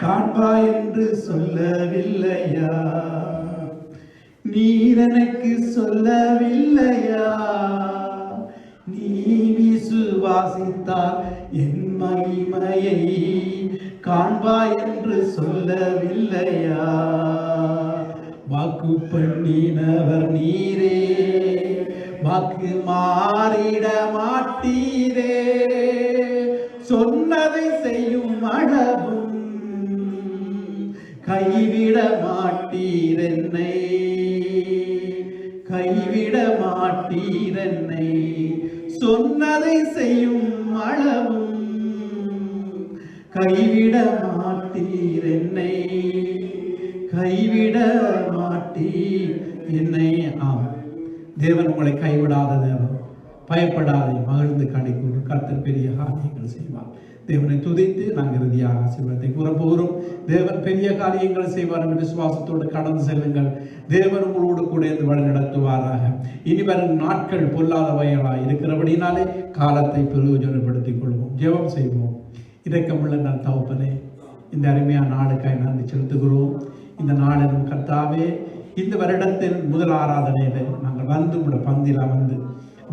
காண்பா என்று சொல்லவில்லையா, நீர் எனக்கு சொல்லவில்லையா. நீ விசுவாசித்தால் என் மகிமையை காண்பா என்று சொல்லவில்லையா. வாக்கு பண்ணினவர் நீரே, வாக்கு மாறிட மாட்டீரே. சொன்னதை செய்யும் அளவும் கைவிட மாட்டீரென்னை, கைவிட மாட்டீரென்னை. சொன்னதை செய்யும் அளவும் கைவிட மாட்டீரென்னை, கைவிட மாட்டீர் என்னை. ஆம், தேவன் உங்களை கைவிடாத தேவன். பயப்படாதே, மகிழ்ந்து கடைக்கூறு. கர்த்தர் பெரிய காரியங்கள் செய்வார். தேவனை துதித்து நாங்கள் இறுதியாக ஆசீர்வாதத்தை கூறப்போகிறோம். தேவன் பெரிய காரியங்கள் செய்வார் என்ற விசுவாசத்தோடு கடந்து செல்லுங்கள். தேவன் உங்களோடு கூட இருந்து வழி நடத்துவாராக. இனி வரும் நாட்கள் பொல்லாதவைகளாய் இருக்கிறபடினாலே காலத்தை பிரயோஜனப்படுத்திக் கொள்வோம். ஜெபம் செய்வோம். இரக்கமுள்ள நான் தகப்பனே, இந்த அருமையான நாளுக்காய் நன்றி செலுத்துகிறோம். இந்த நாளிலும் கர்த்தாவே, இந்த வருடத்தின் முதல் ஆராதனையில நாங்கள் வந்து உங்களோட பந்தில வந்து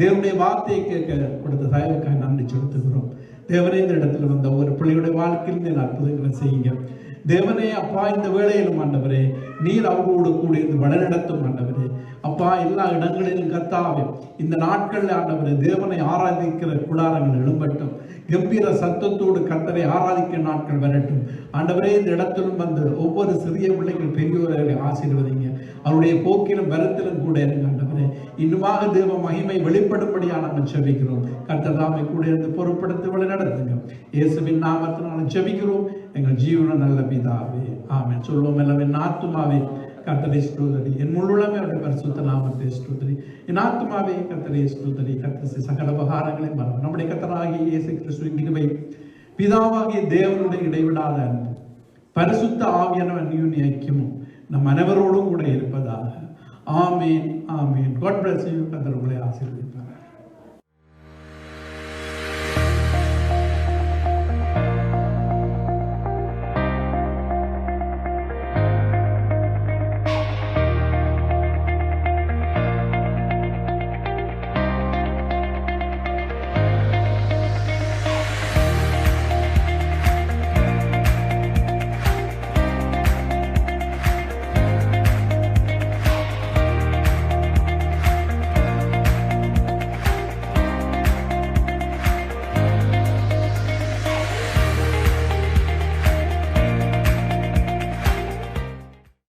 தேவனுடைய வார்த்தையை கேட்க கொடுத்த தயவுக்காய் நன்றி செலுத்துகிறோம். தேவனே, இந்த இடத்துல வந்த ஒரு பிள்ளையுடைய வாழ்க்கையில் அற்புதங்களை செய்யுங்க. தேவனே அப்பா, இந்த வேளையிலும் ஆண்டவரே நீர் அவரோடு கூட இருந்து வழிநடத்தும் ஆண்டவரே. அப்பா, எல்லா இடங்களிலும் கர்த்தாவே இந்த நாட்களில் ஆண்டவரே தேவனை ஆராதிக்கிற கூடாரங்கள் எழும்பட்டும். கம்பீர சத்தத்தோடு கர்த்தரை ஆராதிக்க நாட்கள் வரட்டும் ஆண்டவரே. இந்த இடத்திலும் வந்து ஒவ்வொரு சிறிய பிள்ளைகள் பெரியோர்களை ஆசீர்வதிங்க. அவருடைய போக்கிலும் வரத்திலும் கூட இருங்க ஆண்டவரே. இன்னுமாக தேவ மகிமை வெளிப்படும்படியாக நாங்கள் செபிக்கிறோம். கர்த்தர் தாமே கூட இருந்து பொறுப்படுத்தி வழி நடத்துங்க. இயேசுவின் நாமத்தினால் செபிக்கிறோம் எங்கள் ஜீவன நல்ல பிதாவே, ஆமென். சொல்வோம் எல்லாம். என் ஆத்துமாவே கர்த்தரை ஸ்தோத்திரி, என் முழுமே அவருடைய பரிசுத்த நாமத்தை ஸ்தோத்திரி. என் ஆத்துமாவே கர்த்தரை ஸ்தோத்திரி. கர்த்தர் சகல உபகாரங்களை மறந்து நம்முடைய கர்த்தராகிய இயேசு கிறிஸ்துவின் கிருபை, பிதாவாகிய தேவனுடைய இடைவிடாத அன்பு, பரிசுத்த ஆவியானவர் அந்யோன்ய ஐக்கியமும் நம் அனைவரோடும் கூட இருப்பதாக. ஆமேன், ஆமேன். God bless you. கர்த்தர் உங்களை ஆசீர்வதிப்பார்.